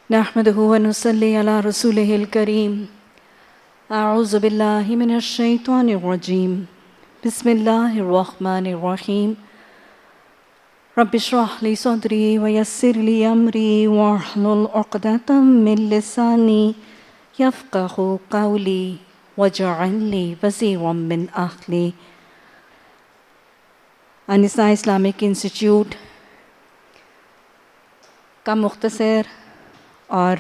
نحمده ونصلي على رسوله الكريم. اعوذ باللہ من الشیطان الرجیم. بسم اللہ الرحمن الرحیم. رب اشرح لي صدری ویسر لي امری واحلل عقدۃ من لسانی یفقهوا قولی واجعل لي وزیرا من اہلی. انیسہ اسلامک انسٹیٹیوٹ کا مختصر، اور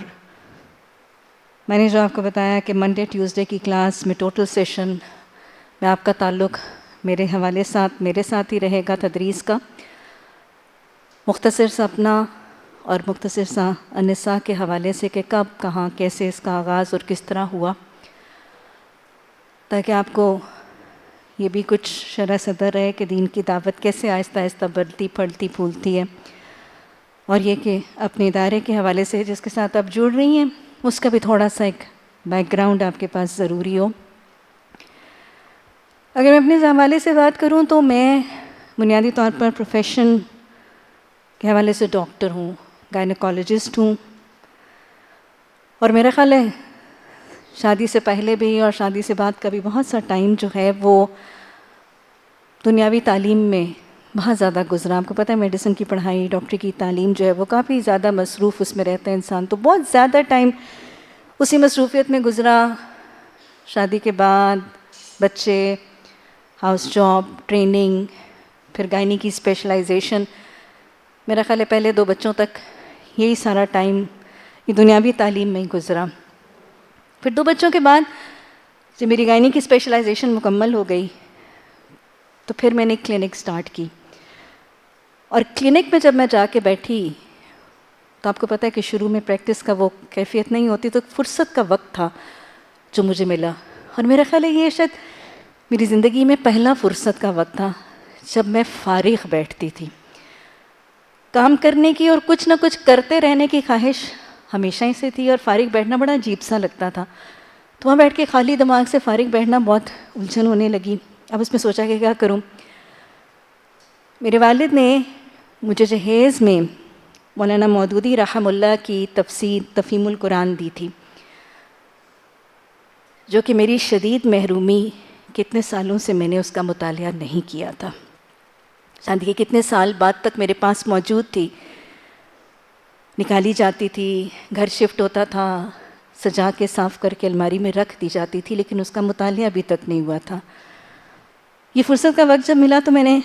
میں نے جو آپ کو بتایا کہ منڈے ٹیوزڈے کی کلاس میں ٹوٹل سیشن میں آپ کا تعلق میرے ساتھ ہی رہے گا تدریس کا. مختصر سا اپنا اور مختصر سا النساء کے حوالے سے کہ کب، کہاں، کیسے اس کا آغاز اور کس طرح ہوا، تاکہ آپ کو یہ بھی کچھ شرح صدر رہے کہ دین کی دعوت کیسے آہستہ آہستہ بڑھتی پھلتی پھولتی ہے، اور یہ کہ اپنے ادارے کے حوالے سے جس کے ساتھ آپ جڑ رہی ہیں اس کا بھی تھوڑا سا ایک بیک گراؤنڈ آپ کے پاس ضروری ہو. اگر میں اپنے حوالے سے بات کروں تو میں بنیادی طور پر پروفیشن کے حوالے سے ڈاکٹر ہوں، گائنیکالوجسٹ ہوں، اور میرا خیال ہے شادی سے پہلے بھی اور شادی سے بعد کا بھی بہت سا ٹائم جو ہے وہ دنیاوی تعلیم میں بہت زیادہ گزرا. آپ کو پتہ ہے میڈیسن کی پڑھائی، ڈاکٹری کی تعلیم جو ہے وہ کافی زیادہ مصروف اس میں رہتا ہے انسان، تو بہت زیادہ ٹائم اسی مصروفیت میں گزرا. شادی کے بعد بچے، ہاؤس جاب، ٹریننگ، پھر گائنی کی اسپیشلائزیشن. میرا خیال ہے پہلے 2 بچوں تک یہی سارا ٹائم یہ دنیاوی تعلیم میں ہی گزرا. پھر 2 بچوں کے بعد جب میری گائنی کی اسپیشلائزیشن مکمل ہو گئی تو پھر میں نے کلینک سٹارٹ کی. اور کلینک میں جب میں جا کے بیٹھی تو آپ کو پتہ ہے کہ شروع میں پریکٹس کا وہ کیفیت نہیں ہوتی، تو فرصت کا وقت تھا جو مجھے ملا، اور میرا خیال ہے یہ شاید میری زندگی میں پہلا فرصت کا وقت تھا جب میں فارغ بیٹھتی تھی. کام کرنے کی اور کچھ نہ کچھ کرتے رہنے کی خواہش ہمیشہ ہی سے تھی، اور فارغ بیٹھنا بڑا عجیب سا لگتا تھا. تو وہاں بیٹھ کے خالی دماغ سے فارغ بیٹھنا بہت الجھن ہونے لگی. اب اس میں سوچا کہ کیا کروں. میرے والد نے مجھے جہیز میں مولانا مودودی رحمہ اللہ کی تفسیر تفہیم القرآن دی تھی، جو کہ میری شدید محرومی کتنے سالوں سے میں نے اس کا مطالعہ نہیں کیا تھا. شادی کے کتنے سال بعد تک میرے پاس موجود تھی، نکالی جاتی تھی، گھر شفٹ ہوتا تھا، سجا کے صاف کر کے الماری میں رکھ دی جاتی تھی، لیکن اس کا مطالعہ ابھی تک نہیں ہوا تھا. یہ فرصت کا وقت جب ملا تو میں نے،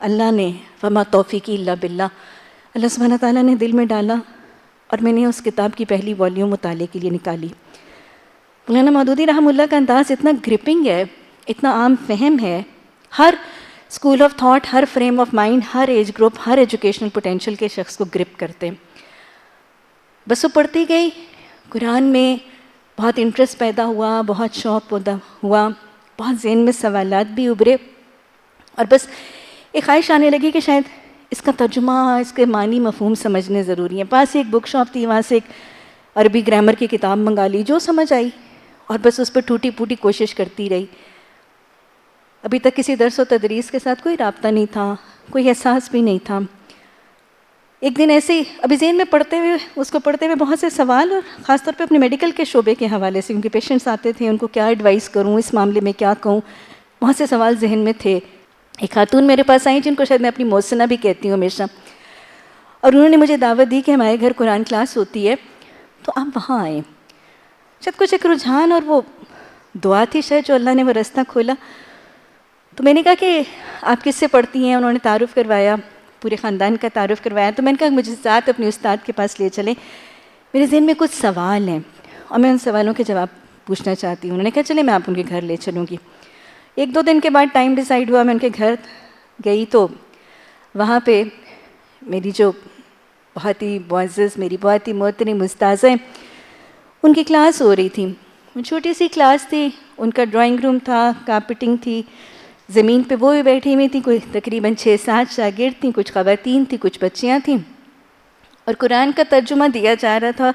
اللہ نے، وما توفیقی الا باللہ، اللہ سبحانہ تعالیٰ نے دل میں ڈالا، اور میں نے اس کتاب کی پہلی والیوم مطالعے کے لیے نکالی. مولانا مودودی رحمہ اللہ کا انداز اتنا گرپنگ ہے، اتنا عام فہم ہے، ہر اسکول آف تھاٹ، ہر فریم آف مائنڈ، ہر ایج گروپ، ہر ایجوکیشنل پوٹینشیل کے شخص کو گرپ کرتے. بس وہ پڑھتی گئی، قرآن میں بہت انٹرسٹ پیدا ہوا، بہت شوق پیدا ہوا، بہت ذہن میں سوالات بھی ابھرے، اور بس ایک خواہش آنے لگی کہ شاید اس کا ترجمہ، اس کے معنی مفہوم سمجھنے ضروری ہیں. پاس ایک بک شاپ تھی، وہاں سے ایک عربی گرامر کی کتاب منگا لی، جو سمجھ آئی، اور بس اس پہ ٹوٹی پوٹی کوشش کرتی رہی. ابھی تک کسی درس و تدریس کے ساتھ کوئی رابطہ نہیں تھا، کوئی احساس بھی نہیں تھا. ایک دن ایسے ہی ابھی ذہن میں اس کو پڑھتے ہوئے بہت سے سوال، اور خاص طور پہ اپنے میڈیکل کے شعبے کے حوالے سے، کیونکہ پیشنٹس آتے تھے، ان کو کیا ایڈوائز کروں، اس معاملے میں کیا کہوں، بہت سے سوال ذہن میں تھے. ایک خاتون میرے پاس آئیں جن کو شاید میں اپنی موسنہ بھی کہتی ہوں ہمیشہ، اور انہوں نے مجھے دعوت دی کہ ہمارے گھر قرآن کلاس ہوتی ہے تو آپ وہاں آئیں. شاید کچھ ایک رجحان اور وہ دعا تھی شاید جو اللہ نے وہ رستہ کھولا. تو میں نے کہا کہ آپ کس سے پڑھتی ہیں؟ انہوں نے تعارف کروایا، پورے خاندان کا تعارف کروایا. تو میں نے کہا مجھے ساتھ اپنے استاد کے پاس لے چلیں، میرے ذہن میں کچھ سوال ہیں اور میں ان سوالوں کے جواب پوچھنا چاہتی ہوں. انہوں نے کہا چلیں میں آپ ان کے گھر لے چلوں گی. 1-2 دن کے بعد ٹائم ڈیسائیڈ ہوا، میں ان کے گھر گئی تو وہاں پہ میری جو بہت ہی معزز، میری بہت ہی محترم استاذہ ہیں، ان کی کلاس ہو رہی تھی. چھوٹی سی کلاس تھی، ان کا ڈرائنگ روم تھا، کارپیٹنگ تھی، زمین پہ وہ بھی بیٹھی ہوئی تھیں، کوئی تقریباً 6-7 شاگرد تھیں، کچھ خواتین تھیں، کچھ بچیاں تھیں، اور قرآن کا ترجمہ دیا جا رہا تھا.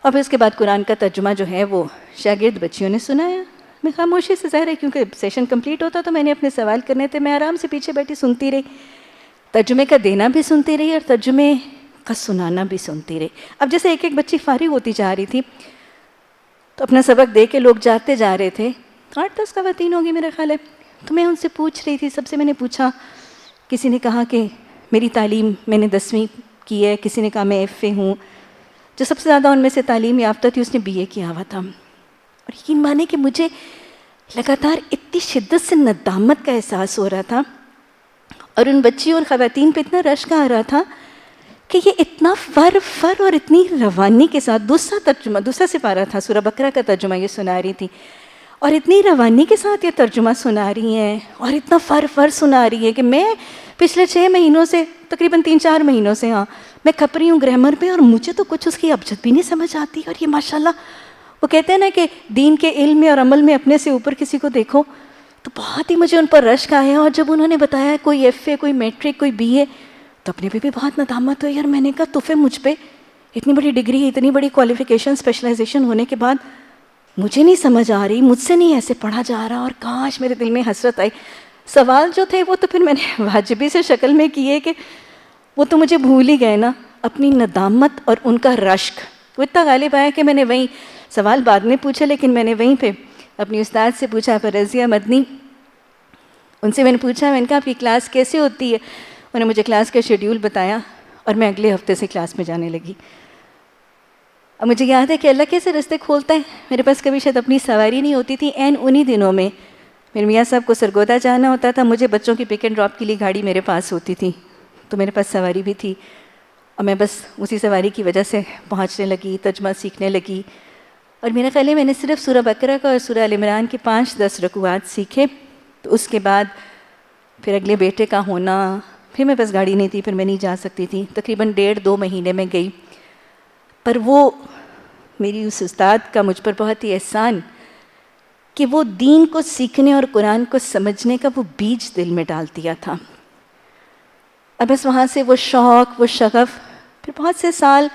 اور پھر اس کے بعد قرآن کا ترجمہ جو ہے وہ شاگرد بچیوں نے سنایا. میں خاموشی سے، ظاہر ہے کیونکہ سیشن کمپلیٹ ہوتا تو میں نے اپنے سوال کرنے تھے، میں آرام سے پیچھے بیٹھی سنتی رہی، ترجمے کا دینا بھی سنتی رہی اور ترجمے کا سنانا بھی سنتی رہی. اب جیسے ایک ایک بچی فارغ ہوتی جا رہی تھی تو اپنا سبق دے کے لوگ جاتے جا رہے تھے. 8-10 خواتین ہوگی میرا خیال ہے. تو میں ان سے پوچھ رہی تھی, سب سے میں نے پوچھا, کسی نے کہا کہ میری تعلیم میں نے 10ویں کی ہے, کسی نے کہا میں FA ہوں. جو سب سے زیادہ ان میں سے تعلیم یافتہ تھی اس نے BA کیا ہوا تھا. اور یقین مانے کہ مجھے لگاتار اتنی شدت سے ندامت کا احساس ہو رہا تھا اور ان بچیوں اور خواتین پہ اتنا رشک آ رہا تھا کہ یہ اتنا فر اور اتنی روانی کے ساتھ دوسرا سپارہ تھا, سورہ بقرہ کا ترجمہ یہ سنا رہی تھی, اور اتنی روانی کے ساتھ یہ ترجمہ سنا رہی ہیں اور اتنا فر سنا رہی ہے کہ میں پچھلے 6 مہینوں سے تقریباً 3-4 مہینوں سے میں کھپ رہی ہوں گرامر پہ, اور مجھے تو کچھ اس کی ابجد بھی نہیں سمجھ آتی. اور یہ ماشاءاللہ وہ کہتے ہیں نا کہ دین کے علم میں اور عمل میں اپنے سے اوپر کسی کو دیکھو, تو بہت ہی مجھے ان پر رشک آیا. اور جب انہوں نے بتایا کوئی FA, کوئی میٹرک, کوئی BA, تو اپنے پہ بھی بہت ندامت ہوئی. اور میں نے کہا تو پھر مجھ پہ اتنی بڑی ڈگری, اتنی بڑی کوالیفیکیشن, اسپیشلائزیشن ہونے کے بعد مجھے نہیں سمجھ آ رہی, مجھ سے نہیں ایسے پڑھا جا رہا. اور کاش میرے دل میں حسرت آئی. سوال جو تھے وہ تو پھر میں نے واجبی سے شکل میں کیے کہ وہ تو مجھے بھول ہی گئے نا. اپنی ندامت اور ان کا رشک وہ اتنا غالب آیا کہ میں نے وہیں سوال بعد میں پوچھا, لیکن میں نے وہیں پہ اپنی استاد سے پوچھا, پر رضیہ مدنی, ان سے میں نے پوچھا, میں نے کہا آپ کی کلاس کیسے ہوتی ہے؟ انہوں نے مجھے کلاس کا شیڈیول بتایا اور میں اگلے ہفتے سے کلاس میں جانے لگی. اب مجھے یاد ہے کہ اللہ کیسے رستے کھولتا ہے. میرے پاس کبھی شاید اپنی سواری نہیں ہوتی تھی. انہی دنوں میں میرے میاں صاحب کو سرگودا جانا ہوتا تھا, مجھے بچوں کی پک اینڈ ڈراپ کے لیے گاڑی میرے پاس ہوتی تھی, تو میرے پاس سواری بھی تھی, اور میں بس اسی سواری کی وجہ سے پہنچنے لگی, ترجمہ سیکھنے لگی. اور میرا خیال ہے میں نے صرف سورہ بقرہ کا اور سورہ آل عمران کے 5-10 رکوعات سیکھے. تو اس کے بعد پھر اگلے بیٹے کا ہونا, پھر میرے پاس گاڑی نہیں تھی, پھر میں نہیں جا سکتی تھی. تقریباً 1.5-2 مہینے میں گئی. پر وہ میری اس استاد کا مجھ پر بہت ہی احسان کہ وہ دین کو سیکھنے اور قرآن کو سمجھنے کا وہ بیج دل میں ڈال دیا تھا. اب بس وہاں سے وہ شوق, وہ شغف, پھر بہت سے سال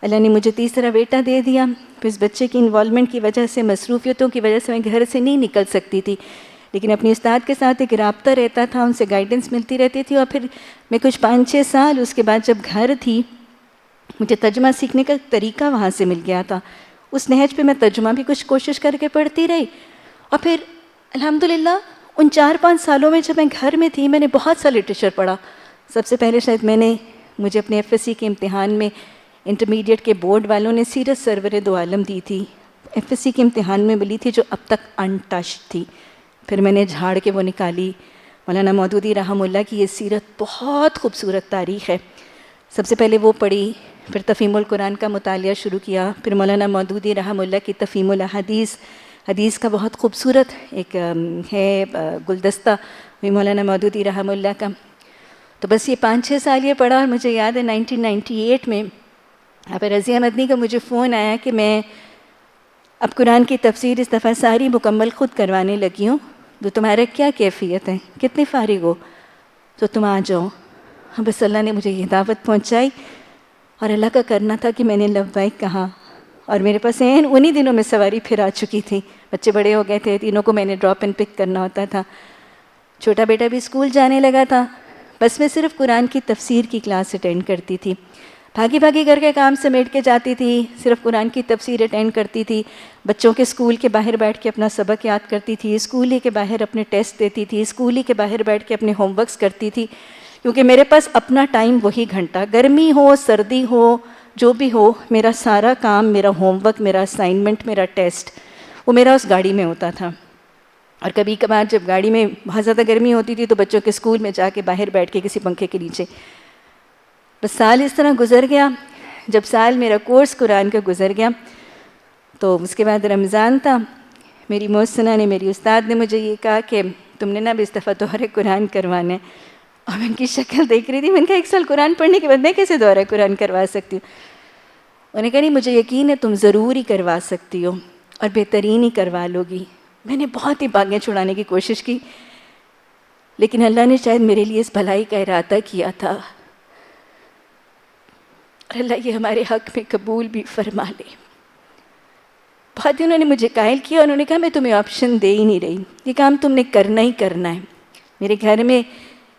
اللہ نے مجھے تیسرا بیٹا دے دیا. پھر اس بچے کی انوالومنٹ کی وجہ سے, مصروفیتوں کی وجہ سے میں گھر سے نہیں نکل سکتی تھی, لیکن اپنی استاد کے ساتھ ایک رابطہ رہتا تھا, ان سے گائیڈنس ملتی رہتی تھی. اور پھر میں کچھ 5-6 سال اس کے بعد جب گھر تھی, مجھے ترجمہ سیکھنے کا طریقہ وہاں سے مل گیا تھا. اس نہج پہ میں ترجمہ بھی کچھ کوشش کر کے پڑھتی رہی. اور پھر الحمدللہ ان 4-5 سالوں میں جب میں گھر میں تھی, میں نے بہت سا لٹریچر پڑھا. سب سے پہلے شاید مجھے اپنے FSC کے امتحان میں انٹرمیڈیٹ کے بورڈ والوں نے سیرت سرور دو عالم دی تھی. FSC کے امتحان میں ملی تھی جو اب تک انٹچڈ تھی. پھر میں نے جھاڑ کے وہ نکالی. مولانا مودودی رحمہ اللہ کی یہ سیرت بہت خوبصورت تاریخ ہے. سب سے پہلے وہ پڑھی, پھر تفہیم القرآن کا مطالعہ شروع کیا. پھر مولانا مودودی رحمہ اللہ کی تفہیم الحدیث, حدیث کا بہت خوبصورت ایک ہے گلدستہ بھی مولانا مودودی رحمہ اللہ کا. تو بس یہ 5-6 سال یہ پڑھا. اور مجھے یاد ہے 1998 میں آپ رضیہ مدنی کا مجھے فون آیا کہ میں اب قرآن کی تفسیر اس دفعہ ساری مکمل خود کروانے لگی ہوں, تو تمہارا کیا کیفیت ہے, کتنے فارغ ہو, تو تم آ جاؤ. بس اللہ نے مجھے یہ دعوت پہنچائی اور اللہ کا کرنا تھا کہ میں نے لبیک کہا. اور میرے پاس انہی دنوں میں سواری پھر آ چکی تھی. بچے بڑے ہو گئے تھے, تینوں کو میں نے ڈراپ اینڈ پک کرنا ہوتا تھا. چھوٹا بیٹا بھی اسکول جانے لگا تھا. بس میں صرف قرآن کی تفسیر کی کلاس اٹینڈ کرتی تھی. بھاگی بھاگی گھر کے کام سمیٹ کے جاتی تھی, صرف قرآن کی تفسیر اٹینڈ کرتی تھی. بچوں کے اسکول کے باہر بیٹھ کے اپنا سبق یاد کرتی تھی, اسکول ہی کے باہر اپنے ٹیسٹ دیتی تھی, اسکول ہی کے باہر بیٹھ کے اپنے ہوم ورکس کرتی تھی. کیونکہ میرے پاس اپنا ٹائم وہی گھنٹہ, گرمی ہو سردی ہو جو بھی ہو, میرا سارا کام, میرا ہوم ورک, میرا اسائنمنٹ, میرا ٹیسٹ وہ میرا اس گاڑی میں ہوتا تھا. اور کبھی کبھار جب گاڑی میں بہت زیادہ گرمی ہوتی تھی تو بچوں کے اسکول میں جا کے باہر بیٹھ کے کسی پنکھے کے نیچے. بس سال اس طرح گزر گیا. جب سال میرا کورس قرآن کا گزر گیا تو اس کے بعد رمضان تھا. میری محسنہ نے, میری استاد نے مجھے یہ کہا کہ تم نے نا اب اس دفعہ دورہ قرآن کروانا ہے. اور میں ان کی شکل دیکھ رہی تھی, میں نے کہا 1 سال قرآن پڑھنے کے بعد میں کیسے دورہ قرآن کروا سکتی ہوں. انہوں نے کہا نہیں, مجھے یقین ہے تم ضرور ہی کروا سکتی ہو اور بہترین ہی کروا لو گی. میں نے بہت ہی باغیاں چھڑانے کی کوشش کی, لیکن اللہ نے شاید میرے لیے اس بھلائی کا ارادہ کیا تھا, اور اللہ یہ ہمارے حق میں قبول بھی فرما لے. بہت ہی انہوں نے مجھے قائل کیا, انہوں نے کہا میں تمہیں آپشن دے ہی نہیں رہی, یہ کام تم نے کرنا ہی کرنا ہے. میرے گھر میں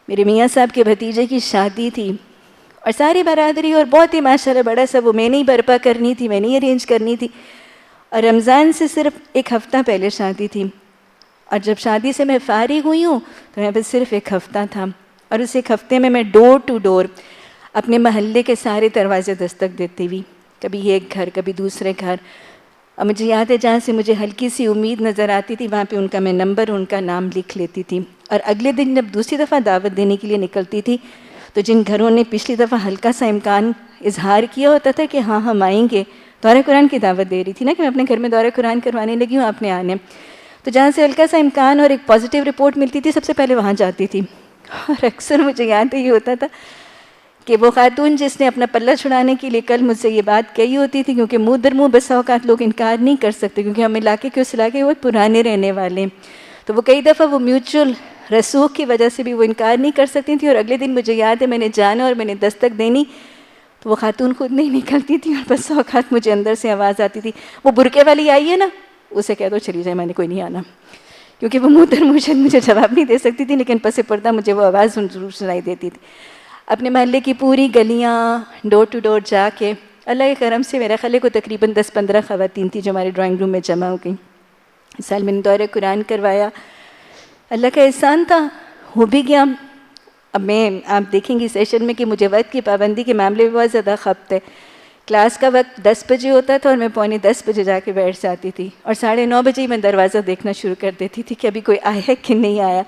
میرے میاں صاحب کے بھتیجے کی شادی تھی اور ساری برادری اور بہت ہی ماشاءاللہ بڑا سب وہ میں نے ہی برپا کرنی تھی، میں نے ہی ارینج کرنی تھی. اور رمضان سے صرف ایک ہفتہ پہلے شادی تھی، اور جب شادی سے میں فارغ ہوئی ہوں تو میرے پاس صرف ایک ہفتہ تھا. اور اس ایک ہفتے میں ڈور ٹو ڈور اپنے محلے کے سارے دروازے دستک دیتی ہوئی، کبھی ایک گھر کبھی دوسرے گھر. اور مجھے یاد ہے جہاں سے مجھے ہلکی سی امید نظر آتی تھی وہاں پہ ان کا میں نمبر، ان کا نام لکھ لیتی تھی. اور اگلے دن جب دوسری دفعہ دعوت دینے کے لیے نکلتی تھی تو جن گھروں نے پچھلی دفعہ ہلکا سا امکان اظہار کیا ہوتا تھا کہ ہاں ہم آئیں گے، دورہ قرآن کی دعوت دے رہی تھی نا کہ میں اپنے گھر میں دورہ قرآن کروانے لگی ہوں، آپ نے آنے. تو جہاں سے ہلکا سا امکان اور ایک پازیٹیو رپورٹ ملتی تھی سب سے پہلے وہاں جاتی تھی. اور اکثر مجھے یاد ہے یہ ہوتا تھا کہ وہ خاتون جس نے اپنا پلہ چھڑانے کے لیے کل مجھ سے یہ بات کہی ہوتی تھی، کیونکہ منہ در منہ بسا اوقات لوگ انکار نہیں کر سکتے کیونکہ ہم علاقے کے اس علاقے بہت پرانے رہنے والے ہیں، تو وہ کئی دفعہ وہ میوچل رسوخ کی وجہ سے بھی وہ انکار نہیں کر سکتی تھیں. اور اگلے دن مجھے یاد ہے میں نے جانا اور میں نے دستک دینی تو وہ خاتون خود نہیں نکلتی تھی، اور بس اوقات مجھے اندر سے آواز آتی تھی وہ برقعے والی آئی ہے نا، اسے کہہ دو چلی جائے، میں نے کوئی نہیں آنا. کیونکہ وہ منہ در منہ مجھے جواب نہیں دے سکتی تھی لیکن پس پردہ مجھے وہ آواز ضرور سنائی دیتی تھی. اپنے محلے کی پوری گلیاں ڈور ٹو ڈور جا کے اللہ کے کرم سے میرا خالے کو تقریباً 10-15 خواتین تھیں جو ہمارے ڈرائنگ روم میں جمع ہو گئیں. اس سال میں نے دورہ قرآن کروایا، اللہ کا احسان تھا، ہو بھی گیا. اب آپ دیکھیں گی سیشن میں کہ مجھے وقت کی پابندی کے معاملے میں بہت زیادہ خبت ہے. کلاس کا وقت 10 بجے ہوتا تھا اور میں 9:45 بجے جا کے بیٹھ جاتی تھی، اور 9:30 بجے ہی میں دروازہ دیکھنا شروع کر دیتی تھی کہ ابھی کوئی آیا ہے کہ نہیں آیا.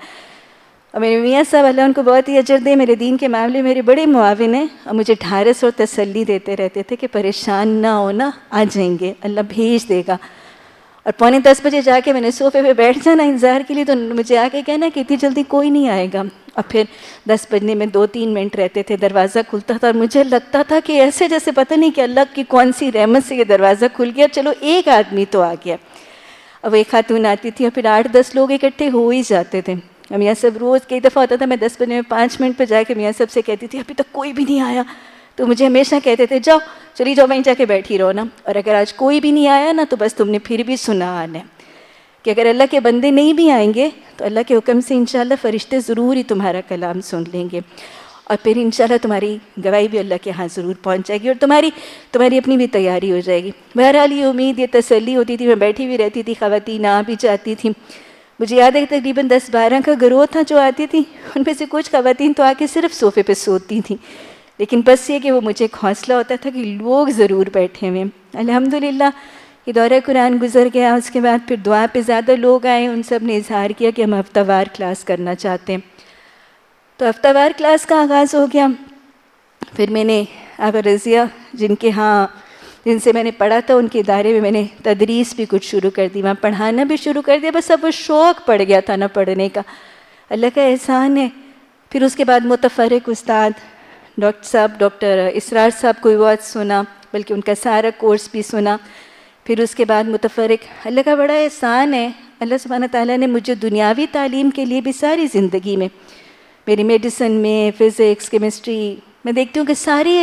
اور میرے میاں صاحب اللہ ان کو بہت ہی اجر دے، میرے دین کے معاملے میرے بڑے معاون ہیں اور مجھے ڈھارس اور تسلی دیتے رہتے تھے کہ پریشان نہ ہونا، آ جائیں گے، اللہ بھیج دے گا. اور 9:45 بجے جا کے میں نے صوفے پہ بیٹھ جانا انتظار کے لیے، تو مجھے آ کے کہنا کہ اتنی جلدی کوئی نہیں آئے گا. اور پھر 10 بجنے میں 2-3 منٹ رہتے تھے، دروازہ کھلتا تھا اور مجھے لگتا تھا کہ ایسے جیسے پتہ نہیں کہ اللہ کی کون سی رحمت سے یہ دروازہ کھل گیا، چلو ایک آدمی تو آ گیا. اب ایک خاتون آتی تھی اور پھر 8-10 لوگ اکٹھے ہو ہی جاتے تھے. میاں صاحب روز کئی دفعہ ہوتا تھا میں 10 بجے میں 5 منٹ پہ جا کے میاں صاحب سے کہتی تھی ابھی تک کوئی بھی نہیں آیا، تو مجھے ہمیشہ کہتے تھے جاؤ چلی جاؤ وہیں جا کے بیٹھی رہو نا، اور اگر آج کوئی بھی نہیں آیا نا تو بس تم نے پھر بھی سنا آنا کہ اگر اللہ کے بندے نہیں بھی آئیں گے تو اللہ کے حکم سے انشاءاللہ فرشتے ضرور ہی تمہارا کلام سن لیں گے، اور پھر انشاءاللہ تمہاری گواہی بھی اللہ کے ہاں ضرور پہنچ جائے گی اور تمہاری اپنی بھی تیاری ہو جائے گی. بہرحال یہ امید، یہ تسلی ہوتی تھی. میں بیٹھی ہوئی رہتی تھی، خواتین آ بھی جاتی تھیں. مجھے یاد ہے کہ تقریباً 10-12 کا گروہ تھا جو آتی تھی، ان میں سے کچھ خواتین تو آ کے صرف صوفے پہ سوتی تھیں، لیکن بس یہ کہ وہ مجھے ایک حوصلہ ہوتا تھا کہ لوگ ضرور بیٹھے ہوئے. الحمدللہ یہ دورہ قرآن گزر گیا، اس کے بعد پھر دعا پہ زیادہ لوگ آئے، ان سب نے اظہار کیا کہ ہم ہفتہ وار کلاس کرنا چاہتے ہیں، تو ہفتہ وار کلاس کا آغاز ہو گیا. پھر میں نے آبا رضیہ جن سے میں نے پڑھا تھا ان کے ادارے میں نے تدریس بھی کچھ شروع کر دی، وہاں پڑھانا بھی شروع کر دیا. بس اب وہ شوق پڑ گیا تھا نا پڑھنے کا، اللہ کا احسان ہے. پھر اس کے بعد متفرق استاد ڈاکٹر اسرار صاحب کو بہت سنا، بلکہ ان کا سارا کورس بھی سنا. پھر اس کے بعد متفرق، اللہ کا بڑا احسان ہے، اللہ سبحانہ تعالیٰ نے مجھے دنیاوی تعلیم کے لیے بھی ساری زندگی میں، میری میڈیسن میں، فزکس، کیمسٹری، میں دیکھتی ہوں کہ ساری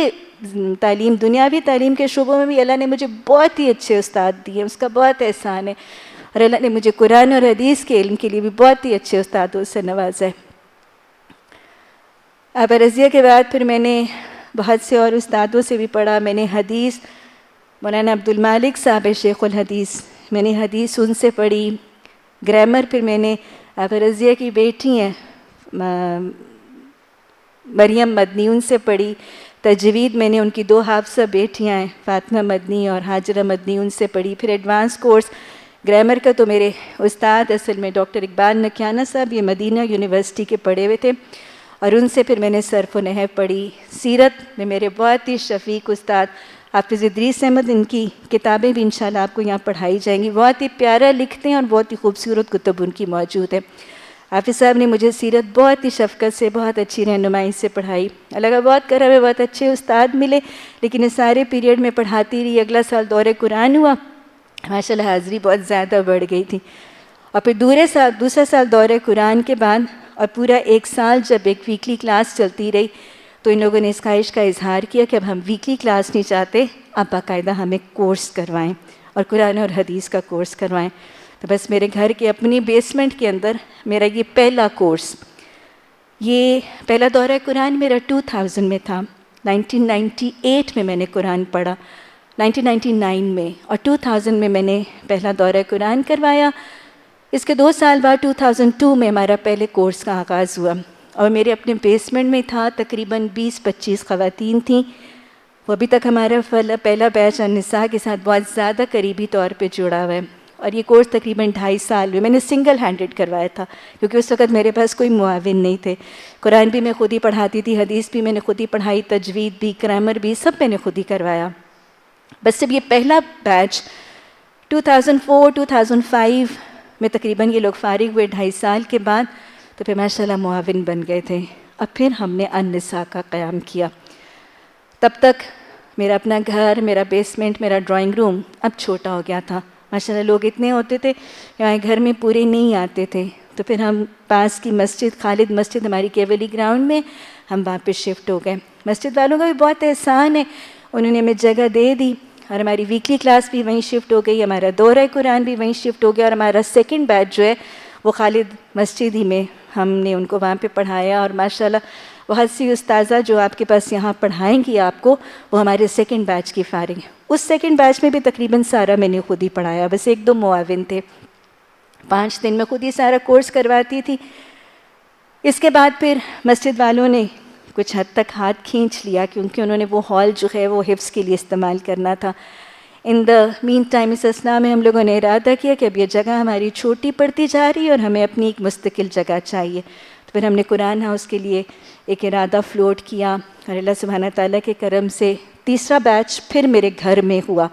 تعلیم، دنیاوی تعلیم کے شعبوں میں بھی اللہ نے مجھے بہت ہی اچھے استاد دیے، اس کا بہت احسان ہے. اور اللہ نے مجھے قرآن اور حدیث کے علم کے لیے بھی بہت ہی اچھے استادوں سے نوازا ہے. آبا رضیہ کے بعد پھر میں نے بہت سے اور استادوں سے بھی پڑھا. میں نے حدیث مولانا عبدالمالک صاحب شیخ الحدیث، میں نے حدیث ان سے پڑھی. گرامر پھر میں نے آبا رضیہ کی بیٹی ہیں مریم مدنی، ان سے پڑھی. تجوید میں نے ان کی 2 حافظہ بیٹیاں ہیں فاطمہ مدنی اور حاجرہ مدنی، ان سے پڑھی. پھر ایڈوانس کورس گرامر کا تو میرے استاد اصل میں ڈاکٹر اقبال نکیانہ صاحب، یہ مدینہ یونیورسٹی کے پڑھے ہوئے تھے، اور ان سے پھر میں نے صرف و نحو پڑھی. سیرت میں میرے بہت ہی شفیق استاد حافظ ادریس احمد، ان کی کتابیں بھی انشاءاللہ آپ کو یہاں پڑھائی جائیں گی، بہت ہی پیارا لکھتے ہیں اور بہت ہی خوبصورت کتب ان کی موجود ہے. حافظ صاحب نے مجھے سیرت بہت ہی شفقت سے، بہت اچھی رہنمائی سے پڑھائی. اللہ کا بہت کرم ہے، بہت اچھے استاد ملے، لیکن اس سارے پیریڈ میں پڑھاتی رہی. اگلا سال دورہ قرآن ہوا، ماشاءاللہ حاضری بہت زیادہ بڑھ گئی تھی. اور پھر دوسرا سال دورہ قرآن کے بعد اور پورا 1 سال جب ایک ویکلی کلاس چلتی رہی تو ان لوگوں نے اس خواہش کا اظہار کیا کہ اب ہم ویکلی کلاس نہیں چاہتے، آپ باقاعدہ ہمیں کورس کروائیں اور قرآن اور حدیث کا کورس کروائیں. تو بس میرے گھر کے اپنی بیسمنٹ کے اندر میرا یہ پہلا کورس، یہ پہلا دورہ قرآن میرا 2000 میں تھا. 1998 میں میں نے قرآن پڑھا، 1999 میں، اور 2000 میں میں نے پہلا دورہ قرآن کروایا۔ اس کے 2 سال بعد 2002 میں ہمارا پہلے کورس کا آغاز ہوا، اور میرے اپنے بیسمنٹ میں تھا، تقریباً 20-25 خواتین تھیں۔ وہ ابھی تک ہمارا پہلا بیچ النساء کے ساتھ بہت زیادہ قریبی طور پہ جڑا ہوا ہے، اور یہ کورس تقریباً 2.5 سال میں نے سنگل ہینڈڈ کروایا تھا، کیونکہ اس وقت میرے پاس کوئی معاون نہیں تھے۔ قرآن بھی میں خود ہی پڑھاتی تھی، حدیث بھی میں نے خود ہی پڑھائی، تجوید بھی، گرامر بھی، سب میں نے خود ہی کروایا۔ بس جب یہ پہلا بیچ 2004-2005 میں تقریباً یہ لوگ فارغ ہوئے 2.5 سال کے بعد، تو پھر ماشاءاللہ معاون بن گئے تھے۔ اب پھر ہم نے النساء کا قیام کیا۔ تب تک میرا اپنا گھر، میرا بیسمنٹ، میرا ڈرائنگ روم اب چھوٹا ہو گیا تھا۔ ماشاءاللہ لوگ اتنے ہوتے تھے ہمارے گھر میں پورے نہیں آتے تھے، تو پھر ہم پاس کی مسجد، خالد مسجد ہماری کیولی گراؤنڈ میں، ہم وہاں پہ شفٹ ہو گئے۔ مسجد والوں کا بھی بہت احسان ہے، انہوں نے ہمیں جگہ دے دی، اور ہماری ویکلی کلاس بھی وہیں شفٹ ہو گئی، ہمارا دورہ قرآن بھی وہیں شفٹ ہو گیا، اور ہمارا سیکنڈ بیچ جو ہے وہ خالد مسجد ہی میں ہم نے ان کو وہاں پہ پڑھایا۔ اور ماشاءاللہ بہت سی استاذہ جو آپ کے پاس یہاں پڑھائیں گی آپ کو، وہ ہمارے سیکنڈ بیچ کی فارغ ہیں۔ اس سیکنڈ بیچ میں بھی تقریباً سارا میں نے خود ہی پڑھایا، بس 1-2 معاون تھے۔ 5 دن میں خود ہی سارا کورس کرواتی تھی۔ اس کے بعد پھر مسجد والوں نے کچھ حد تک ہاتھ کھینچ لیا، کیونکہ انہوں نے وہ ہال جو ہے وہ حفظ کے لیے استعمال کرنا تھا۔ ان دا مین ٹائم اس اثناء میں ہم لوگوں نے ارادہ کیا کہ اب یہ جگہ ہماری چھوٹی پڑتی جا رہی ہے اور ہمیں اپنی ایک مستقل جگہ چاہیے۔ تو پھر ہم نے قرآن ہاؤس کے لیے ایک ارادہ فلوٹ کیا، اور اللہ سبحانہ تعالیٰ کے کرم سے تیسرا بیچ پھر میرے گھر میں ہوا۔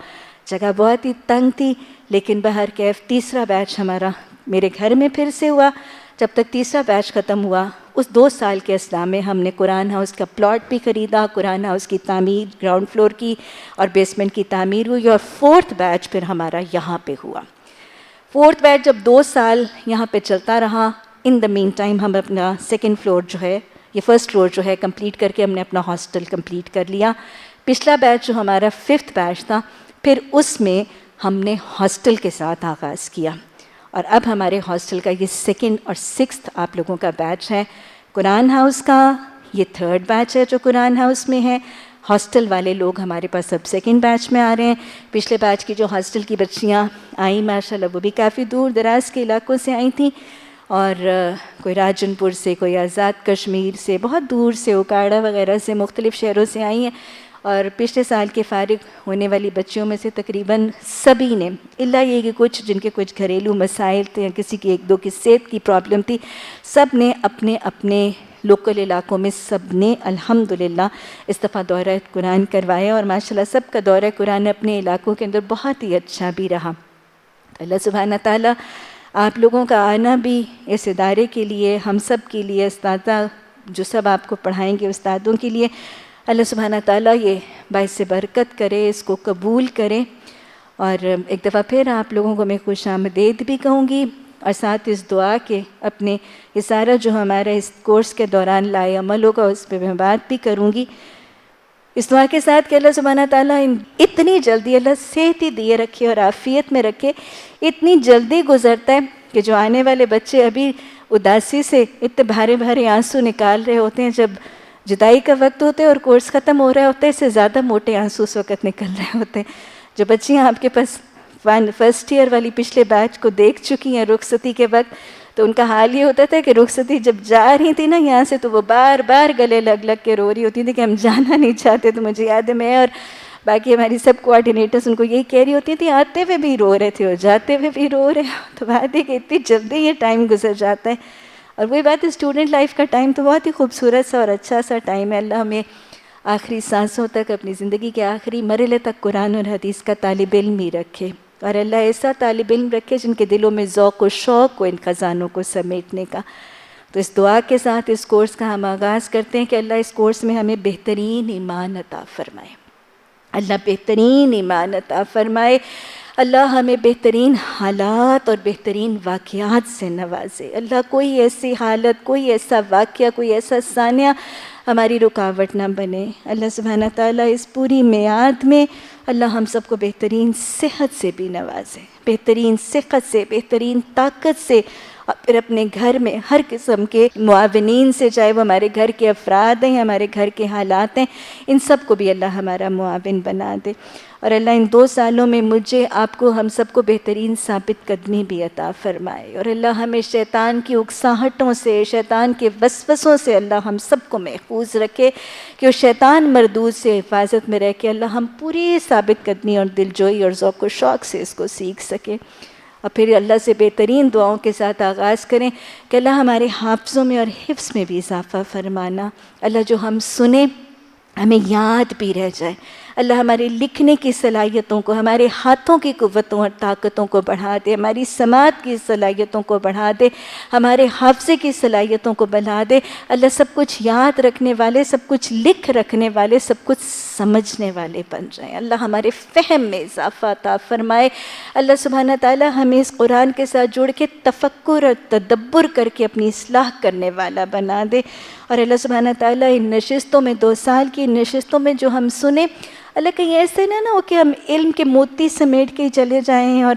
جگہ بہت ہی تنگ تھی، لیکن بہرکیف تیسرا بیچ ہمارا میرے گھر میں پھر سے ہوا۔ جب تک تیسرا بیچ ختم ہوا، اس 2 سال کے اثناء میں ہم نے قرآن ہاؤس کا پلاٹ بھی خریدا، قرآن ہاؤس کی تعمیر گراؤنڈ فلور کی اور بیسمنٹ کی تعمیر ہوئی، اور 4تھ بیچ پھر ہمارا یہاں پہ ہوا۔ 4تھ بیچ جب 2 سال یہاں پہ چلتا رہا، ان دا مین ٹائم ہم اپنا سیکنڈ فلور جو ہے، یہ فرسٹ فلور جو ہے کمپلیٹ کر کے ہم نے اپنا ہاسٹل کمپلیٹ کر لیا۔ پچھلا بیچ جو ہمارا 5تھ بیچ تھا، پھر اس میں ہم نے ہاسٹل کے ساتھ آغاز کیا، اور اب ہمارے ہاسٹل کا یہ 2nd اور 6th آپ لوگوں کا بیچ ہے۔ قرآن ہاؤس کا یہ 3rd بیچ ہے جو قرآن ہاؤس میں ہے۔ ہاسٹل والے لوگ ہمارے پاس اب 2nd بیچ میں آ رہے ہیں۔ پچھلے بیچ کی جو ہاسٹل کی بچیاں آئیں ماشاءاللہ وہ بھی کافی دور دراز کے علاقوں سے آئی تھیں، اور کوئی راجن پور سے، کوئی آزاد کشمیر سے، بہت دور سے، اوکاڑا وغیرہ سے، مختلف شہروں سے آئی ہیں۔ اور پچھلے سال کے فارغ ہونے والی بچیوں میں سے تقریباً سبھی نے، الا یہ کہ کچھ جن کے کچھ گھریلو مسائل تھے، کسی کی 1-2 کی صحت کی پرابلم تھی، سب نے اپنے اپنے لوکل علاقوں میں سب نے الحمدللہ اس دفعہ دورہ قرآن کروایا، اور ماشاءاللہ سب کا دورہ قرآن اپنے علاقوں کے اندر بہت ہی اچھا بھی رہا۔ اللہ سبحانہ تعالیٰ آپ لوگوں کا آنا بھی اس ادارے کے لیے، ہم سب کے لیے، اساتذہ جو سب آپ کو پڑھائیں گے استادوں کے لیے، اللہ سبحانہ تعالیٰ یہ باعث برکت کرے، اس کو قبول کرے۔ اور ایک دفعہ پھر آپ لوگوں کو میں خوش آمدید بھی کہوں گی، اور ساتھ اس دعا کے اپنے یہ سارا جو ہمارا اس کورس کے دوران لائے عمل ہوگا اس پہ میں بات بھی کروں گی، اس دعا کے ساتھ کہ اللہ سبحانہ تعالیٰ اتنی جلدی اللہ صحت ہی دیے رکھے اور عافیت میں رکھے۔ اتنی جلدی گزرتا ہے کہ جو آنے والے بچے ابھی اداسی سے اتنے بھارے بھارے آنسو نکال رہے ہوتے ہیں، جب جدائی کا وقت ہوتا ہے اور کورس ختم ہو رہا ہوتا ہے، اس سے زیادہ موٹے آنسو اس وقت نکل رہے ہوتے ہیں۔ جو بچیاں آپ کے پاس 1st ایئر والی پچھلے بیچ کو دیکھ چکی ہیں رخصتی کے وقت، تو ان کا حال یہ ہوتا تھا کہ رخصتی جب جا رہی تھی نا یہاں سے، تو وہ بار بار گلے لگ لگ کے رو رہی ہوتی تھی کہ ہم جانا نہیں چاہتے۔ تو مجھے یاد ہے میں اور باقی ہماری سب کوآرڈینیٹرز ان کو یہی کہہ رہی ہوتی تھی، آتے ہوئے بھی رو رہے تھے اور جاتے ہوئے بھی رو رہے ہو۔ تو بات ہے کہ اتنی جلدی یہ ٹائم گزر جاتا ہے، اور وہی بات ہے اسٹوڈنٹ لائف کا ٹائم تو بہت ہی خوبصورت سا اور اچھا سا ٹائم ہے۔ اللہ ہمیں آخری سانسوں تک، اپنی زندگی کے آخری مرحلے تک قرآن اور حدیث کا طالب علم ہی رکھے، اور اللہ ایسا طالب علم رکھے جن کے دلوں میں ذوق و شوق ہو ان خزانوں کو سمیٹنے کا۔ تو اس دعا کے ساتھ اس کورس کا ہم آغاز کرتے ہیں کہ اللہ اس کورس میں ہمیں بہترین ایمان عطا فرمائے، اللہ بہترین ایمان عطا فرمائے، اللہ ہمیں بہترین حالات اور بہترین واقعات سے نوازے۔ اللہ کوئی ایسی حالت، کوئی ایسا واقعہ، کوئی ایسا ثانیہ ہماری رکاوٹ نہ بنے۔ اللہ سبحانہ تعالیٰ اس پوری میعاد میں اللہ ہم سب کو بہترین صحت سے بھی نوازے۔ بہترین صحت سے، بہترین طاقت سے، اور پھر اپنے گھر میں ہر قسم کے معاونین سے، چاہے وہ ہمارے گھر کے افراد ہیں، ہمارے گھر کے حالات ہیں، ان سب کو بھی اللہ ہمارا معاون بنا دے۔ اور اللہ ان 2 سالوں میں مجھے، آپ کو، ہم سب کو بہترین ثابت قدمی بھی عطا فرمائے، اور اللہ ہمیں شیطان کی اکساہٹوں سے، شیطان کے وسوسوں سے اللہ ہم سب کو محفوظ رکھے، کہ وہ شیطان مردود سے حفاظت میں رہ کے اللہ ہم پوری ثابت قدمی اور دلجوئی اور ذوق و شوق سے اس کو سیکھ سکے۔ اور پھر اللہ سے بہترین دعاؤں کے ساتھ آغاز کریں کہ اللہ ہمارے حافظوں میں اور حفظ میں بھی اضافہ فرمانا، اللہ جو ہم سنیں ہمیں یاد بھی رہ جائے، اللہ ہمارے لکھنے کی صلاحیتوں کو، ہمارے ہاتھوں کی قوتوں اور طاقتوں کو بڑھا دے، ہماری سماعت کی صلاحیتوں کو بڑھا دے، ہمارے حافظے کی صلاحیتوں کو بڑھا دے، اللہ سب کچھ یاد رکھنے والے، سب کچھ لکھ رکھنے والے، سب کچھ سمجھنے والے بن جائیں، اللہ ہمارے فہم میں اضافہ عطا فرمائے، اللہ سبحانہ تعالی ہمیں اس قرآن کے ساتھ جوڑ کے تفکر اور تدبر کر کے اپنی اصلاح کرنے والا بنا دے، اور اللہ سبحانہ تعالی ان نشستوں میں، 2 سال کی نشستوں میں جو ہم سنیں، اللہ کہیں ایسے نہ ہو کہ ہم علم کے موتی سمیٹ کے چلے جائیں اور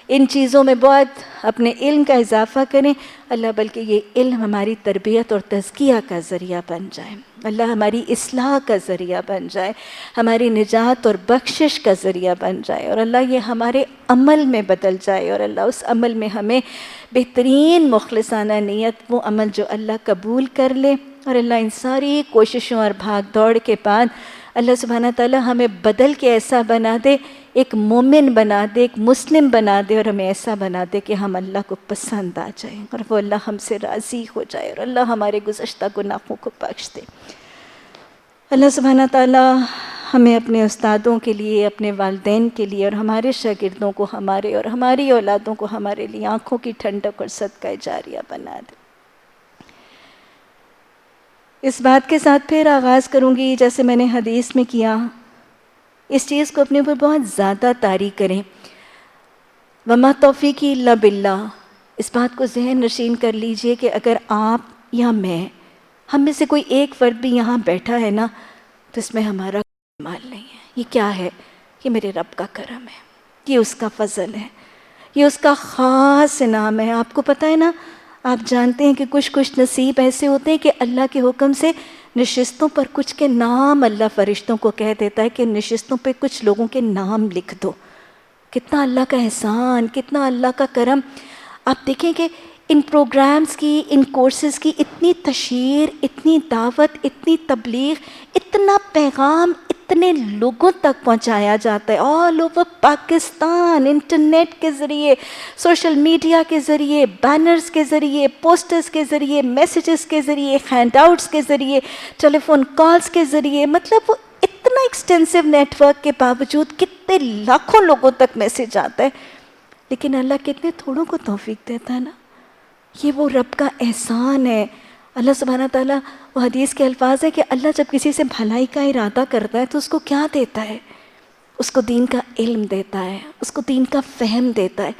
ان چیزوں میں بہت اپنے علم کا اضافہ کریں، اللہ بلکہ یہ علم ہماری تربیت اور تزکیہ کا ذریعہ بن جائے، اللہ ہماری اصلاح کا ذریعہ بن جائے، ہماری نجات اور بخشش کا ذریعہ بن جائے، اور اللہ یہ ہمارے عمل میں بدل جائے، اور اللہ اس عمل میں ہمیں بہترین مخلصانہ نیت، وہ عمل جو اللہ قبول کر لے، اور اللہ ان ساری کوششوں اور بھاگ دوڑ کے بعد اللہ سبحانہ تعالی ہمیں بدل کے ایسا بنا دے، ایک مومن بنا دے، ایک مسلم بنا دے، اور ہمیں ایسا بنا دے کہ ہم اللہ کو پسند آ جائیں، اور وہ اللہ ہم سے راضی ہو جائے، اور اللہ ہمارے گزشتہ گناہوں کو بخش دے۔ اللہ سبحانہ تعالی ہمیں اپنے استادوں کے لیے، اپنے والدین کے لیے، اور ہمارے شاگردوں کو ہمارے اور ہماری اولادوں کو ہمارے لیے آنکھوں کی ٹھنڈک اور صدقہ جاریہ بنا دے۔ اس بات کے ساتھ پھر آغاز کروں گی جیسے میں نے حدیث میں کیا، اس چیز کو اپنے اوپر بہت زیادہ طاری کریں، وما توفیقی الا باللہ، اس بات کو ذہن نشین کر لیجئے کہ اگر آپ یا میں، ہم میں سے کوئی ایک فرد بھی یہاں بیٹھا ہے نا، تو اس میں ہمارا کمال نہیں ہے۔ یہ کیا ہے؟ یہ میرے رب کا کرم ہے، یہ اس کا فضل ہے، یہ اس کا خاص انعام ہے۔ آپ کو پتہ ہے نا، آپ جانتے ہیں کہ کچھ نصیب ایسے ہوتے ہیں کہ اللہ کے حکم سے نشستوں پر کچھ کے نام اللہ فرشتوں کو کہہ دیتا ہے کہ نشستوں پہ کچھ لوگوں کے نام لکھ دو۔ کتنا اللہ کا احسان، کتنا اللہ کا کرم۔ آپ دیکھیں کہ ان پروگرامز کی، ان کورسز کی اتنی تشہیر، اتنی دعوت، اتنی تبلیغ، اتنا پیغام اتنے لوگوں تک پہنچایا جاتا ہے، آل اوور پاکستان، انٹرنیٹ کے ذریعے، سوشل میڈیا کے ذریعے، بینرز کے ذریعے، پوسٹرز کے ذریعے، میسیجز کے ذریعے، ہینڈ آؤٹس کے ذریعے، ٹیلی فون کالز کے ذریعے، مطلب وہ اتنا ایکسٹینسو نیٹ ورک کے باوجود کتنے لاکھوں لوگوں تک میسیج آتا ہے، لیکن اللہ کتنے تھوڑوں کو توفیق دیتا ہے نا۔ یہ وہ رب کا احسان ہے۔ اللہ سبحانہ تعالیٰ، وہ حدیث کے الفاظ ہے کہ اللہ جب کسی سے بھلائی کا ارادہ کرتا ہے تو اس کو کیا دیتا ہے؟ اس کو دین کا علم دیتا ہے، اس کو دین کا فہم دیتا ہے۔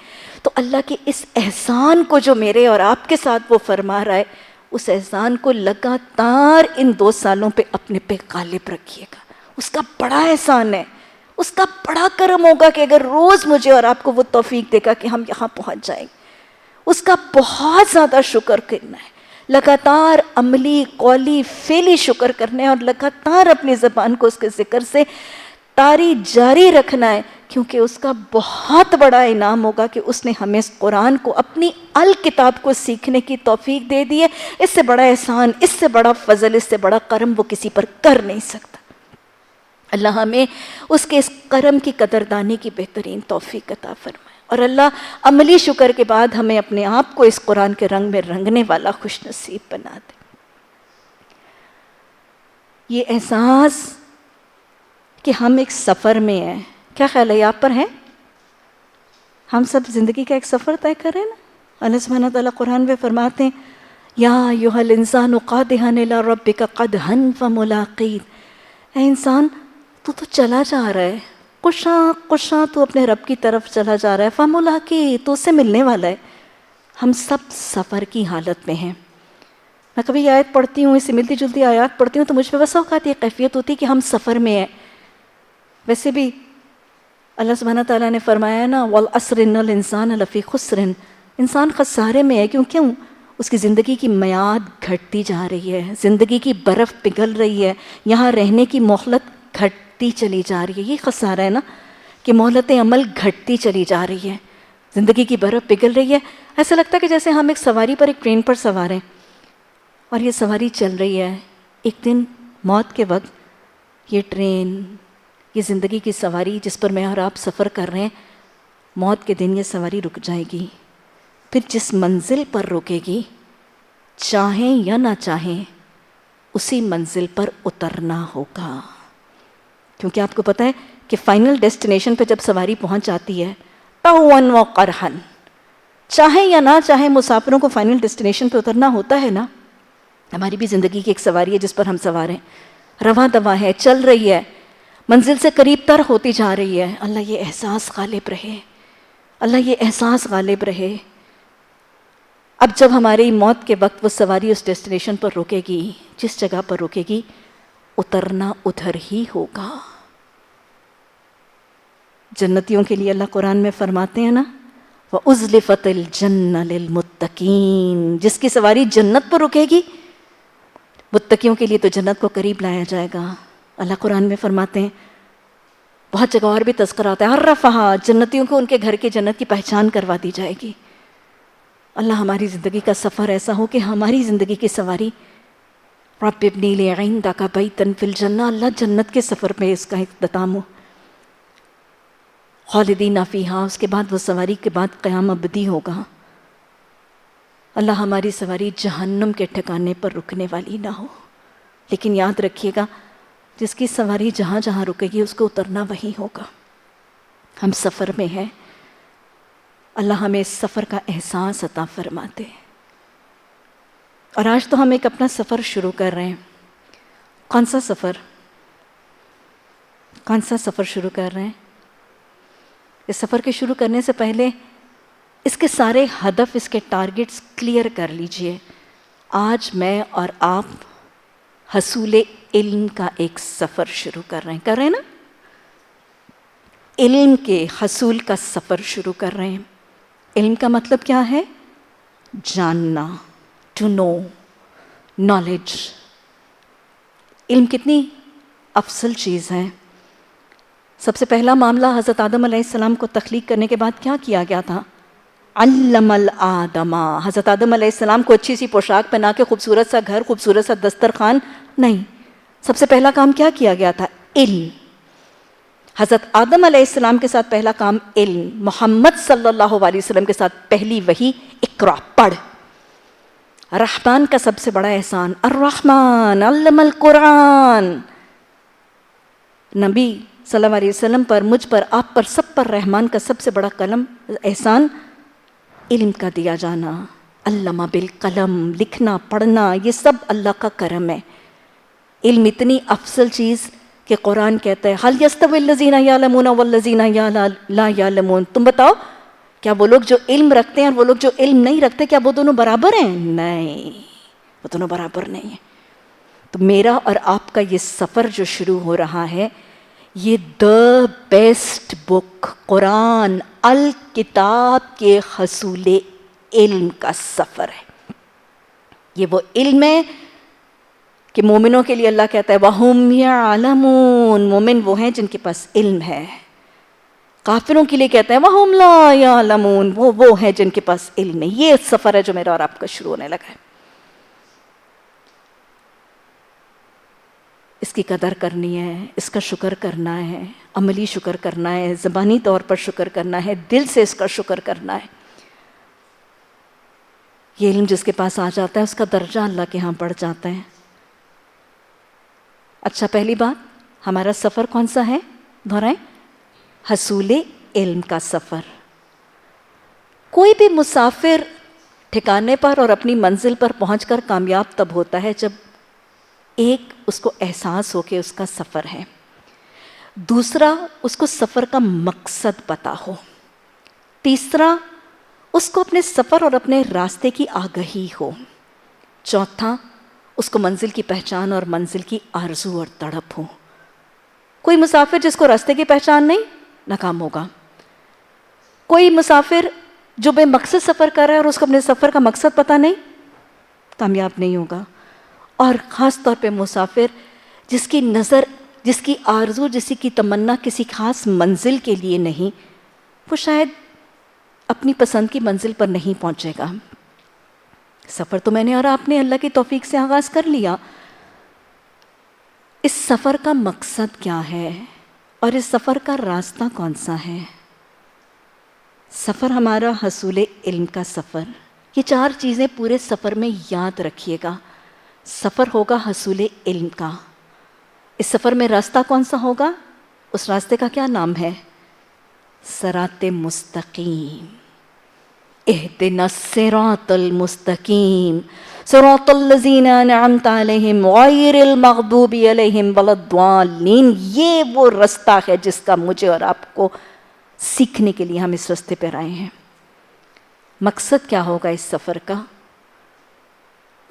تو اللہ کے اس احسان کو جو میرے اور آپ کے ساتھ وہ فرما رہا ہے، اس احسان کو لگاتار ان 2 سالوں پہ اپنے پہ غالب رکھیے گا۔ اس کا بڑا احسان ہے، اس کا بڑا کرم ہوگا کہ اگر روز مجھے اور آپ کو وہ توفیق دے گا کہ ہم یہاں پہنچ جائیں، اس کا بہت زیادہ شکر کرنا ہے، لگاتار عملی، قولی، فعلی شکر کرنا ہے، اور لگاتار اپنی زبان کو اس کے ذکر سے طاری جاری رکھنا ہے، کیونکہ اس کا بہت بڑا انعام ہوگا کہ اس نے ہمیں اس قرآن کو، اپنی الکتاب کو سیکھنے کی توفیق دے دی ہے۔ اس سے بڑا احسان، اس سے بڑا فضل، اس سے بڑا کرم وہ کسی پر کر نہیں سکتا۔ اللہ ہمیں اس کے اس کرم کی قدردانی کی بہترین توفیق عطا فرمائے، اور اللہ عملی شکر کے بعد ہمیں اپنے آپ کو اس قرآن کے رنگ میں رنگنے والا خوش نصیب بنا دے۔ یہ احساس کہ ہم ایک سفر میں ہیں، کیا خیال ہے آپ پر ہیں؟ ہم سب زندگی کا ایک سفر طے کر رہے ہیں نا۔ اللہ سبحانہ تعالیٰ قرآن میں فرماتے ہیں، یا ایھا الانسان قادحا الی ربک قدحا فملاقیہ، اے انسان تو چلا جا رہا ہے، کشاں تو اپنے رب کی طرف چلا جا رہا ہے، فملاقیہ تو اس سے ملنے والا ہے۔ ہم سب سفر کی حالت میں ہیں۔ میں کبھی آیت پڑھتی ہوں، اس سے ملتی جلتی آیات پڑھتی ہوں تو مجھ پہ بس اوقات یہ کیفیت ہوتی ہے کہ ہم سفر میں ہیں۔ ویسے بھی اللہ سبحانہ تعالیٰ نے فرمایا نا وَالْعَصْرِ إِنَّ الْإِنسَانَ لَفِي خُسْرٍ، انسان خسارے میں ہے. کیوں؟ اس کی زندگی کی میعاد گھٹتی جا رہی ہے، زندگی کی برف پگھل رہی ہے، یہاں رہنے کی مہلت گھٹتی چلی جا رہی ہے. یہ خسارہ ہے نا کہ مہلت عمل گھٹتی چلی جا رہی ہے، زندگی کی برف پگھل رہی ہے. ایسا لگتا ہے کہ جیسے ہم ایک سواری پر، ایک ٹرین پر سوار ہیں اور یہ سواری چل رہی ہے. ایک دن موت کے وقت یہ ٹرین، یہ زندگی کی سواری جس پر میں اور آپ سفر کر رہے ہیں، موت کے دن یہ سواری رک جائے گی. پھر جس منزل پر رکے گی، چاہیں یا نہ چاہیں اسی منزل پر اترنا ہوگا. کیونکہ آپ کو پتہ ہے کہ فائنل ڈیسٹینیشن پہ جب سواری پہنچ جاتی ہے طوعاً وقرحاً، چاہیں یا نہ چاہیں مسافروں کو فائنل ڈیسٹینیشن پہ اترنا ہوتا ہے نا. ہماری بھی زندگی کی ایک سواری ہے جس پر ہم سوار ہیں، رواں دواں ہے، چل رہی ہے، منزل سے قریب تر ہوتی جا رہی ہے. اللہ یہ احساس غالب رہے، اللہ یہ احساس غالب رہے. اب جب ہماری موت کے وقت وہ سواری اس ڈیسٹینیشن پر رکے گی، جس جگہ پر رکے گی، اترنا ادھر ہی ہوگا. جنتیوں کے لیے اللہ قرآن میں فرماتے ہیں نا وَأُزْلِفَتِ الْجَنَّةُ لِلْمُتَّقِينَ، جس کی سواری جنت پر رکے گی، متقیوں کے لیے تو جنت کو قریب لایا جائے گا. اللہ قرآن میں فرماتے ہیں، بہت جگہ اور بھی تذکرہ آتا ہے، عَرَّفَہَا، جنتیوں کو ان کے گھر کی جنت کی پہچان کروا دی جائے گی. اللہ ہماری زندگی کا سفر ایسا ہو کہ ہماری زندگی کی سواری رَبِّ ابْنِ لِي عِندَكَ بَيْتًا فِي الْجَنَّةِ، اللہ جنت کے سفر میں اس کا اختتام ہو. خالدین فیہا، اس کے بعد وہ سواری کے بعد قیام ابدی ہوگا. اللہ ہماری سواری جہنم کے ٹھکانے پر رکنے والی نہ ہو. لیکن یاد رکھیے گا، جس کی سواری جہاں جہاں رکے گی اس کو اترنا وہیں ہوگا. ہم سفر میں ہیں، اللہ ہمیں اس سفر کا احساس عطا فرماتے. اور آج تو ہم ایک اپنا سفر شروع کر رہے ہیں. کون سا سفر؟ کون سا سفر شروع کر رہے ہیں؟ اس سفر کے شروع کرنے سے پہلے اس کے سارے ہدف، اس کے ٹارگٹس کلیئر کر لیجئے. آج میں اور آپ حصول علم کا ایک سفر شروع کر رہے ہیں نا؟ علم کے حصول کا سفر شروع کر رہے ہیں. علم کا مطلب کیا ہے؟ جاننا، ٹو نو، نالج. علم کتنی افضل چیز ہے. سب سے پہلا معاملہ حضرت آدم علیہ السلام کو تخلیق کرنے کے بعد کیا کیا گیا تھا؟ علم الآدم. حضرت آدم علیہ السلام کو اچھی سی پوشاک پہنا کے خوبصورت سا گھر، خوبصورت سا دسترخوان نہیں. سب سے پہلا کام کیا کیا گیا تھا؟ علم. حضرت آدم علیہ السلام کے ساتھ پہلا کام علم. محمد صلی اللہ علیہ وسلم کے ساتھ پہلی وحی اقرا، پڑھ. رحمان کا سب سے بڑا احسان، الرحمن علم القرآن. نبی صلی اللہ علیہ وسلم پر، مجھ پر، آپ پر، سب پر رحمان کا سب سے بڑا احسان علم کا دیا جانا. علم بالقلم، لکھنا پڑھنا، یہ سب اللہ کا کرم ہے. علم اتنی افضل چیز کہ قرآن کہتا ہے هل يستوي الذين يعلمون والذين لا يعلمون. تم بتاؤ کیا وہ لوگ جو علم رکھتے ہیں اور وہ لوگ جو علم نہیں رکھتے، کیا وہ دونوں برابر ہیں؟ نہیں، وہ دونوں برابر نہیں ہیں. تو میرا اور آپ کا یہ سفر جو شروع ہو رہا ہے، یہ دا بیسٹ بک، قرآن الکتاب کے حصول علم کا سفر ہے. یہ وہ علم ہے کہ مومنوں کے لیے اللہ کہتا ہے وَهُمْ يَعْلَمُونَ، مومن وہ ہیں جن کے پاس علم ہے. کافروں کے لیے کہتا ہے وَهُمْ لَا يَعْلَمُونَ، وہ ہیں جن کے پاس علم نہیں. یہ سفر ہے جو میرا اور آپ کا شروع ہونے لگا ہے. اس کی قدر کرنی ہے، اس کا شکر کرنا ہے، عملی شکر کرنا ہے، زبانی طور پر شکر کرنا ہے، دل سے اس کا شکر کرنا ہے. یہ علم جس کے پاس آ جاتا ہے اس کا درجہ اللہ کے ہاں بڑھ جاتا ہے. اچھا، پہلی بات، ہمارا سفر کون سا ہے؟ دہرائیں، حصول علم کا سفر. کوئی بھی مسافر ٹھکانے پر اور اپنی منزل پر پہنچ کر کامیاب تب ہوتا ہے جب ایک اس کو احساس ہو کہ اس کا سفر ہے، دوسرا اس کو سفر کا مقصد پتہ ہو، تیسرا اس کو اپنے سفر اور اپنے راستے کی آگہی ہو، چوتھا اس کو منزل کی پہچان اور منزل کی آرزو اور تڑپ ہو. کوئی مسافر جس کو راستے کی پہچان نہیں، ناکام ہوگا. کوئی مسافر جو بے مقصد سفر کر رہا ہے اور اس کو اپنے سفر کا مقصد پتہ نہیں، کامیاب نہیں ہوگا. اور خاص طور پہ مسافر جس کی نظر، جس کی آرزو، جس کی تمنا کسی خاص منزل کے لیے نہیں، وہ شاید اپنی پسند کی منزل پر نہیں پہنچے گا. سفر تو میں نے اور آپ نے اللہ کی توفیق سے آغاز کر لیا. اس سفر کا مقصد کیا ہے اور اس سفر کا راستہ کون سا ہے؟ سفر ہمارا حصول علم کا سفر. یہ 4 چیزیں پورے سفر میں یاد رکھیے گا. سفر ہوگا حصول علم کا. اس سفر میں راستہ کون سا ہوگا؟ اس راستے کا کیا نام ہے؟ صراط مستقیم. اہدنا الصراط المستقیم صراط الذین انعمت علیہم غیر المغضوب علیہم ولا الضالین. یہ وہ رستہ ہے جس کا مجھے اور آپ کو سیکھنے کے لیے ہم اس راستے پر آئے ہیں. مقصد کیا ہوگا اس سفر کا؟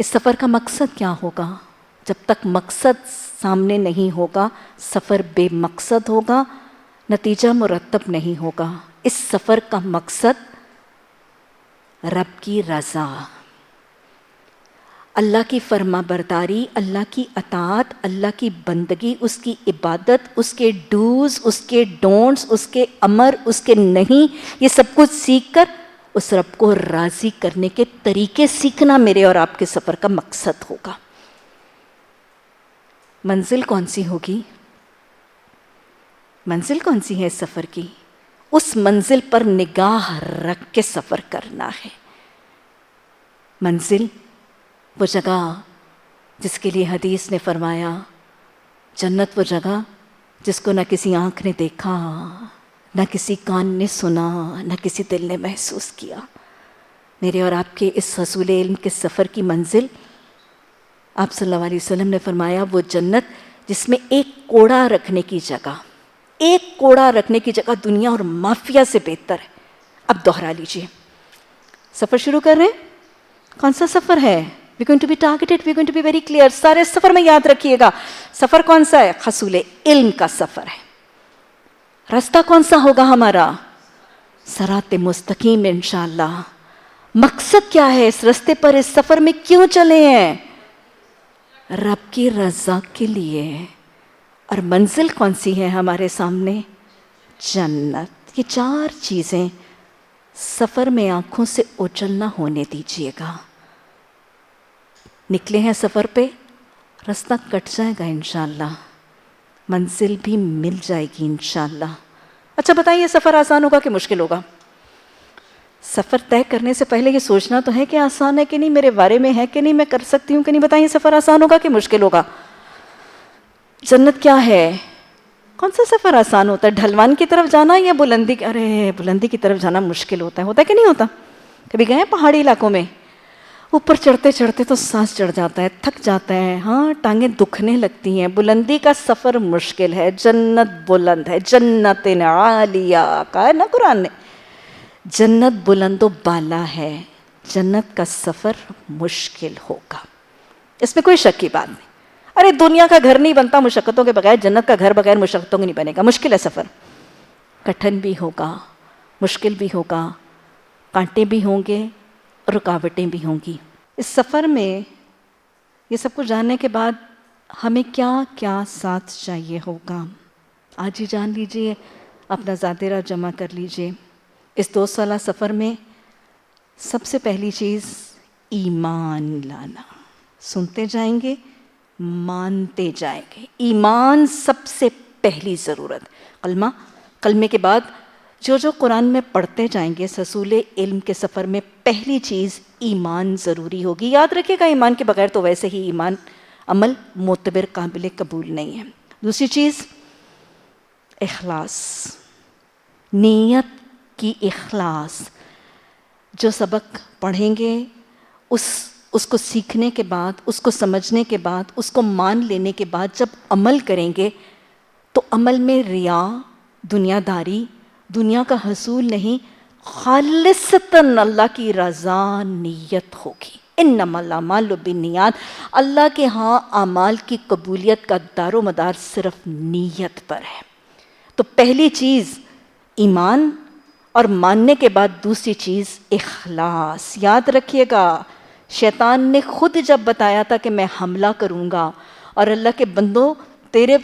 اس سفر کا مقصد کیا ہوگا؟ جب تک مقصد سامنے نہیں ہوگا سفر بے مقصد ہوگا، نتیجہ مرتب نہیں ہوگا. اس سفر کا مقصد رب کی رضا، اللہ کی فرما برداری، اللہ کی اطاعت، اللہ کی بندگی، اس کی عبادت، اس کے ڈوز، اس کے ڈونٹس، اس کے امر، اس کے نہیں، یہ سب کچھ سیکھ کر اس رب کو راضی کرنے کے طریقے سیکھنا میرے اور آپ کے سفر کا مقصد ہوگا. منزل کون سی ہوگی؟ منزل کون سی ہے اس سفر کی؟ اس منزل پر نگاہ رکھ کے سفر کرنا ہے. منزل وہ جگہ جس کے لیے حدیث نے فرمایا، جنت وہ جگہ جس کو نہ کسی آنکھ نے دیکھا، نہ کسی کان نے سنا، نہ کسی دل نے محسوس کیا. میرے اور آپ کے اس حصول علم کے سفر کی منزل، آپ صلی اللہ علیہ وسلم نے فرمایا، وہ جنت جس میں ایک کوڑا رکھنے کی جگہ، ایک کوڑا رکھنے کی جگہ دنیا اور مافیا سے بہتر ہے. اب دوہرا لیجئے. سفر شروع کر رہے ہیں. کون سا سفر ہے؟ we're going to be targeted, we're going to be very clear. سارے سفر میں یاد رکھیے گا سفر کون سا ہے؟ حصول علم کا سفر ہے. راستہ کون سا ہوگا ہمارا؟ صراط مستقیم انشاءاللہ. مقصد کیا ہے اس راستے پر، اس سفر میں کیوں چلے ہیں؟ رب کی رضا کے لیے. اور منزل کون سی ہے ہمارے سامنے؟ جنت. یہ 4 چیزیں سفر میں آنکھوں سے اوجھل نہ ہونے دیجیے گا. نکلے ہیں سفر پہ، راستہ کٹ جائے گا انشاءاللہ، منزل بھی مل جائے گی انشاءاللہ. اچھا بتائیے سفر آسان ہوگا کہ مشکل ہوگا؟ سفر طے کرنے سے پہلے یہ سوچنا تو ہے کہ آسان ہے کہ نہیں، میرے بارے میں ہے کہ نہیں، میں کر سکتی ہوں کہ نہیں. بتائیے سفر آسان ہوگا کہ مشکل ہوگا؟ جنت کیا ہے؟ کون سا سفر آسان ہوتا ہے؟ ڈھلوان کی طرف جانا یا بلندی؟ ارے بلندی کی طرف جانا مشکل ہوتا ہے کہ نہیں ہوتا؟ کبھی گئے پہاڑی علاقوں میں؟ اوپر چڑھتے چڑھتے تو سانس چڑھ جاتا ہے، تھک جاتا ہے، ہاں ٹانگیں دکھنے لگتی ہیں. بلندی کا سفر مشکل ہے. جنت بلند ہے. جنت عالیہ کہا ہے نا قرآن نے. جنت بلند و بالا ہے. جنت کا سفر مشکل ہوگا، اس میں کوئی شک کی بات نہیں. ارے دنیا کا گھر نہیں بنتا مشقتوں کے بغیر، جنت کا گھر بغیر مشقتوں کے نہیں بنے گا. مشکل ہے سفر، کٹھن بھی ہوگا، مشکل بھی ہوگا، کانٹے بھی ہوں گے، رکاوٹیں بھی ہوں گی. اس سفر میں یہ سب کچھ جاننے کے بعد ہمیں کیا کیا ساتھ چاہیے ہوگا؟ آج ہی جان لیجئے، اپنا ذاترہ جمع کر لیجئے. اس 2 سالہ سفر میں سب سے پہلی چیز ایمان لانا. سنتے جائیں گے، مانتے جائیں گے. ایمان سب سے پہلی ضرورت. کلمے کے بعد جو قرآن میں پڑھتے جائیں گے حصول علم کے سفر میں پہلی چیز ایمان ضروری ہوگی. یاد رکھیے گا ایمان کے بغیر تو ویسے ہی ایمان عمل معتبر قابل قبول نہیں ہے. دوسری چیز اخلاص، نیت کی اخلاص. جو سبق پڑھیں گے اس کو سیکھنے کے بعد، اس کو سمجھنے کے بعد، اس کو مان لینے کے بعد جب عمل کریں گے تو عمل میں ریا، دنیا داری، دنیا کا حصول نہیں، خالصتاً اللہ کی رضا نیت ہوگی. انما الاعمال بالنیات. اللہ کے ہاں اعمال کی قبولیت کا دار و مدار صرف نیت پر ہے. تو پہلی چیز ایمان اور ماننے کے بعد دوسری چیز اخلاص. یاد رکھیے گا شیطان نے خود جب بتایا تھا کہ میں حملہ کروں گا اور اللہ کے بندوں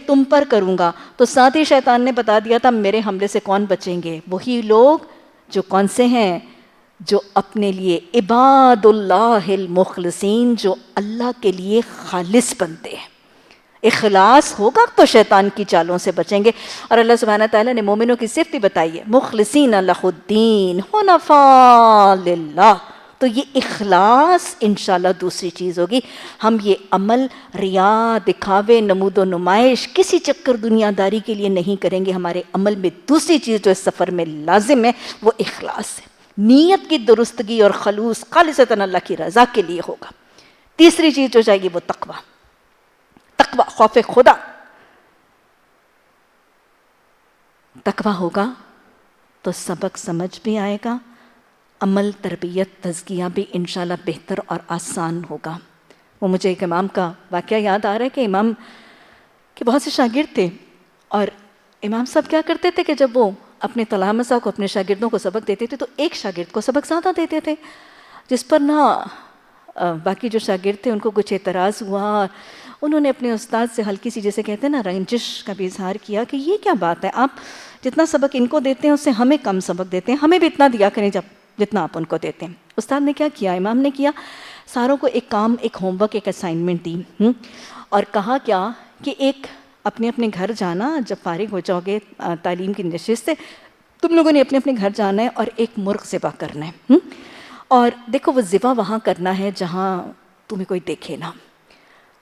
تم پر کروں گا، تو ساتھ ہی شیطان نے بتا دیا تھا میرے حملے سے کون بچیں گے؟ وہی لوگ جو کون سے ہیں؟ جو اپنے لیے عباد اللہ المخلصین، جو اللہ کے لیے خالص بنتے ہیں. اخلاص ہوگا تو شیطان کی چالوں سے بچیں گے. اور اللہ سبحانہ تعالیٰ نے مومنوں کی صفت بھی بتائی ہے، مخلصین لہ الدین حنفاء للہ. تو یہ اخلاص انشاءاللہ دوسری چیز ہوگی. ہم یہ عمل ریا، دکھاوے، نمود و نمائش، کسی چکر دنیا داری کے لیے نہیں کریں گے. ہمارے عمل میں دوسری چیز جو اس سفر میں لازم ہے وہ اخلاص ہے. نیت کی درستگی اور خلوص خالصتاً اللہ کی رضا کے لیے ہوگا. تیسری چیز جو جائے گی وہ تقوی. تقوی، خوف خدا. تقوی ہوگا تو سبق سمجھ بھی آئے گا، عمل، تربیت، تزکیہ بھی انشاءاللہ بہتر اور آسان ہوگا. وہ مجھے ایک امام کا واقعہ یاد آ رہا ہے کہ امام کے بہت سے شاگرد تھے، اور امام صاحب کیا کرتے تھے کہ جب وہ اپنے تلامذہ کو، اپنے شاگردوں کو سبق دیتے تھے تو ایک شاگرد کو سبق زیادہ دیتے تھے، جس پر باقی جو شاگرد تھے ان کو کچھ اعتراض ہوا. انہوں نے اپنے استاد سے ہلکی سی، جیسے کہتے ہیں نا، رنجش کا بھی اظہار کیا کہ یہ کیا بات ہے، آپ جتنا سبق ان کو دیتے ہیں اس سے ہمیں کم سبق دیتے ہیں، ہمیں بھی اتنا دیا کریں جتنا آپ ان کو دیتے ہیں. استاد نے کیا کیا، امام نے کیا، ساروں کو ایک کام، ایک ہوم ورک، ایک اسائنمنٹ دی، اور کہا کیا کہ ایک اپنے اپنے گھر جانا، جب فارغ ہو جاؤ گے تعلیم کی نشست سے، تم لوگوں نے اپنے اپنے گھر جانا ہے اور ایک مرغ ذبح کرنا ہے. اور دیکھو وہ ذبح وہاں کرنا ہے جہاں تمہیں کوئی دیکھے نہ.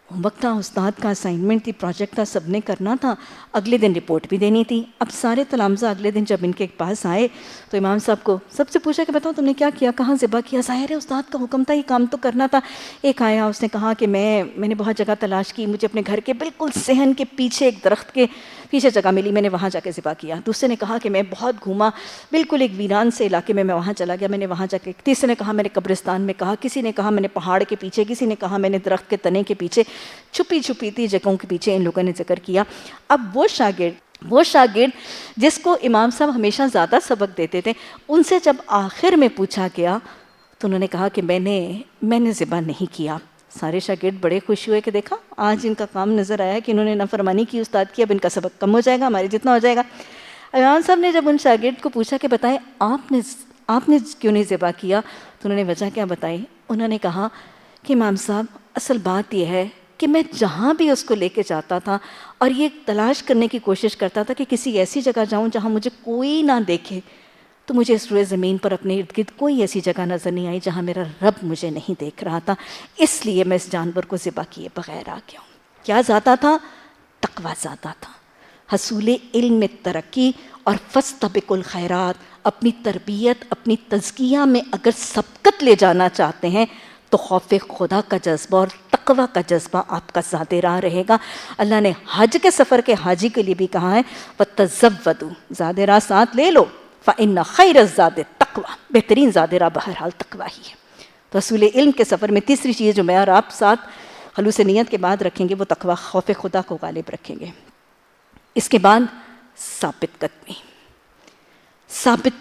ہوم ورک تھا، استاد کا اسائنمنٹ تھی، پروجیکٹ تھا، سب نے کرنا تھا. اگلے دن رپورٹ بھی دینی تھی. اب سارے تلامذہ اگلے دن جب ان کے پاس آئے تو امام صاحب کو سب سے پوچھا کہ بتاؤ تم نے کیا کیا، کہاں ذبح کیا؟ ظاہر ہے استاد کا حکم تھا، یہ کام تو کرنا تھا. ایک آیا، اس نے کہا کہ میں نے بہت جگہ تلاش کی، مجھے اپنے گھر کے بالکل صحن کے پیچھے ایک درخت کے پیچھے جگہ ملی، میں نے وہاں جا کے ذبح کیا. دوسرے نے کہا کہ میں بہت گھوما، بالکل ایک ویران سے علاقے میں وہاں چلا گیا، میں نے وہاں جا کے. تیسرے نے کہا میں نے قبرستان میں، کہا کسی نے کہا میں نے پہاڑ کے پیچھے، کسی نے کہا میں نے درخت کے تنے کے پیچھے، چھپی چھپی تھی جگہوں کے پیچھے ان لوگوں نے ذکر کیا. اب وہ شاگرد جس کو امام صاحب ہمیشہ زیادہ سبق دیتے تھے، ان سے جب آخر میں پوچھا گیا تو انہوں نے کہا کہ میں نے ذبح نہیں کیا. سارے شاگرد بڑے خوش ہوئے کہ دیکھا آج ان کا کام نظر آیا کہ انہوں نے نافرمانی کی استاد کی، اب ان کا سبق کم ہو جائے گا، ہمارے جتنا ہو جائے گا. امام صاحب نے جب ان شاگرد کو پوچھا کہ بتائیں آپ نے کیوں نہیں ذبح کیا، تو انہوں نے وجہ کیا بتائی. انہوں نے کہا کہ امام صاحب اصل بات یہ ہے کہ میں جہاں بھی اس کو لے کے جاتا تھا اور یہ تلاش کرنے کی کوشش کرتا تھا کہ کسی ایسی جگہ جاؤں جہاں مجھے کوئی نہ دیکھے، تو مجھے اس روئے زمین پر اپنے ارد گرد کوئی ایسی جگہ نظر نہیں آئی جہاں میرا رب مجھے نہیں دیکھ رہا تھا، اس لیے میں اس جانور کو ذبح کیے بغیر آ گیا ہوں. کیا زیادہ تھا؟ تقویٰ زیادہ تھا. حصول علم میں ترقی اور فاستبقوا الخیرات، اپنی تربیت، اپنی تزکیہ میں اگر سبقت لے جانا چاہتے ہیں تو خوف خدا کا جذبہ اور تقویٰ کا جذبہ آپ کا زاد راہ رہے گا. اللہ نے حج کے سفر کے حاجی کے لیے بھی کہا ہے وَتَزَوَّدُوا، زاد راہ ساتھ لے لو، فَإِنَّ خَيْرَ الزَّادِ التَّقْوَىٰ، بہترین زاد راہ بہرحال تقویٰ ہی ہے. تو حصول علم کے سفر میں تیسری چیز جو میں اور آپ ساتھ خلوص نیت کے بعد رکھیں گے وہ تقویٰ، خوف خدا کو غالب رکھیں گے. اس کے بعد ثابت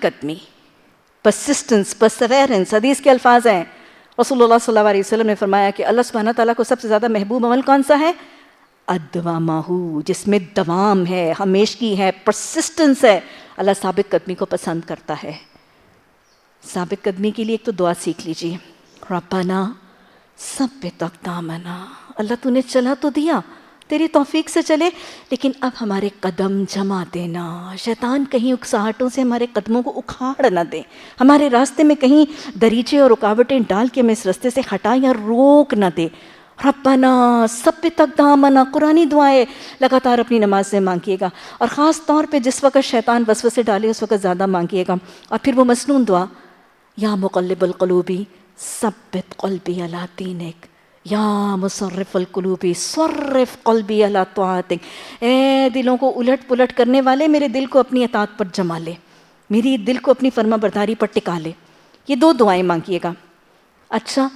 قدمی، پرسسٹنس، پرسیورنس. حدیث کے الفاظ ہیں، رسول اللہ صلی اللہ علیہ وسلم نے فرمایا کہ اللہ سبحانہ تعالیٰ کو سب سے زیادہ محبوب عمل کون سا ہے؟ ادوامہ، جس میں دوام ہے، ہمیشگی ہے، پرسسٹنس ہے. اللہ ثابت قدمی کو پسند کرتا ہے. ثابت قدمی کے لیے ایک تو دعا سیکھ لیجیے، ربنا ثبت اقدامنا. اللہ تو نے چلا تو دیا، تیری توفیق سے چلے، لیکن اب ہمارے قدم جما دینا. شیطان کہیں اکساہٹوں سے ہمارے قدموں کو اکھاڑ نہ دے، ہمارے راستے میں کہیں دریچے اور رکاوٹیں ڈال کے ہمیں اس راستے سے ہٹا یا روک نہ دے. ربنا ثبت اقدامنا، قرآنی دعائیں لگاتار اپنی نماز میں مانگیے گا، اور خاص طور پہ جس وقت شیطان وسوسے ڈالے اس وقت زیادہ مانگیے گا. اور پھر وہ مسنون دعا، یا مقلب القلوب ثبت قلبی علی دینک، یا مصرف القلوب صرف قلبی علی طاعتک. اے دلوں کو الٹ پلٹ کرنے والے، میرے دل کو اپنی اطاعت پر جما لے، میری دل کو اپنی فرما برداری پر ٹکا لے. یہ دو دعائیں مانگیے گا. اچھا،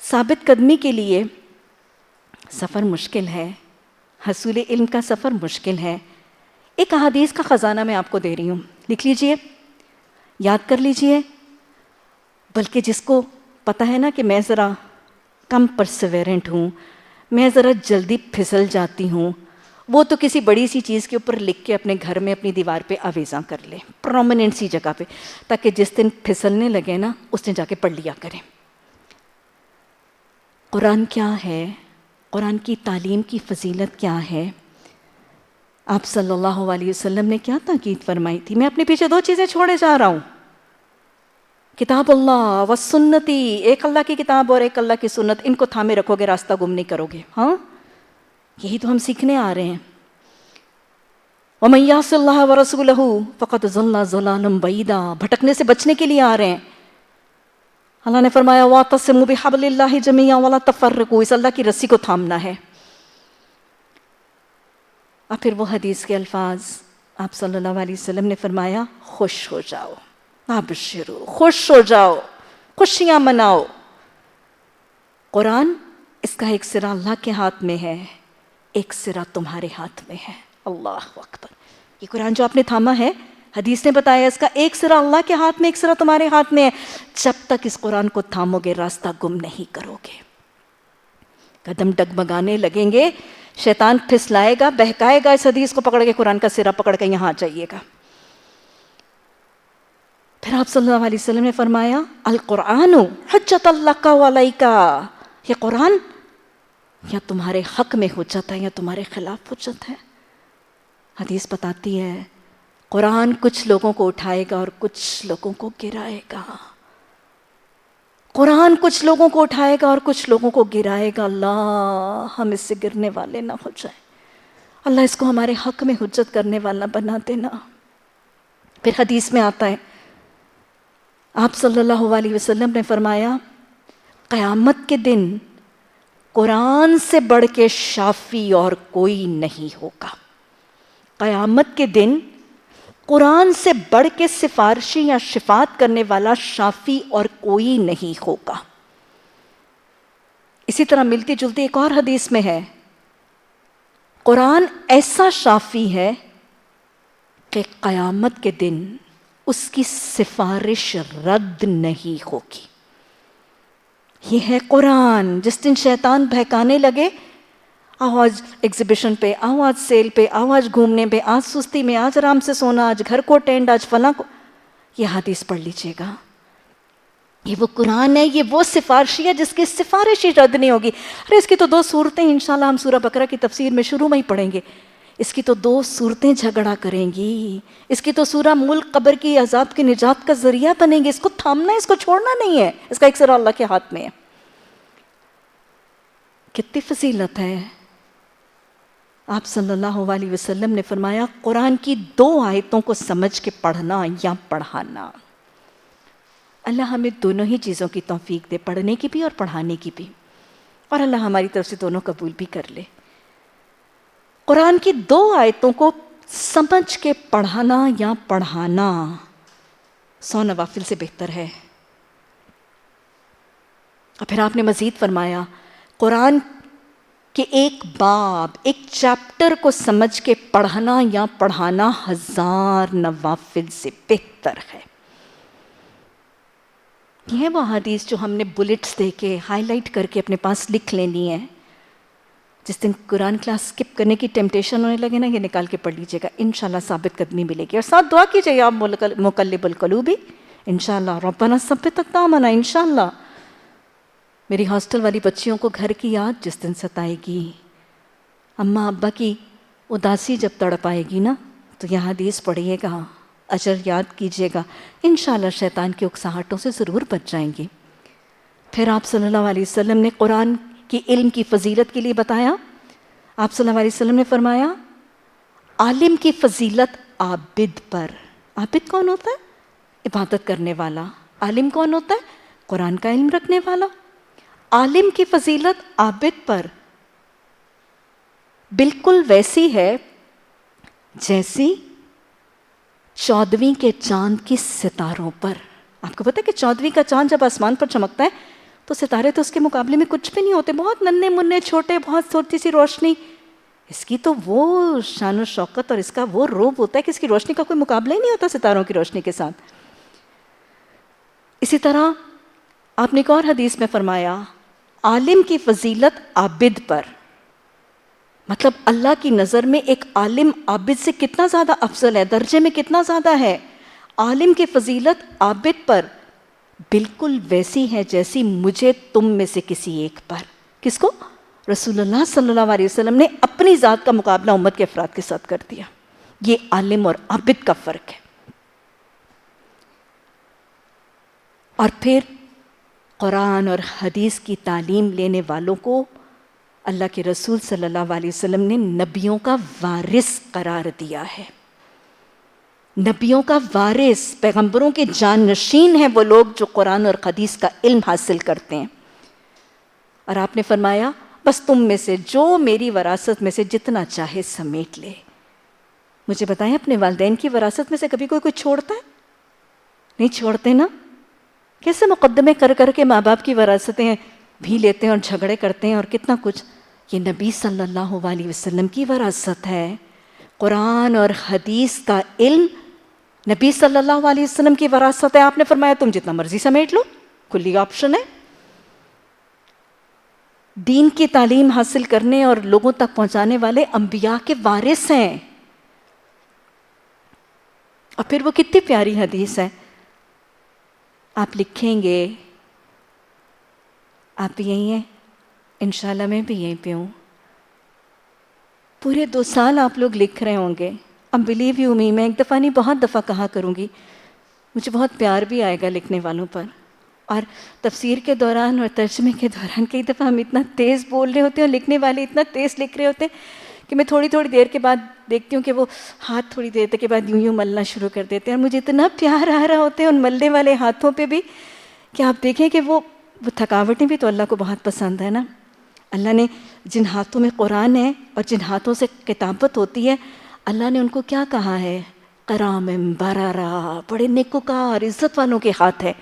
ثابت قدمی کے لیے سفر مشکل ہے، حصول علم کا سفر مشکل ہے. ایک احادیث کا خزانہ میں آپ کو دے رہی ہوں، لکھ لیجئے، یاد کر لیجئے. بلکہ جس کو پتہ ہے نا کہ میں ذرا کم پرسیورنٹ ہوں، میں ذرا جلدی پھسل جاتی ہوں، وہ تو کسی بڑی سی چیز کے اوپر لکھ کے اپنے گھر میں اپنی دیوار پہ آویزاں کر لے، پرومیننٹ سی جگہ پہ، تاکہ جس دن پھسلنے لگے نا اس دن جا کے پڑھ لیا کریں. قرآن کیا ہے؟ قرآن کی تعلیم کی فضیلت کیا ہے؟ آپ صلی اللہ علیہ وسلم نے کیا تاکید فرمائی تھی؟ میں اپنے پیچھے 2 چیزیں چھوڑے جا رہا ہوں، کتاب اللہ و سنتی، ایک اللہ کی کتاب اور ایک اللہ کی سنت، ان کو تھامے رکھو گے راستہ گم نہیں کرو گے. ہاں یہی تو ہم سیکھنے آ رہے ہیں. وَمَن يَعْصِ اللَّهَ وَرَسُولَهُ فَقَدْ ضَلَّ ضَلَالًا بَعِيدًا، بھٹکنے سے بچنے کے لیے آ رہے ہیں. اللہ نے فرمایا وَاعْتَصِمُوا بِحَبْلِ اللَّهِ جَمِيعًا وَلَا تَفَرَّقُوا، اس اللہ کی رسی کو تھامنا ہے. اور پھر وہ حدیث کے الفاظ، آپ صلی اللہ علیہ وسلم نے فرمایا خوش ہو جاؤ، ابشروا، خوش ہو جاؤ، خوشیاں مناؤ. قرآن، اس کا ایک سرا اللہ کے ہاتھ میں ہے، ایک سرا تمہارے ہاتھ میں ہے. اللہ اکبر. یہ قرآن جو آپ نے تھاما ہے، حدیث نے بتایا اس کا ایک سرا اللہ کے ہاتھ میں، ایک سرا تمہارے ہاتھ میں ہے. جب تک اس قرآن کو تھامو گے راستہ گم نہیں کرو گے. قدم ڈگمگانے لگیں گے، شیطان پھسلائے گا، بہکائے گا، اس حدیث کو پکڑ کے قرآن کا سرا پکڑ کے یہاں آ جائیے گا. پھر آپ صلی اللہ علیہ وسلم نے فرمایا القرآن حجت لک و علیک، یہ قرآن یا تمہارے حق میں حجت ہے یا تمہارے خلاف حجت ہے. حدیث بتاتی ہے قرآن کچھ لوگوں کو اٹھائے گا اور کچھ لوگوں کو گرائے گا. قرآن کچھ لوگوں کو اٹھائے گا اور کچھ لوگوں کو گرائے گا. اللہ ہم اس سے گرنے والے نہ ہو جائیں. اللہ اس کو ہمارے حق میں حجت کرنے والا بنا دینا. پھر حدیث میں آتا ہے آپ صلی اللہ علیہ وسلم نے فرمایا قیامت کے دن قرآن سے بڑھ کے شافی اور کوئی نہیں ہوگا. قیامت کے دن قرآن سے بڑھ کے سفارشی یا شفاعت کرنے والا شافی اور کوئی نہیں ہوگا. اسی طرح ملتی جلتی ایک اور حدیث میں ہے قرآن ایسا شافی ہے کہ قیامت کے دن اس کی سفارش رد نہیں ہوگی. یہ ہے قرآن. جس دن شیطان بہکانے لگے، آؤ آج ایگزیبیشن پہ، آؤ آج سیل پہ، آؤ آج گھومنے پہ، آج سستی میں، آج آرام سے سونا، آج گھر کو ٹینڈ، آج فلاں کو، یہ حدیث پڑھ لیجئے گا. یہ وہ قرآن ہے، یہ وہ سفارشی ہے جس کی سفارش ہی رد نہیں ہوگی. ارے اس کی تو 2 صورتیں انشاءاللہ ہم سورہ بقرہ کی تفسیر میں شروع میں ہی پڑھیں گے. اس کی تو 2 صورتیں جھگڑا کریں گی. اس کی تو سورہ ملک قبر کی عذاب کی نجات کا ذریعہ بنیں گے. اس کو تھامنا ہے، اس کو چھوڑنا نہیں ہے. اس کا ایک سرا اللہ کے ہاتھ میں ہے. کتنی فضیلت ہے. آپ صلی اللہ علیہ وسلم نے فرمایا قرآن کی 2 آیتوں کو سمجھ کے پڑھنا یا پڑھانا. اللہ ہمیں دونوں ہی چیزوں کی توفیق دے، پڑھنے کی بھی اور پڑھانے کی بھی، اور اللہ ہماری طرف سے دونوں قبول بھی کر لے. قرآن کی 2 آیتوں کو سمجھ کے پڑھانا یا پڑھانا 100 نوافل سے بہتر ہے. اور پھر آپ نے مزید فرمایا قرآن کہ ایک باب، ایک چیپٹر کو سمجھ کے پڑھنا یا پڑھانا 1000 نوافل سے بہتر ہے. یہ ہے وہ حدیث جو ہم نے بلٹس دے کے ہائی لائٹ کر کے اپنے پاس لکھ لینی ہے. جس دن قرآن کلاس سکپ کرنے کی ٹیمپٹیشن ہونے لگے نا، یہ نکال کے پڑھ لیجیے گا، انشاءاللہ ثابت قدمی ملے گی. اور ساتھ دعا کیجیے آپ مقلب القلوبی، انشاءاللہ ربنا ثبت اقدامنا. انشاءاللہ میری ہاسٹل والی بچیوں کو گھر کی یاد جس دن ستائے گی، اماں ابا کی اداسی جب تڑپ آئے گی نا، تو یہ حدیث پڑھیے گا، اجر یاد کیجیے گا، انشاءاللہ شیطان کی اکساہٹوں سے ضرور بچ جائیں گی. پھر آپ صلی اللہ علیہ وسلم نے قرآن کی علم کی فضیلت کے لیے بتایا. آپ صلی اللہ علیہ وسلم نے فرمایا عالم کی فضیلت عابد پر. عابد کون ہوتا ہے؟ عبادت کرنے والا. عالم کون ہوتا ہے؟ قرآن کا علم رکھنے والا. عالم کی فضیلت عابد پر بالکل ویسی ہے جیسی 14ویں کے چاند کی ستاروں پر. آپ کو پتہ ہے کہ 14ویں کا چاند جب آسمان پر چمکتا ہے تو ستارے تو اس کے مقابلے میں کچھ بھی نہیں ہوتے، بہت ننھے منھے چھوٹے، بہت چھوٹی سی روشنی. اس کی تو وہ شان و شوکت اور اس کا وہ روب ہوتا ہے کہ اس کی روشنی کا کوئی مقابلہ ہی نہیں ہوتا ستاروں کی روشنی کے ساتھ. اسی طرح آپ نے ایک اور حدیث میں فرمایا عالم کی فضیلت عابد پر، مطلب اللہ کی نظر میں ایک عالم عابد سے کتنا زیادہ افضل ہے، درجے میں کتنا زیادہ ہے. عالم کی فضیلت عابد پر بالکل ویسی ہے جیسی مجھے تم میں سے کسی ایک پر. کس کو؟ رسول اللہ صلی اللہ علیہ وسلم نے اپنی ذات کا مقابلہ امت کے افراد کے ساتھ کر دیا. یہ عالم اور عابد کا فرق ہے. اور پھر قرآن اور حدیث کی تعلیم لینے والوں کو اللہ کے رسول صلی اللہ علیہ وسلم نے نبیوں کا وارث قرار دیا ہے. نبیوں کا وارث، پیغمبروں کے جانشین ہیں وہ لوگ جو قرآن اور حدیث کا علم حاصل کرتے ہیں. اور آپ نے فرمایا بس تم میں سے جو میری وراثت میں سے جتنا چاہے سمیٹ لے. مجھے بتائیں اپنے والدین کی وراثت میں سے کبھی کوئی چھوڑتا ہے؟ نہیں چھوڑتے نا. کیسے مقدمے کر کر کے ماں باپ کی وراثتیں بھی لیتے ہیں اور جھگڑے کرتے ہیں اور کتنا کچھ. یہ نبی صلی اللہ علیہ وسلم کی وراثت ہے. قرآن اور حدیث کا علم نبی صلی اللہ علیہ وسلم کی وراثت ہے. آپ نے فرمایا تم جتنا مرضی سمیٹ لو، کھلی آپشن ہے. دین کی تعلیم حاصل کرنے اور لوگوں تک پہنچانے والے انبیاء کے وارث ہیں. اور پھر وہ کتنی پیاری حدیث ہے. آپ لکھیں گے، آپ بھی یہی ہیں انشاءاللہ، میں بھی یہیں پہ ہوں. پورے 2 سال آپ لوگ لکھ رہے ہوں گے. اب بلیو یو می، میں ایک دفعہ نہیں بہت دفعہ کہا کروں گی، مجھے بہت پیار بھی آئے گا لکھنے والوں پر. اور تفسیر کے دوران اور ترجمے کے دوران کئی دفعہ ہم اتنا تیز بول رہے ہوتے ہیں اور لکھنے والے اتنا تیز لکھ رہے ہوتے ہیں کہ میں تھوڑی تھوڑی دیر کے بعد دیکھتی ہوں کہ وہ ہاتھ تھوڑی دیر تک کے بعد یوں ملنا شروع کر دیتے ہیں. اور مجھے اتنا پیار آ رہا ہوتا ہے ان ملنے والے ہاتھوں پہ بھی کہ آپ دیکھیں کہ وہ تھکاوٹیں بھی تو اللہ کو بہت پسند ہے نا. اللہ نے جن ہاتھوں میں قرآن ہے اور جن ہاتھوں سے کتابت ہوتی ہے، اللہ نے ان کو کیا کہا ہے؟ کرام بررا، بڑے نیکوکار عزت والوں کے ہاتھ ہے.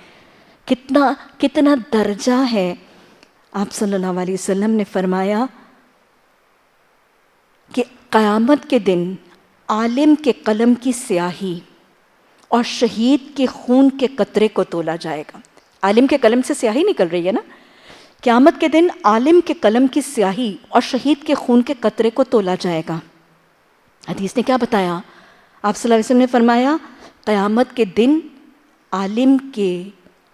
کتنا درجہ ہے. آپ صلی اللہ علیہ وسلم نے فرمایا کہ قیامت کے دن عالم کے قلم کی سیاہی اور شہید کے خون کے قطرے کو تولا جائے گا. عالم کے قلم سے سیاہی نکل رہی ہے نا. قیامت کے دن عالم کے قلم کی سیاہی اور شہید کے خون کے قطرے کو تولا جائے گا. حدیث نے کیا بتایا؟ آپ صلی اللہ علیہ وسلم نے فرمایا قیامت کے دن عالم کے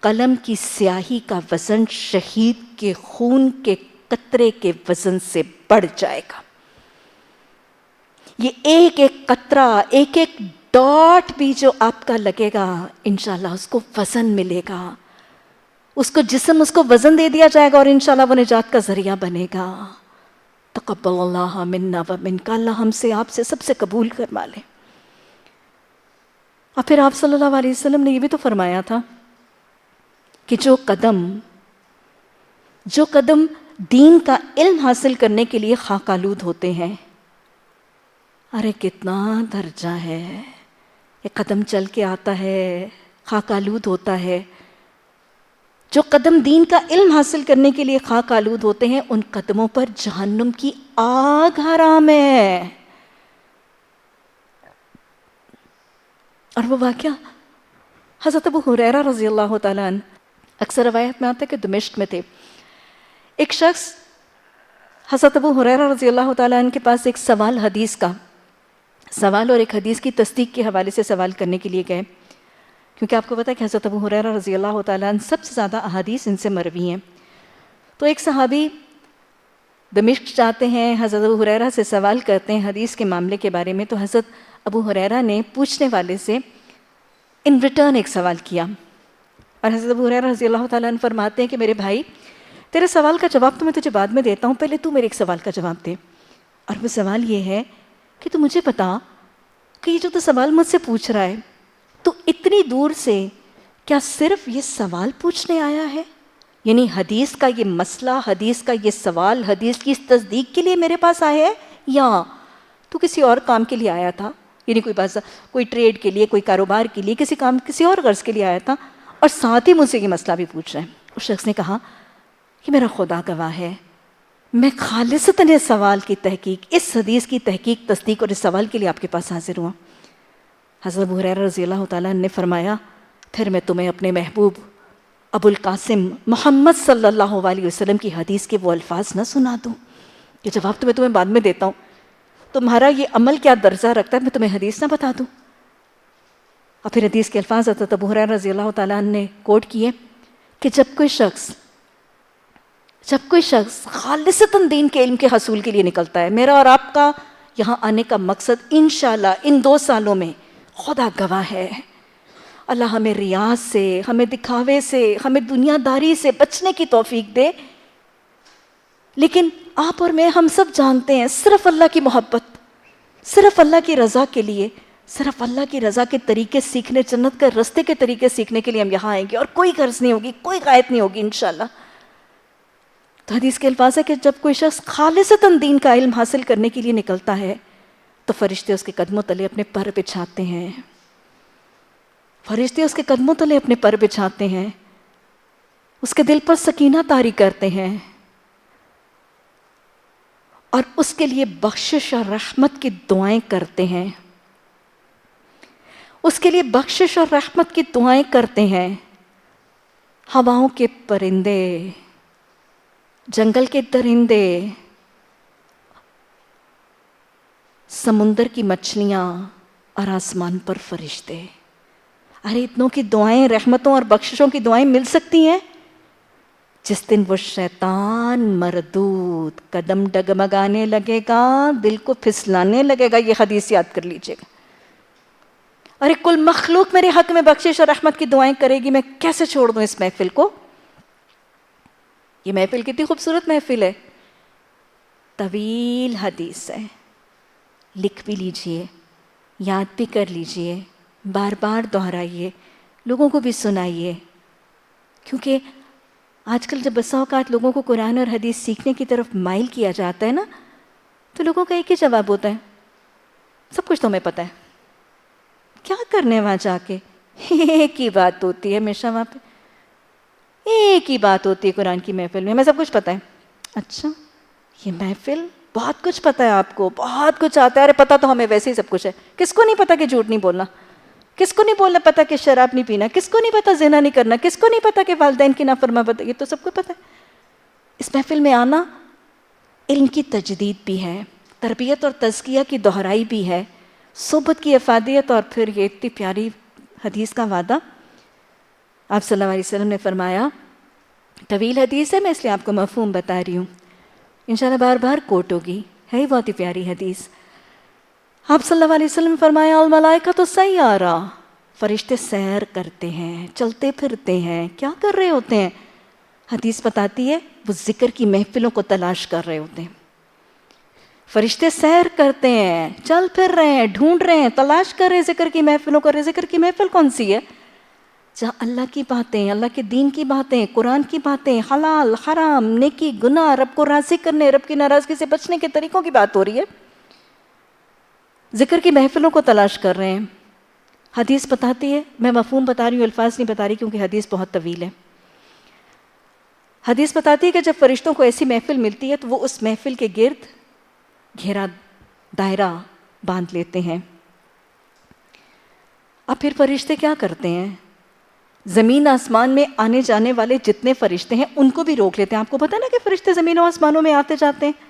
قلم کی سیاہی کا وزن شہید کے خون کے قطرے کے وزن سے بڑھ جائے گا. یہ ایک ایک قطرہ، ایک ایک ڈاٹ بھی جو آپ کا لگے گا انشاءاللہ اس کو وزن ملے گا. اس کو جسم، اس کو وزن دے دیا جائے گا اور انشاءاللہ وہ نجات کا ذریعہ بنے گا. تقبل اللہ منا و منک، اللہ ہم سے آپ سے سب سے قبول فرما لے. اور پھر آپ صلی اللہ علیہ وسلم نے یہ بھی تو فرمایا تھا کہ جو قدم دین کا علم حاصل کرنے کے لیے خاک آلود ہوتے ہیں، ارے کتنا درجہ ہے. یہ قدم چل کے آتا ہے، خاک آلود ہوتا ہے. جو قدم دین کا علم حاصل کرنے کے لیے خاک آلود ہوتے ہیں ان قدموں پر جہنم کی آگ حرام ہے. اور وہ واقعہ حضرت ابو ہریرہ رضی اللہ تعالیٰ عنہ، اکثر روایت میں آتا ہے کہ دمشق میں تھے. ایک شخص حضرت ابو ہریرہ رضی اللہ تعالیٰ عنہ کے پاس ایک سوال، حدیث کا سوال اور ایک حدیث کی تصدیق کے حوالے سے سوال کرنے کے لیے گئے، کیونکہ آپ کو پتہ ہے کہ حضرت ابو ہریرہ رضی اللہ تعالیٰ عنہ سب سے زیادہ احادیث ان سے مروی ہیں. تو ایک صحابی دمشق جاتے ہیں، حضرت ابو ہریرہ سے سوال کرتے ہیں حدیث کے معاملے کے بارے میں. تو حضرت ابو ہریرہ نے پوچھنے والے سے ان ریٹرن ایک سوال کیا، اور حضرت ابو ہریرہ رضی اللہ تعالیٰ عنہ فرماتے ہیں کہ میرے بھائی، تیرے سوال کا جواب تو میں تجھے بعد میں دیتا ہوں، پہلے تو میرے ایک سوال کا جواب دے. اور وہ سوال یہ ہے کہ تو مجھے بتا کہ یہ جو تو سوال مجھ سے پوچھ رہا ہے، تو اتنی دور سے کیا صرف یہ سوال پوچھنے آیا ہے؟ یعنی حدیث کا یہ مسئلہ، حدیث کا یہ سوال، حدیث کی اس تصدیق کے لیے میرے پاس آیا ہے، یا تو کسی اور کام کے لیے آیا تھا؟ یعنی کوئی ٹریڈ کے لیے، کوئی کاروبار کے لیے، کسی اور غرض کے لیے آیا تھا، اور ساتھ ہی مجھ سے یہ مسئلہ بھی پوچھ رہے ہیں. اس شخص نے کہا کہ میرا خدا گواہ ہے، میں خالصتاً اس سوال کی تحقیق، اس حدیث کی تحقیق، تصدیق اور اس سوال کے لیے آپ کے پاس حاضر ہوا۔ حضرت ابو ہریرہ رضی اللہ تعالیٰ عنہ نے فرمایا پھر میں تمہیں اپنے محبوب ابو القاسم محمد صلی اللہ علیہ وسلم کی حدیث کے وہ الفاظ نہ سنا دوں؟ یہ جواب تو میں تمہیں بعد میں دیتا ہوں، تمہارا یہ عمل کیا درجہ رکھتا ہے، میں تمہیں حدیث نہ بتا دوں؟ اور پھر حدیث کے الفاظ حضرت ابو ہریرہ رضی اللہ تعالیٰ عنہ نے کوٹ کیے کہ جب کوئی شخص خالصتاً دین کے علم کے حصول کے لیے نکلتا ہے، میرا اور آپ کا یہاں آنے کا مقصد انشاءاللہ ان 2 سالوں میں خدا گواہ ہے، اللہ ہمیں ریاض سے، ہمیں دکھاوے سے، ہمیں دنیا داری سے بچنے کی توفیق دے، لیکن آپ اور میں ہم سب جانتے ہیں صرف اللہ کی محبت، صرف اللہ کی رضا کے لیے، صرف اللہ کی رضا کے طریقے سیکھنے، جنت کے رستے کے طریقے سیکھنے کے لیے ہم یہاں آئیں گے، اور کوئی غرض نہیں ہوگی، کوئی غایت نہیں ہوگی انشاءاللہ۔ تو حدیث کے الفاظ ہے کہ جب کوئی شخص خالصتاً دین کا علم حاصل کرنے کے لیے نکلتا ہے تو فرشتے اس کے قدموں تلے اپنے پر بچھاتے ہیں، فرشتے اس کے قدموں تلے اپنے پر بچھاتے ہیں، اس کے دل پر سکینہ طاری کرتے ہیں اور اس کے لیے بخشش اور رحمت کی دعائیں کرتے ہیں، اس کے لیے بخشش اور رحمت کی دعائیں کرتے ہیں۔ ہواؤں کے پرندے، جنگل کے درندے، سمندر کی مچھلیاں اور آسمان پر فرشتے، ارے اتنوں کی دعائیں، رحمتوں اور بخششوں کی دعائیں مل سکتی ہیں؟ جس دن وہ شیطان مردود قدم ڈگمگانے لگے گا، دل کو پھسلانے لگے گا، یہ حدیث یاد کر لیجئے گا۔ ارے کل مخلوق میرے حق میں بخشش اور رحمت کی دعائیں کرے گی، میں کیسے چھوڑ دوں اس محفل کو؟ یہ محفل کتنی خوبصورت محفل ہے، طویل حدیث ہے، لکھ بھی لیجئے، یاد بھی کر لیجئے، بار بار دہرائیے، لوگوں کو بھی سنائیے، کیونکہ آج کل جب بسا اوقات لوگوں کو قرآن اور حدیث سیکھنے کی طرف مائل کیا جاتا ہے نا، تو لوگوں کا ایک ہی جواب ہوتا ہے، سب کچھ تو ہمیں پتہ ہے، کیا کرنے وہاں جا کے؟ ایک ہی بات ہوتی ہے ہمیشہ وہاں پہ، ایک ہی بات ہوتی ہے قرآن کی محفل میں، ہمیں سب کچھ پتہ ہے۔ اچھا، یہ محفل بہت کچھ پتہ ہے آپ کو، بہت کچھ آتا ہے، ارے پتہ تو ہمیں ویسے ہی سب کچھ ہے، کس کو نہیں پتہ کہ جھوٹ نہیں بولنا، کس کو نہیں بولنا پتہ کہ شراب نہیں پینا، کس کو نہیں پتہ زنا نہیں کرنا، کس کو نہیں پتہ کہ والدین کی نافرمانی، یہ تو سب کو پتہ ہے۔ اس محفل میں آنا علم کی تجدید بھی ہے، تربیت اور تزکیہ کی دہرائی بھی ہے، صحبت کی افادیت، اور پھر یہ اتنی پیاری حدیث کا وعدہ۔ آپ صلی اللہ علیہ وسلم نے فرمایا، طویل حدیث ہے میں اس لیے آپ کو مفہوم بتا رہی ہوں، انشاءاللہ بار بار کوٹ ہوگی، ہے ہی بہت ہی پیاری حدیث۔ آپ صلی اللہ علیہ وسلم نے فرمایا، الملائکۃ سیارہ، فرشتے سیر کرتے ہیں، چلتے پھرتے ہیں، کیا کر رہے ہوتے ہیں؟ حدیث بتاتی ہے وہ ذکر کی محفلوں کو تلاش کر رہے ہوتے ہیں۔ فرشتے سیر کرتے ہیں، چل پھر رہے ہیں، ڈھونڈ رہے ہیں، تلاش کر رہے ہیں ذکر کی محفلوں کو۔ ذکر کی محفل کون سی ہے؟ جہاں اللہ کی باتیں، اللہ کے دین کی باتیں، قرآن کی باتیں، حلال حرام، نیکی گناہ، رب کو راضی کرنے، رب کی ناراضگی سے بچنے کے طریقوں کی بات ہو رہی ہے۔ ذکر کی محفلوں کو تلاش کر رہے ہیں۔ حدیث بتاتی ہے، میں مفہوم بتا رہی ہوں، الفاظ نہیں بتا رہی کیونکہ حدیث بہت طویل ہے۔ حدیث بتاتی ہے کہ جب فرشتوں کو ایسی محفل ملتی ہے تو وہ اس محفل کے گرد گھیرا دائرہ باندھ لیتے ہیں۔ اب پھر فرشتے کیا کرتے ہیں؟ زمین آسمان میں آنے جانے والے جتنے فرشتے ہیں ان کو بھی روک لیتے ہیں۔ آپ کو پتہ نا کہ فرشتے زمین و آسمانوں میں آتے جاتے ہیں،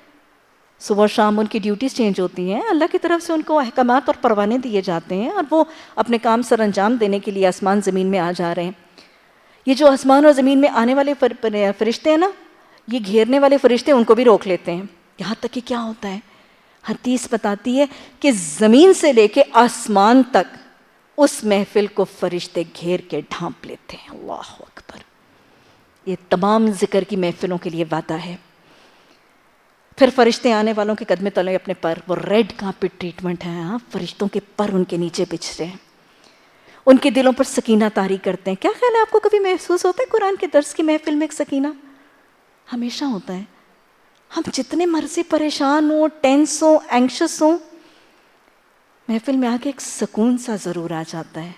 صبح و شام ان کی ڈیوٹیز چینج ہوتی ہیں، اللہ کی طرف سے ان کو احکامات اور پروانے دیے جاتے ہیں، اور وہ اپنے کام سر انجام دینے کے لیے آسمان زمین میں آ جا رہے ہیں۔ یہ جو آسمان اور زمین میں آنے والے فرشتے ہیں نا، یہ گھیرنے والے فرشتے ان کو بھی روک لیتے ہیں۔ یہاں تک کہ کیا ہوتا ہے، حدیث بتاتی ہے کہ زمین سے لے کے آسمان تک اس محفل کو فرشتے گھیر کے ڈھانپ لیتے ہیں۔ اللہ اکبر! یہ تمام ذکر کی محفلوں کے لیے وعدہ ہے۔ پھر فرشتے آنے والوں کے قدمے تلے اپنے پر، وہ ریڈ کارپٹ ٹریٹمنٹ ہے، ہاں، فرشتوں کے پر ان کے نیچے بچھ رہے ہیں، ان کے دلوں پر سکینہ طاری کرتے ہیں۔ کیا خیال ہے آپ کو کبھی محسوس ہوتا ہے قرآن کے درس کی محفل میں ایک سکینہ؟ ہمیشہ ہوتا ہے۔ ہم جتنے مرضی پریشان ہوں، ٹینس ہوں، اینکشس ہوں، محفل میں آ کے ایک سکون سا ضرور آ جاتا ہے۔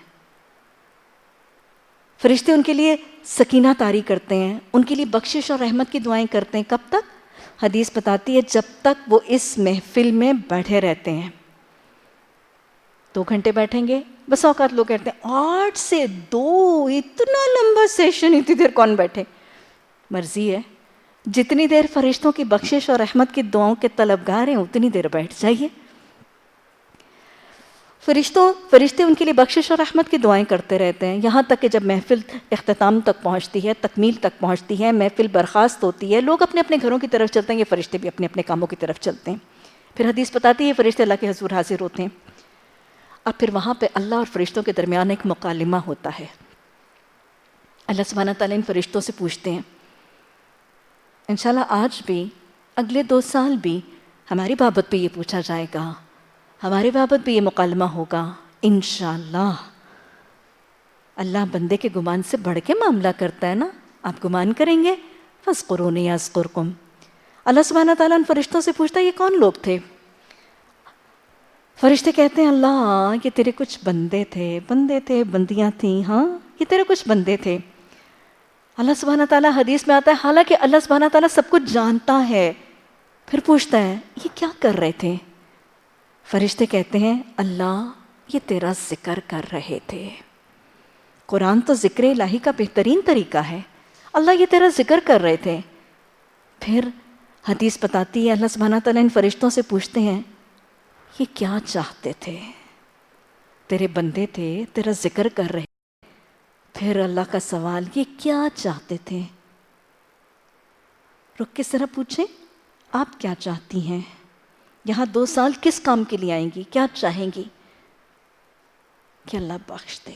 فرشتے ان کے لیے سکینہ طاری کرتے ہیں، ان کے لیے بخشش اور رحمت کی دعائیں کرتے ہیں۔ کب تک؟ حدیث بتاتی ہے جب تک وہ اس محفل میں بیٹھے رہتے ہیں، 2 گھنٹے بیٹھیں گے، بس اوقات لوگ کہتے ہیں 8 سے 2 اتنا لمبا سیشن، اتنی دیر کون بیٹھے؟ مرضی ہے، جتنی دیر فرشتوں کی بخشش اور رحمت کی دعاؤں کے طلبگار ہیں اتنی دیر بیٹھ جائیے۔ فرشتے ان کے لیے بخشش اور رحمت کی دعائیں کرتے رہتے ہیں، یہاں تک کہ جب محفل اختتام تک پہنچتی ہے، تکمیل تک پہنچتی ہے، محفل برخاست ہوتی ہے، لوگ اپنے اپنے گھروں کی طرف چلتے ہیں، یہ فرشتے بھی اپنے اپنے کاموں کی طرف چلتے ہیں۔ پھر حدیث بتاتی ہے فرشتے اللہ کے حضور حاضر ہوتے ہیں، اب پھر وہاں پہ اللہ اور فرشتوں کے درمیان ایک مکالمہ ہوتا ہے۔ اللہ سبحانہ تعالیٰ ان فرشتوں سے پوچھتے ہیں، انشاءاللہ آج بھی، اگلے 2 سال بھی ہماری بابت پہ یہ پوچھا جائے گا، ہمارے بابت بھی یہ مکالمہ ہوگا انشاءاللہ۔ اللہ بندے کے گمان سے بڑھ کے معاملہ کرتا ہے نا، آپ گمان کریں گے فَاذْكُرُونِي أَذْكُرْكُمْ۔ اللہ سبحانہ تعالیٰ ان فرشتوں سے پوچھتا ہے یہ کون لوگ تھے؟ فرشتے کہتے ہیں اللہ یہ تیرے کچھ بندے تھے بندیاں تھیں، ہاں یہ تیرے کچھ بندے تھے۔ اللہ سبحانہ تعالیٰ حدیث میں آتا ہے حالانکہ اللہ سبحانہ تعالیٰ سب کچھ جانتا ہے، پھر پوچھتا ہے یہ کیا کر رہے تھے؟ فرشتے کہتے ہیں اللہ یہ تیرا ذکر کر رہے تھے۔ قرآن تو ذکر الہی کا بہترین طریقہ ہے، اللہ یہ تیرا ذکر کر رہے تھے۔ پھر حدیث بتاتی ہے اللہ سبحانہ تعالیٰ ان فرشتوں سے پوچھتے ہیں یہ کیا چاہتے تھے؟ تیرے بندے تھے، تیرا ذکر کر رہے۔ پھر اللہ کا سوال یہ کیا چاہتے تھے؟ رک کے ذرا پوچھیں آپ کیا چاہتی ہیں؟ یہاں 2 سال کس کام کے لیے آئیں گی؟ کیا چاہیں گی؟ کہ اللہ بخش دے،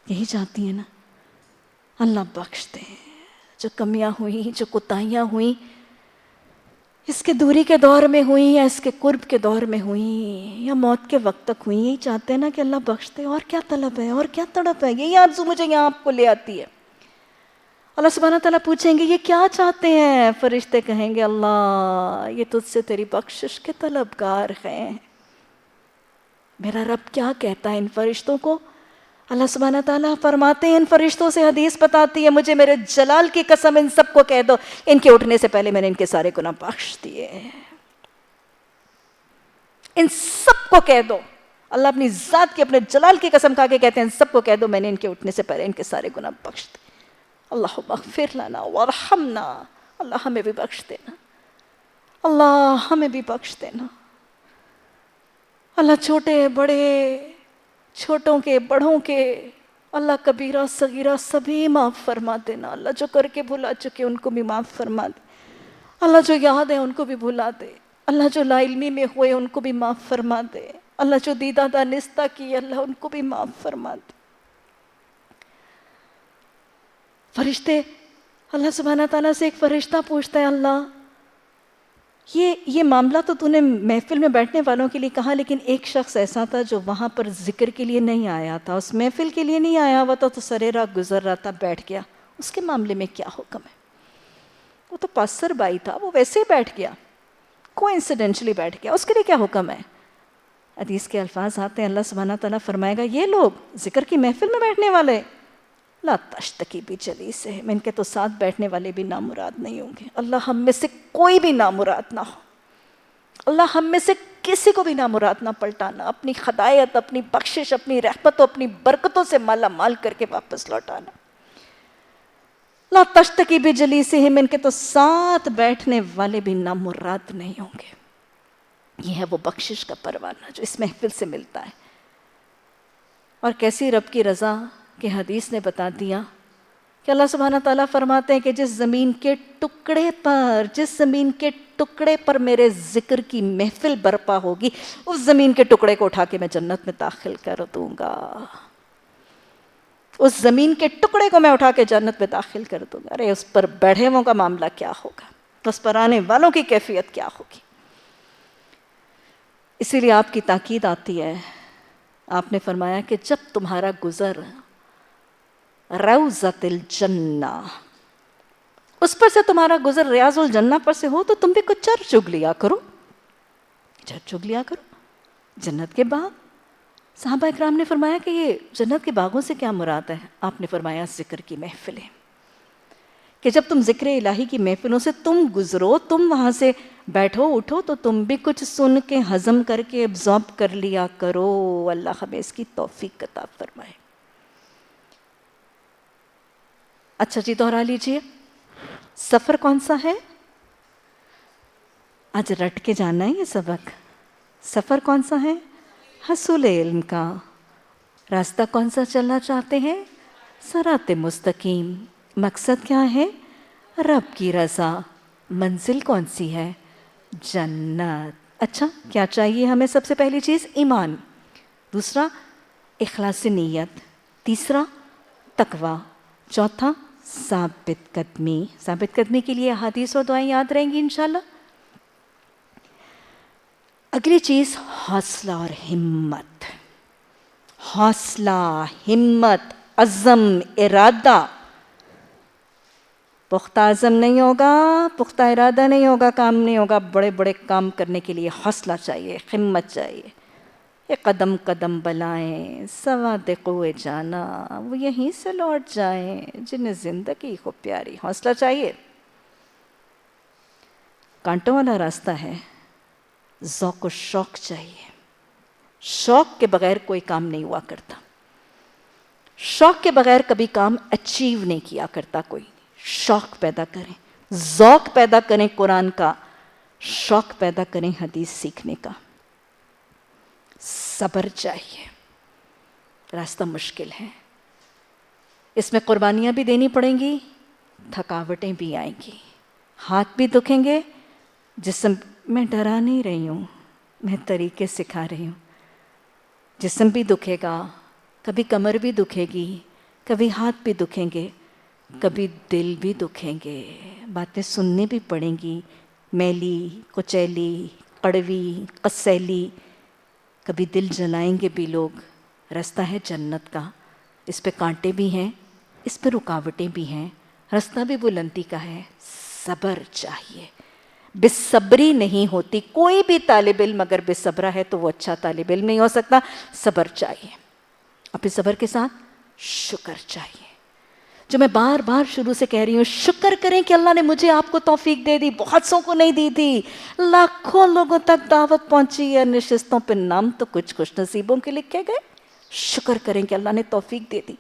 یہی چاہتی ہیں نا، اللہ بخش دے۔ جو کمیاں ہوئیں، جو کوتاہیاں ہوئیں، اس کے دوری کے دور میں ہوئیں یا اس کے قرب کے دور میں ہوئیں یا موت کے وقت تک ہوئیں، یہی چاہتے ہیں نا کہ اللہ بخش دے۔ اور کیا طلب ہے، اور کیا تڑپ ہے؟ یہی آرزو مجھے یہاں آپ کو لے آتی ہے۔ اللہ سبحانہ تعالیٰ پوچھیں گے یہ کیا چاہتے ہیں؟ فرشتے کہیں گے اللہ یہ تجھ سے تیری بخشش کے طلبگار ہیں۔ میرا رب کیا کہتا ہے ان فرشتوں کو؟ اللہ سبحانہ تعالیٰ فرماتے ہیں ان فرشتوں سے حدیث بتاتی ہے مجھے میرے جلال کی قسم ان سب کو کہہ دو ان کے اٹھنے سے پہلے میں نے ان کے سارے گناہ بخش دیے۔ ان سب کو کہہ دو، اللہ اپنی ذات کی اپنے جلال کی قسم کھا کے کہتے ہیں ان سب کو کہہ دو میں نے ان کے اٹھنے سے پہلے ان کے سارے گناہ بخش دیے۔ اللہم اغفر لنا وارحمنا، اللہ ہمیں بھی بخش دینا، اللہ ہمیں بھی بخش دینا۔ اللہ چھوٹے بڑے، چھوٹوں کے بڑوں کے، اللہ کبیرہ صغیرہ سبھی معاف فرما دینا۔ اللہ جو کر کے بھلا چکے ان کو بھی معاف فرما دے، اللہ جو یاد ہے ان کو بھی بھلا دے، اللہ جو لا علمی میں ہوئے ان کو بھی معاف فرما دے، اللہ جو دیدہ دانستہ کی اللہ ان کو بھی معاف فرما دے۔ فرشتے اللہ سبحانہ تعالیٰ سے ایک فرشتہ پوچھتا ہے اللہ یہ معاملہ تو تو نے محفل میں بیٹھنے والوں کے لیے کہا، لیکن ایک شخص ایسا تھا جو وہاں پر ذکر کے لیے نہیں آیا تھا، اس محفل کے لیے نہیں آیا ہوا تھا، تو سرے راہ گزر رہا تھا، بیٹھ گیا، اس کے معاملے میں کیا حکم ہے؟ وہ تو پاسر بائی تھا، وہ ویسے ہی بیٹھ گیا، کوئنسیڈنشلی بیٹھ گیا، اس کے لیے کیا حکم ہے؟ حدیث کے الفاظ آتے ہیں اللہ سبحانہ تعالیٰ فرمائے گا یہ لوگ ذکر کی محفل میں بیٹھنے والے لا تشتکی بجلیسہ، میں ان کے تو ساتھ بیٹھنے والے بھی نامراد نہیں ہوں گے۔ اللہ ہم میں سے کوئی بھی نامراد نہ ہو، اللہ ہم میں سے کسی کو بھی نامراد نہ پلٹانا، اپنی ہدایت، اپنی بخشش، اپنی رحمت و اپنی برکتوں سے مالا مال کر کے واپس لوٹانا۔ لا تشتکی بجلیسہم، ان کے تو ساتھ بیٹھنے والے بھی نامراد نہیں ہوں گے۔ یہ ہے وہ بخشش کا پروانہ جو اس محفل سے ملتا ہے۔ اور کیسی رب کی رضا کہ حدیث نے بتا دیا کہ اللہ سبحانہ تعالیٰ فرماتے ہیں کہ جس زمین کے ٹکڑے پر میرے ذکر کی محفل برپا ہوگی اس زمین کے ٹکڑے کو اٹھا کے میں جنت میں داخل کر دوں گا، اس زمین کے ٹکڑے کو میں اٹھا کے جنت میں داخل کر دوں گا۔ ارے اس پر بیٹھے ہوں کا معاملہ کیا ہوگا، اس پر آنے والوں کی کیفیت کیا ہوگی۔ اسی لیے آپ کی تاکید آتی ہے، آپ نے فرمایا کہ جب تمہارا گزر روضۃ الجنہ، اس پر سے تمہارا گزر ریاض الجنہ پر سے ہو تو تم بھی کچھ چر چگ لیا کرو، چر چگ لیا کرو جنت کے باغ۔ صحابہ اکرام نے فرمایا کہ یہ جنت کے باغوں سے کیا مراد ہے؟ آپ نے فرمایا ذکر کی محفلیں، کہ جب تم ذکر الہی کی محفلوں سے تم گزرو، تم وہاں سے بیٹھو اٹھو تو تم بھی کچھ سن کے ہضم کر کے ابزارب کر لیا کرو۔ اللہ ہمیں اس کی توفیق عطا فرمائے۔ اچھا جی، دوہرا لیجئے، سفر کون سا ہے؟ آج رٹ کے جانا ہے یہ سبق۔ سفر کون سا ہے؟ حصول علم کا۔ راستہ کون سا چلنا چاہتے ہیں؟ صراط مستقیم۔ مقصد کیا ہے؟ رب کی رضا۔ منزل کون سی ہے؟ جنت۔ اچھا، کیا چاہیے ہمیں؟ سب سے پہلی چیز ایمان، دوسرا اخلاص نیت، تیسرا تقوی، چوتھا ثابت قدمی۔ ثابت قدمی کے لیے احادیث اور دعائیں یاد رہیں گی انشاءاللہ۔ اگلی چیز حوصلہ اور ہمت۔ حوصلہ، ہمت، عزم، ارادہ۔ پختہ عزم نہیں ہوگا، پختہ ارادہ نہیں ہوگا، کام نہیں ہوگا۔ بڑے بڑے کام کرنے کے لیے حوصلہ چاہیے، ہمت چاہیے۔ یہ قدم قدم بلائیں سواد کوئے جانا، وہ یہیں سے لوٹ جائیں جنہیں زندگی کو پیاری۔ حوصلہ چاہیے۔ کانٹوں والا راستہ ہے، ذوق و شوق چاہیے۔ شوق کے بغیر کوئی کام نہیں ہوا کرتا، شوق کے بغیر کبھی کام اچیو نہیں کیا کرتا کوئی۔ شوق پیدا کریں، ذوق پیدا کریں قرآن کا، شوق پیدا کریں حدیث سیکھنے کا۔ صبر چاہیے، راستہ مشکل ہے، اس میں قربانیاں بھی دینی پڑیں گی، تھکاوٹیں بھی آئیں گی، ہاتھ بھی دکھیں گے، جسم میں ڈرا نہیں رہی ہوں، میں طریقے سکھا رہی ہوں۔ جسم بھی دکھے گا، کبھی کمر بھی دکھے گی، کبھی ہاتھ بھی دکھیں گے، کبھی دل بھی دکھیں گے، باتیں سننے بھی پڑیں گی، میلی، کچیلی، کڑوی، قصیلی، کبھی دل جلائیں گے بھی لوگ۔ راستہ ہے جنت کا، اس پہ کانٹے بھی ہیں، اس پہ رکاوٹیں بھی ہیں، راستہ بھی بلندی کا ہے۔ صبر چاہیے، بے صبری نہیں ہوتی۔ کوئی بھی طالب علم اگر بے صبرا ہے تو وہ اچھا طالب علم نہیں ہو سکتا۔ صبر چاہیے، اور پھر صبر کے ساتھ شکر چاہیے، جو میں بار بار شروع سے کہہ رہی ہوں۔ شکر کریں کہ اللہ نے مجھے آپ کو توفیق دے دی، بہت سو کو نہیں دی تھی، لاکھوں لوگوں تک دعوت پہنچی ہے، نشستوں پہ نام تو کچھ خوش نصیبوں کے لکھے گئے۔ شکر کریں کہ اللہ نے توفیق دے دی۔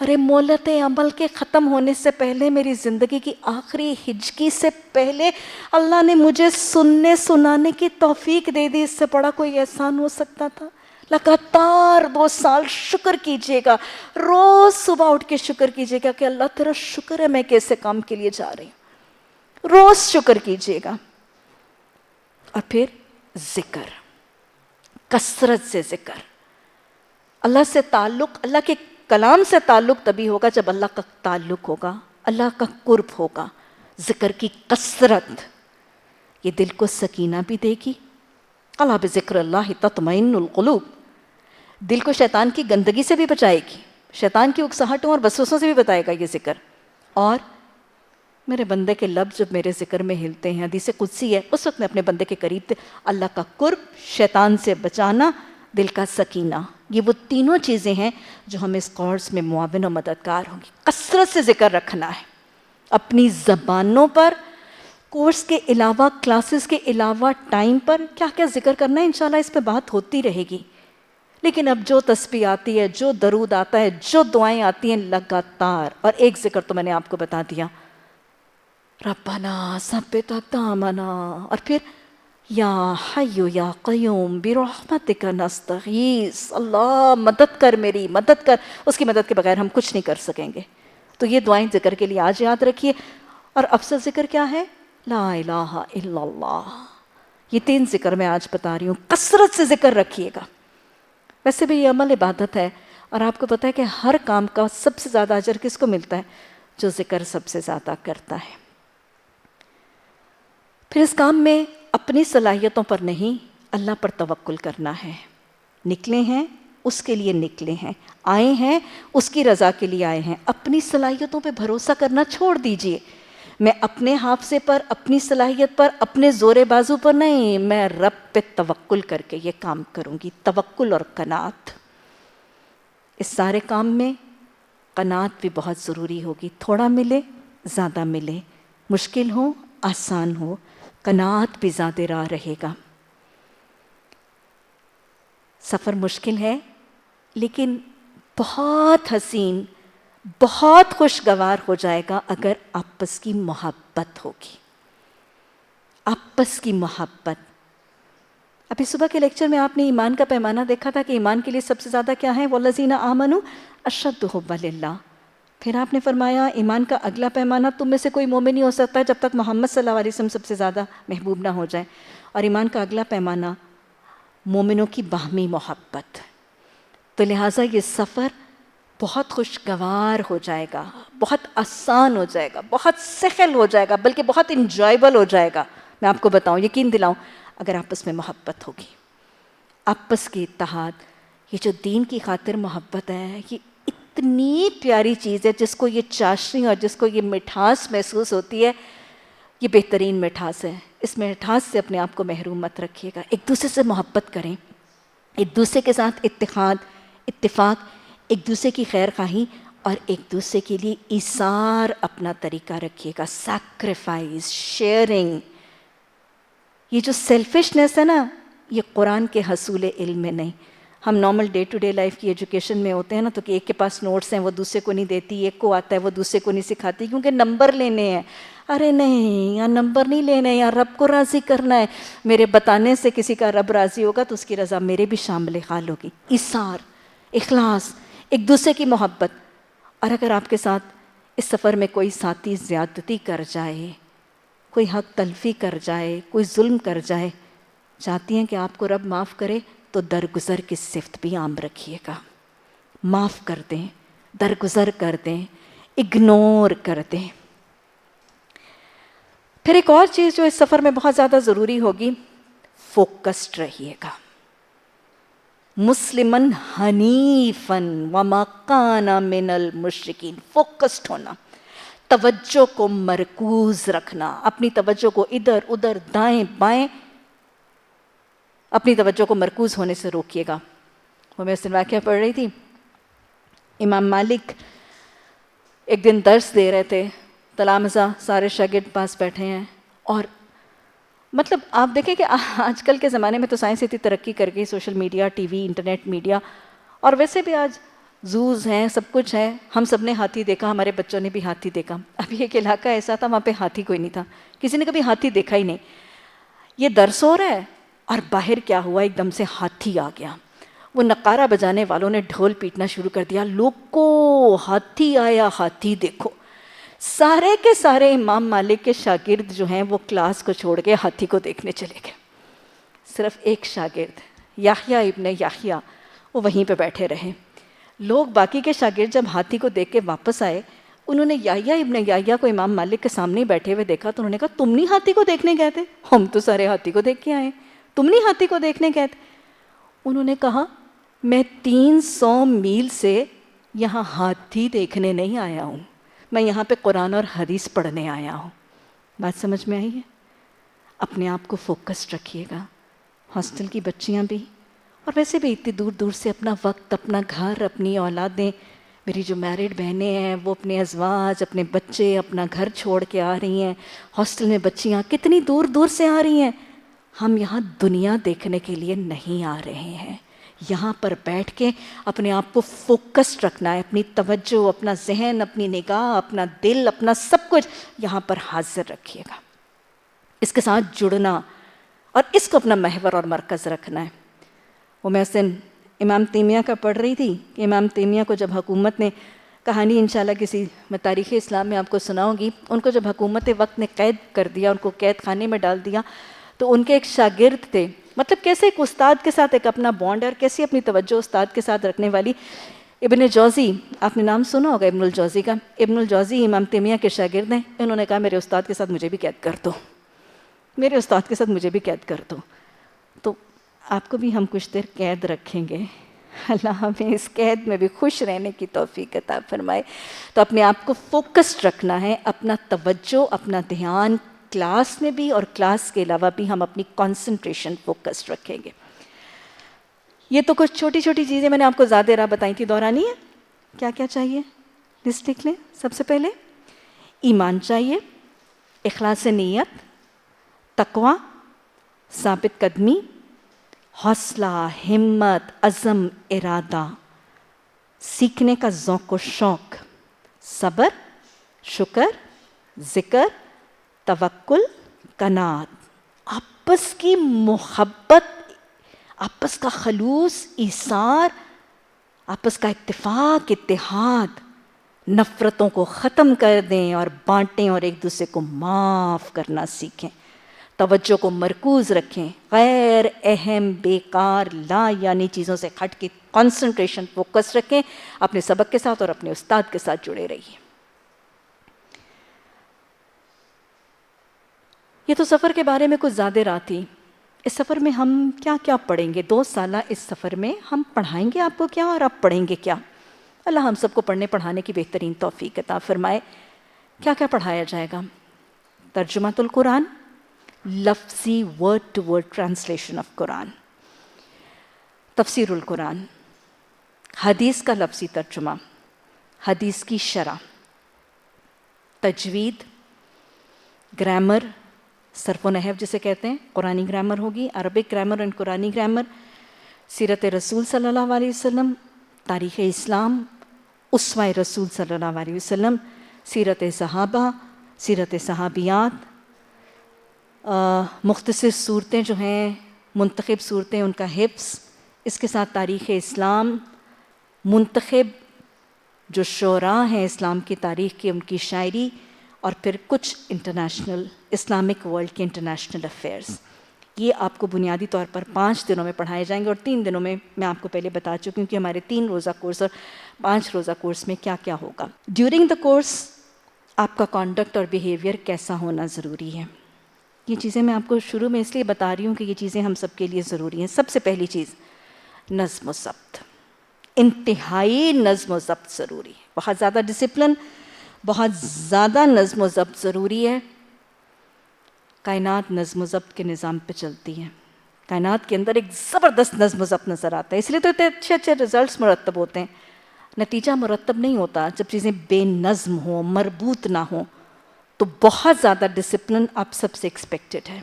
ارے مہلت عمل کے ختم ہونے سے پہلے، میری زندگی کی آخری ہجکی سے پہلے اللہ نے مجھے سننے سنانے کی توفیق دے دی، اس سے بڑا کوئی احسان ہو سکتا تھا؟ لگاتار 2 سال شکر کیجئے گا، روز صبح اٹھ کے شکر کیجئے گا کہ اللہ تیرا شکر ہے میں کیسے کام کے لیے جا رہی ہوں۔ روز شکر کیجئے گا۔ اور پھر ذکر، کثرت سے ذکر۔ اللہ سے تعلق، اللہ کے کلام سے تعلق تبھی ہوگا جب اللہ کا تعلق ہوگا، اللہ کا قرب ہوگا۔ ذکر کی کثرت یہ دل کو سکینہ بھی دے گی۔ الا بذکر اللہ تطمئن القلوب، دل کو شیطان کی گندگی سے بھی بچائے گی، شیطان کی اکساہٹوں اور وسوسوں سے بھی بتائے گا یہ ذکر۔ اور میرے بندے کے لب جب میرے ذکر میں ہلتے ہیں، حدیث قدسی ہے، اس وقت میں اپنے بندے کے قریب تھے۔ اللہ کا قرب، شیطان سے بچانا، دل کا سکینہ، یہ وہ تینوں چیزیں ہیں جو ہمیں اس کورس میں معاون و مددگار ہوں گی۔ کثرت سے ذکر رکھنا ہے اپنی زبانوں پر، کورس کے علاوہ، کلاسز کے علاوہ، ٹائم پر کیا کیا ذکر کرنا ہے، انشاءاللہ اس پہ بات ہوتی رہے گی۔ لیکن اب جو تسبیح آتی ہے، جو درود آتا ہے، جو دعائیں آتی ہیں، لگاتار۔ اور ایک ذکر تو میں نے آپ کو بتا دیا، ربنا ثبت اقدامنا، اور پھر یا حی یا قیوم برحمتک نستغیث، اللہ مدد کر، میری مدد کر، اس کی مدد کے بغیر ہم کچھ نہیں کر سکیں گے۔ تو یہ دعائیں ذکر کے لیے آج یاد رکھیے۔ اور افضل ذکر کیا ہے؟ لا الہ الا اللہ۔ یہ 3 ذکر میں آج بتا رہی ہوں، کثرت سے ذکر رکھیے گا۔ ویسے بھی یہ عمل عبادت ہے، اور آپ کو پتہ ہے کہ ہر کام کا سب سے زیادہ اجر کس کو ملتا ہے؟ جو ذکر سب سے زیادہ کرتا ہے۔ پھر اس کام میں اپنی صلاحیتوں پر نہیں، اللہ پر توکل کرنا ہے۔ نکلے ہیں اس کے لیے نکلے ہیں، آئے ہیں اس کی رضا کے لیے آئے ہیں۔ اپنی صلاحیتوں پہ بھروسہ کرنا چھوڑ دیجئے۔ میں اپنے حافظے پر، اپنی صلاحیت پر، اپنے زور بازو پر نہیں، میں رب پہ توکل کر کے یہ کام کروں گی۔ توکل اور قناعت، اس سارے کام میں قناعت بھی بہت ضروری ہوگی۔ تھوڑا ملے، زیادہ ملے، مشکل ہو آسان ہو، قناعت بھی زیادہ راہ رہے گا۔ سفر مشکل ہے لیکن بہت حسین، بہت خوشگوار ہو جائے گا اگر آپس کی محبت ہوگی، آپس کی محبت۔ ابھی صبح کے لیکچر میں آپ نے ایمان کا پیمانہ دیکھا تھا کہ ایمان کے لیے سب سے زیادہ کیا ہے؟ وَالَّذِينَ آمَنُوا أَشَدُّ حُبًّا لِلَّهِ۔ پھر آپ نے فرمایا ایمان کا اگلا پیمانہ تم میں سے کوئی مومن نہیں ہو سکتا جب تک محمد صلی اللہ علیہ وسلم سب سے زیادہ محبوب نہ ہو جائے، اور ایمان کا اگلا پیمانہ مومنوں کی باہمی محبت۔ تو لہٰذا یہ سفر بہت خوشگوار ہو جائے گا، بہت آسان ہو جائے گا، بہت سہل ہو جائے گا، بلکہ بہت انجوائبل ہو جائے گا۔ میں آپ کو بتاؤں، یقین دلاؤں، اگر آپس میں محبت ہوگی، آپس کی اتحاد۔ یہ جو دین کی خاطر محبت ہے، یہ اتنی پیاری چیز ہے، جس کو یہ چاشنی اور جس کو یہ مٹھاس محسوس ہوتی ہے، یہ بہترین مٹھاس ہے۔ اس مٹھاس سے اپنے آپ کو محروم مت رکھیے گا، ایک دوسرے سے محبت کریں، ایک دوسرے کے ساتھ اتحاد، اتفاق، ایک دوسرے کی خیر خواہی اور ایک دوسرے کے لیے ایثار اپنا طریقہ رکھیے گا، سیکریفائز، شیئرنگ۔ یہ جو سیلفشنس ہے نا، یہ قرآن کے حصول علم میں نہیں۔ ہم normal day to day life کی ایجوکیشن میں ہوتے ہیں نا، تو کہ ایک کے پاس نوٹس ہیں وہ دوسرے کو نہیں دیتی، ایک کو آتا ہے وہ دوسرے کو نہیں سکھاتی کیونکہ نمبر لینے ہیں۔ ارے نہیں، یہاں نمبر نہیں لینے، یہاں رب کو راضی کرنا ہے۔ میرے بتانے سے کسی کا رب راضی ہوگا تو اس کی رضا میرے بھی شامل حال ہوگی۔ ایثار، اخلاص، ایک دوسرے کی محبت۔ اور اگر آپ کے ساتھ اس سفر میں کوئی ساتھی زیادتی کر جائے، کوئی حق تلفی کر جائے، کوئی ظلم کر جائے، چاہتی ہیں کہ آپ کو رب معاف کرے تو درگزر کی صفت بھی عام رکھیے گا۔ معاف کر دیں، درگزر کر دیں، اگنور کر دیں۔ پھر ایک اور چیز جو اس سفر میں بہت زیادہ ضروری ہوگی، فوکسڈ رہیے گا۔ مسلمن حنیفن وما کان من المشرکین، فوکسڈ ہونا، توجہ کو مرکوز رکھنا، اپنی توجہ کو ادھر ادھر دائیں بائیں اپنی توجہ کو مرکوز ہونے سے روکیے گا۔ وہ میں اس دن واقعہ پڑھ رہی تھی، امام مالک ایک دن درس دے رہے تھے، تلامذہ سارے شاگرد پاس بیٹھے ہیں، اور مطلب آپ دیکھیں کہ آج کل کے زمانے میں تو سائنس اتنی ترقی کر گئی، social media, T V, internet media, اور ویسے بھی آج زوز ہیں، سب کچھ ہے۔ ہم سب نے ہاتھی دیکھا، ہمارے بچوں نے بھی ہاتھی دیکھا۔ ابھی ایک علاقہ ایسا تھا وہاں پہ ہاتھی کوئی نہیں تھا، کسی نے کبھی ہاتھی دیکھا ہی نہیں۔ یہ درس ہو رہا ہے اور باہر کیا ہوا، ایک دم سے ہاتھی آ گیا۔ وہ نقارہ بجانے والوں نے ڈھول پیٹنا شروع کر دیا، لوگو ہاتھی آیا، ہاتھی دیکھو۔ سارے کے سارے امام مالک کے شاگرد جو ہیں وہ کلاس کو چھوڑ کے ہاتھی کو دیکھنے چلے گئے۔ صرف ایک شاگرد یحییٰ ابن یحییٰ وہ وہیں پہ بیٹھے رہے۔ لوگ باقی کے شاگرد جب ہاتھی کو دیکھ کے واپس آئے، انہوں نے یحییٰ ابن یحییٰ کو امام مالک کے سامنے بیٹھے ہوئے دیکھا تو انہوں نے کہا تم نہیں ہاتھی کو دیکھنے گئے تھے؟ ہم تو سارے ہاتھی کو دیکھ کے آئے، تم نہیں ہاتھی کو دیکھنے گئے تھے؟ انہوں نے کہا میں 300 میل سے یہاں ہاتھی دیکھنے نہیں آیا ہوں، میں یہاں پہ قرآن اور حدیث پڑھنے آیا ہوں۔ بات سمجھ میں آئی ہے؟ اپنے آپ کو فوکسڈ رکھیے گا، ہاسٹل کی بچیاں بھی، اور ویسے بھی اتنی دور دور سے اپنا وقت، اپنا گھر، اپنی اولادیں، میری جو میرڈ بہنیں ہیں وہ اپنے ازواج، اپنے بچے، اپنا گھر چھوڑ کے آ رہی ہیں، ہاسٹل میں بچیاں کتنی دور دور سے آ رہی ہیں۔ ہم یہاں دنیا دیکھنے کے لیے نہیں آ رہے ہیں، یہاں پر بیٹھ کے اپنے آپ کو فوکسڈ رکھنا ہے، اپنی توجہ، اپنا ذہن، اپنی نگاہ، اپنا دل، اپنا سب کچھ یہاں پر حاضر رکھیے گا، اس کے ساتھ جڑنا اور اس کو اپنا محور اور مرکز رکھنا ہے۔ وہ میں اس دن امام تیمیہ کا پڑھ رہی تھی کہ امام تیمیہ کو جب حکومت نے، کہانی انشاءاللہ کسی میں تاریخ اسلام میں آپ کو سناؤں گی، ان کو جب حکومت وقت نے قید کر دیا، ان کو قید خانے میں ڈال دیا، تو ان کے ایک شاگرد تھے، مطلب کیسے ایک استاد کے ساتھ ایک اپنا بانڈ اور کیسی اپنی توجہ استاد کے ساتھ رکھنے والی، ابن جوزی، آپ نے نام سنا ہوگا ابن الجوزی کا، ابن الجوزی امام تیمیہ کے شاگرد ہیں۔ انہوں نے کہا میرے استاد کے ساتھ مجھے بھی قید کر دو، میرے استاد کے ساتھ مجھے بھی قید کر دو۔ تو آپ کو بھی ہم کچھ دیر قید رکھیں گے، اللہ ہمیں اس قید میں بھی خوش رہنے کی توفیق عطا فرمائے۔ تو اپنے آپ کو فوکسڈ رکھنا ہے، اپنا توجہ، اپنا دھیان کلاس میں بھی اور کلاس کے علاوہ بھی ہم اپنی کنسنٹریشن فوکسڈ رکھیں گے۔ یہ تو کچھ چھوٹی چھوٹی چیزیں میں نے آپ کو زیادہ راہ بتائی تھی، دہرانی ہے؟ کیا کیا چاہیے؟ لسٹ لکھ لیں۔ سب سے پہلے ایمان چاہیے، اخلاص نیت، تقوی، ثابت قدمی، حوصلہ، ہمت، عزم، ارادہ، سیکھنے کا ذوق و شوق، صبر، شکر، ذکر، توکل، قناعت، آپس کی محبت، آپس کا خلوص، ایثار، آپس کا اتفاق، اتحاد، نفرتوں کو ختم کر دیں اور بانٹیں اور ایک دوسرے کو معاف کرنا سیکھیں، توجہ کو مرکوز رکھیں، غیر اہم، بیکار، لا یعنی چیزوں سے ہٹ کے کنسنٹریشن، فوکس رکھیں، اپنے سبق کے ساتھ اور اپنے استاد کے ساتھ جڑے رہیے۔ یہ تو سفر کے بارے میں کچھ زیادہ رات تھی۔ اس سفر میں ہم کیا کیا پڑھیں گے؟ 2 سالہ اس سفر میں ہم پڑھائیں گے آپ کو کیا اور آپ پڑھیں گے کیا؟ اللہ ہم سب کو پڑھنے پڑھانے کی بہترین توفیق عطا فرمائے۔ کیا کیا پڑھایا جائے گا؟ ترجمۃ القرآن، لفظی word to word translation of Quran, تفسیر القرآن، حدیث کا لفظی ترجمہ، حدیث کی شرح، تجوید، گرامر، صرف و نحو جسے کہتے ہیں، قرآنی گرامر ہوگی، عربک گرامر اینڈ قرآنی گرامر، سیرت رسول صلی اللہ علیہ وسلم، تاریخ اسلام، اسوہ رسول صلی اللہ علیہ وسلم، سیرت صحابہ، سیرت صحابیات، مختصر صورتیں جو ہیں، منتخب صورتیں، ان کا حفظ، اس کے ساتھ تاریخ اسلام، منتخب جو شعراء ہیں اسلام کی تاریخ کی، ان کی شاعری، اور پھر کچھ انٹرنیشنل اسلامک ورلڈ کے انٹرنیشنل افیئرز۔ یہ آپ کو بنیادی طور پر 5 دنوں میں پڑھائے جائیں گے، اور 3 دنوں میں میں آپ کو پہلے بتا چکی ہوں کہ ہمارے 3 روزہ کورس اور 5 روزہ کورس میں کیا کیا ہوگا۔ ڈیورنگ دا کورس آپ کا کانڈکٹ اور بیہیویئر کیسا ہونا ضروری ہے، یہ چیزیں میں آپ کو شروع میں اس لیے بتا رہی ہوں کہ یہ چیزیں ہم سب کے لیے ضروری ہیں۔ سب سے پہلی چیز نظم و ضبط، انتہائی نظم و ضبط ضروری ہے، بہت زیادہ ڈسپلن، بہت زیادہ نظم و ضبط ضروری ہے۔ کائنات نظم و ضبط کے نظام پہ چلتی ہے، کائنات کے اندر ایک زبردست نظم و ضبط نظر آتا ہے، اس لیے تو اتنے اچھے اچھے رزلٹس مرتب ہوتے ہیں۔ نتیجہ مرتب نہیں ہوتا جب چیزیں بے نظم ہوں، مربوط نہ ہوں، تو بہت زیادہ ڈسپلن آپ سب سے ایکسپیکٹڈ ہے۔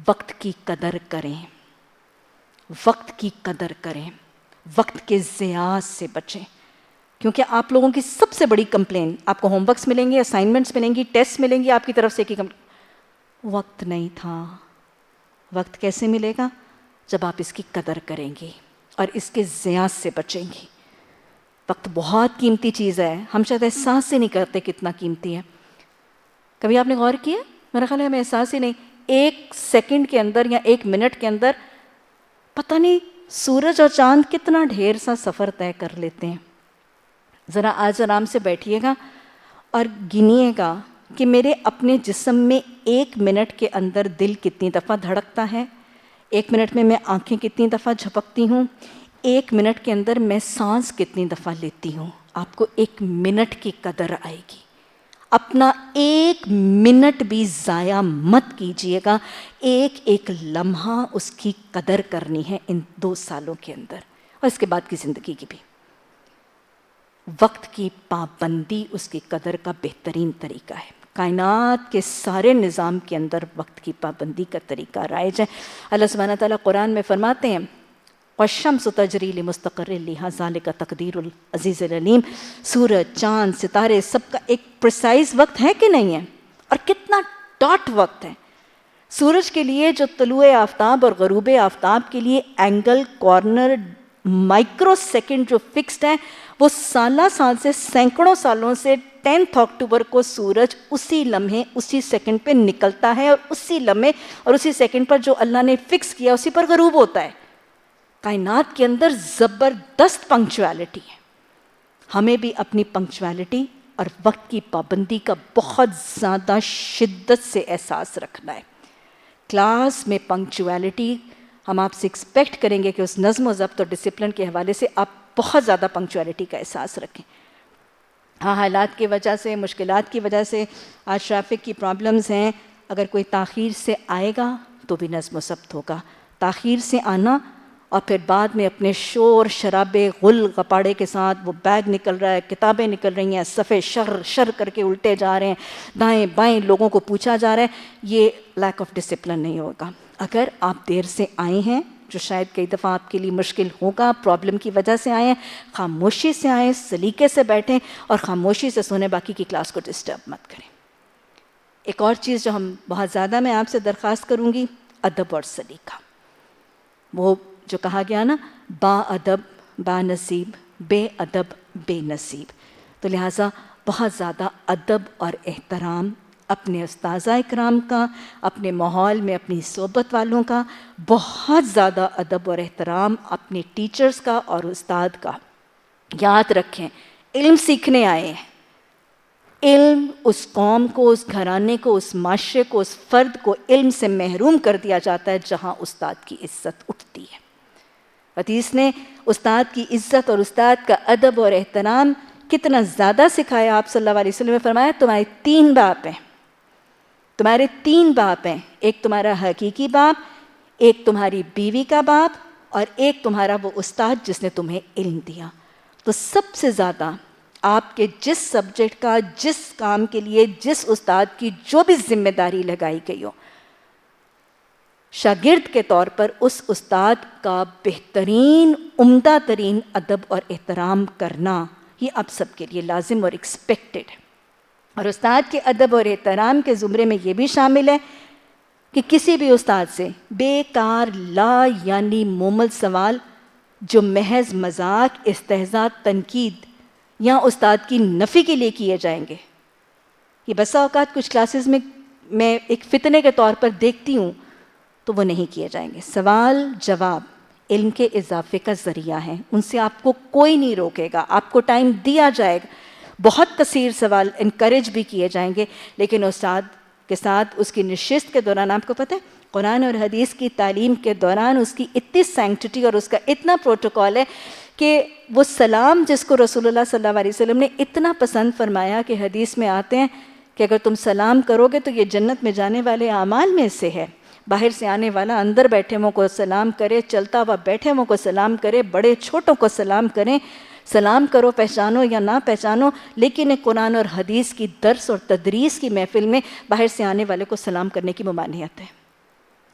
وقت کی قدر کریں، وقت کی قدر کریں، وقت کے ضیاع سے بچیں، کیونکہ آپ لوگوں کی سب سے بڑی کمپلین، آپ کو ہوم ورکس ملیں گے، اسائنمنٹس ملیں گی، ٹیسٹ ملیں گی، آپ کی طرف سے ایک ہی وقت نہیں تھا۔ وقت کیسے ملے گا؟ جب آپ اس کی قدر کریں گی اور اس کے ضیاع سے بچیں گی۔ وقت بہت قیمتی چیز ہے، ہم شاید احساس ہی نہیں کرتے کتنا قیمتی ہے۔ کبھی آپ نے غور کیا؟ میرا خیال ہے ہمیں احساس ہی نہیں، 1 سیکنڈ کے اندر یا 1 منٹ کے اندر پتہ نہیں سورج اور چاند کتنا ڈھیر سا سفر طے کر لیتے ہیں۔ ذرا آج آرام سے بیٹھیے گا اور گنیے گا کہ میرے اپنے جسم میں 1 منٹ کے اندر دل کتنی دفعہ دھڑکتا ہے، 1 منٹ میں آنکھیں کتنی دفعہ جھپکتی ہوں، 1 منٹ کے اندر میں سانس کتنی دفعہ لیتی ہوں۔ آپ کو 1 منٹ کی قدر آئے گی۔ اپنا 1 منٹ بھی ضائع مت کیجیے گا، ایک لمحہ اس کی قدر کرنی ہے ان 2 سالوں کے اندر، اور اس کے بعد کی زندگی کی بھی۔ وقت کی پابندی اس کی قدر کا بہترین طریقہ ہے۔ کائنات کے سارے نظام کے اندر وقت کی پابندی کا طریقہ رائج ہے۔ اللہ سبحانہ تعالیٰ قرآن میں فرماتے ہیں وَالشَّمْسُ تَجْرِي لِمُسْتَقَرٍّ لَهَا ذَلِكَ تَقْدِيرُ الْعَزِيزِ الْعَلِيمِ۔ سورج، چاند، ستارے، سب کا ایک پریسائز وقت ہے کہ نہیں ہے؟ اور کتنا ڈاٹ وقت ہے۔ سورج کے لیے جو طلوع آفتاب اور غروب آفتاب کے لیے اینگل، کارنر، مائکرو سیکنڈ جو فکسڈ ہیں، وہ سالہ سال سے سینکڑوں سالوں سے 10 اکتوبر کو سورج اسی لمحے اسی سیکنڈ پہ نکلتا ہے، اور اسی لمحے اور اسی سیکنڈ پر جو اللہ نے فکس کیا اسی پر غروب ہوتا ہے۔ کائنات کے اندر زبردست پنکچویلٹی ہے۔ ہمیں بھی اپنی پنکچویلٹی اور وقت کی پابندی کا بہت زیادہ شدت سے احساس رکھنا ہے۔ کلاس میں پنکچویلٹی ہم آپ سے ایکسپیکٹ کریں گے کہ اس نظم و ضبط اور ڈسپلن کے حوالے سے آپ بہت زیادہ پنکچویلٹی کا احساس رکھیں۔ ہاں، حالات کی وجہ سے، مشکلات کی وجہ سے، آج ٹریفک کی پرابلمز ہیں، اگر کوئی تاخیر سے آئے گا تو بھی نظم و ضبط ہوگا۔ تاخیر سے آنا اور پھر بعد میں اپنے شور شرابے غل غپاڑے کے ساتھ وہ بیگ نکل رہا ہے، کتابیں نکل رہی ہیں، صفحے شر کر کے الٹے جا رہے ہیں، دائیں بائیں لوگوں کو پوچھا جا رہا ہے، یہ لیک آف ڈسپلن نہیں ہوگا۔ اگر آپ دیر سے آئے ہیں، جو شاید کئی دفعہ آپ کے لیے مشکل ہوگا، پرابلم کی وجہ سے آئے ہیں، خاموشی سے آئیں، سلیقے سے بیٹھیں اور خاموشی سے سنیں، باقی کی کلاس کو ڈسٹرب مت کریں۔ ایک اور چیز جو ہم بہت زیادہ میں آپ سے درخواست کروں گی، ادب اور سلیقہ۔ وہ جو کہا گیا نا، با ادب با نصیب، بے ادب بے نصیب، تو لہٰذا بہت زیادہ ادب اور احترام اپنے اساتذہ اکرام کا، اپنے ماحول میں اپنی صحبت والوں کا، بہت زیادہ ادب اور احترام اپنے ٹیچرز کا اور استاد کا۔ یاد رکھیں، علم سیکھنے آئے ہیں، علم اس قوم کو، اس گھرانے کو، اس معاشرے کو، اس فرد کو علم سے محروم کر دیا جاتا ہے جہاں استاد کی عزت اٹھتی ہے۔ حدیث نے استاد کی عزت اور استاد کا ادب اور احترام کتنا زیادہ سکھایا۔ آپ صلی اللہ علیہ وسلم نے فرمایا تمہارے 3 باپ ہیں، تمہارے 3 باپ ہیں، ایک تمہارا حقیقی باپ، ایک تمہاری بیوی کا باپ، اور ایک تمہارا وہ استاد جس نے تمہیں علم دیا۔ تو سب سے زیادہ آپ کے جس سبجیکٹ کا، جس کام کے لیے جس استاد کی جو بھی ذمہ داری لگائی گئی ہو، شاگرد کے طور پر اس استاد کا بہترین عمدہ ترین ادب اور احترام کرنا، یہ آپ سب کے لیے لازم اور ایکسپیکٹڈ ہے۔ اور استاد کے ادب اور احترام کے زمرے میں یہ بھی شامل ہے کہ کسی بھی استاد سے بیکار لا یعنی مومل سوال جو محض مذاق، استہزاء، تنقید یا استاد کی نفی کے لیے کیے جائیں گے، یہ بسا اوقات کچھ کلاسز میں ایک فتنے کے طور پر دیکھتی ہوں، تو وہ نہیں کیے جائیں گے۔ سوال جواب علم کے اضافے کا ذریعہ ہیں، ان سے آپ کو کوئی نہیں روکے گا، آپ کو ٹائم دیا جائے گا، بہت کثیر سوال انکریج بھی کیے جائیں گے، لیکن استاد کے ساتھ اس کی نشست کے دوران آپ کو پتہ ہے قرآن اور حدیث کی تعلیم کے دوران اس کی اتنی سینکٹٹی اور اس کا اتنا پروٹوکول ہے کہ وہ سلام جس کو رسول اللہ صلی اللہ علیہ وسلم نے اتنا پسند فرمایا کہ حدیث میں آتے ہیں کہ اگر تم سلام کرو گے تو یہ جنت میں جانے والے اعمال میں سے ہے۔ باہر سے آنے والا اندر بیٹھے ہوں کو سلام کرے، چلتا ہوا بیٹھے ہوں کو سلام کرے، بڑے چھوٹوں کو سلام کریں، سلام کرو پہچانو یا نہ پہچانو، لیکن قرآن اور حدیث کی درس اور تدریس کی محفل میں باہر سے آنے والے کو سلام کرنے کی ممانعت ہے۔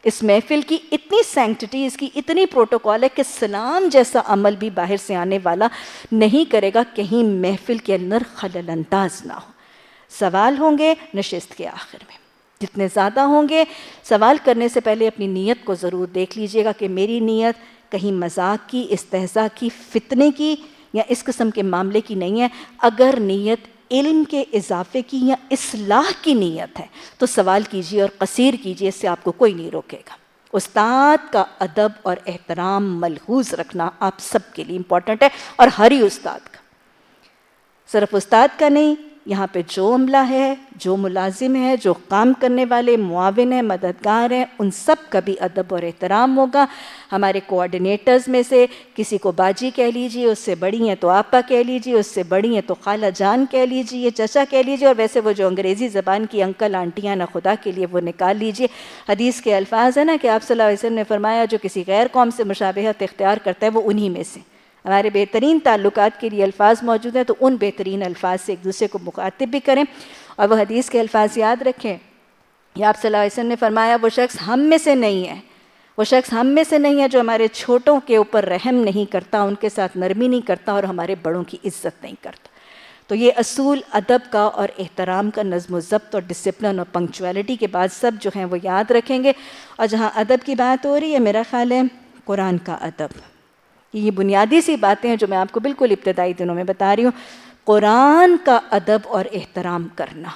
اس محفل کی اتنی سینکٹٹی، اس کی اتنی پروٹوکول ہے کہ سلام جیسا عمل بھی باہر سے آنے والا نہیں کرے گا، کہیں محفل کے اندر خلل انداز نہ ہو۔ سوال ہوں گے نشست کے آخر میں، جتنے زیادہ ہوں گے، سوال کرنے سے پہلے اپنی نیت کو ضرور دیکھ لیجئے گا کہ میری نیت کہیں مذاق کی، استہزاء کی، فتنے کی یا اس قسم کے معاملے کی نہیں ہے۔ اگر نیت علم کے اضافے کی یا اصلاح کی نیت ہے تو سوال کیجیے اور قصیر کیجیے، اس سے آپ کو کوئی نہیں روکے گا۔ استاد کا ادب اور احترام ملحوظ رکھنا آپ سب کے لیے امپورٹنٹ ہے، اور ہر ہی استاد کا، صرف استاد کا نہیں، یہاں پہ جو عملہ ہے، جو ملازم ہے، جو کام کرنے والے معاون ہیں، مددگار ہیں، ان سب کا بھی ادب اور احترام ہوگا۔ ہمارے کوآرڈینیٹرز میں سے کسی کو باجی کہہ لیجئے، اس سے بڑی ہیں تو آپا کہہ لیجئے، اس سے بڑی ہیں تو خالہ جان کہہ لیجئے، چچا کہہ لیجئے، اور ویسے وہ جو انگریزی زبان کی انکل آنٹیاں نا خدا کے لیے وہ نکال لیجئے۔ حدیث کے الفاظ ہیں نا کہ آپ صلی اللہ علیہ وسلم نے فرمایا جو کسی غیر قوم سے مشابہت اختیار کرتا ہے وہ انہی میں سے۔ ہمارے بہترین تعلقات کے لیے الفاظ موجود ہیں، تو ان بہترین الفاظ سے ایک دوسرے کو مخاطب بھی کریں، اور وہ حدیث کے الفاظ یاد رکھیں۔ یہ آپ صلی اللہ علیہ وسلم نے فرمایا وہ شخص ہم میں سے نہیں ہے، وہ شخص ہم میں سے نہیں ہے جو ہمارے چھوٹوں کے اوپر رحم نہیں کرتا، ان کے ساتھ نرمی نہیں کرتا، اور ہمارے بڑوں کی عزت نہیں کرتا۔ تو یہ اصول ادب کا اور احترام کا، نظم و ضبط اور ڈسپلن اور پنکچویلٹی کے بعد سب جو ہیں وہ یاد رکھیں گے۔ اور جہاں ادب کی بات ہو رہی ہے، میرا خیال ہے قرآن کا ادب، یہ بنیادی سی باتیں ہیں جو میں آپ کو بالکل ابتدائی دنوں میں بتا رہی ہوں۔ قرآن کا ادب اور احترام کرنا،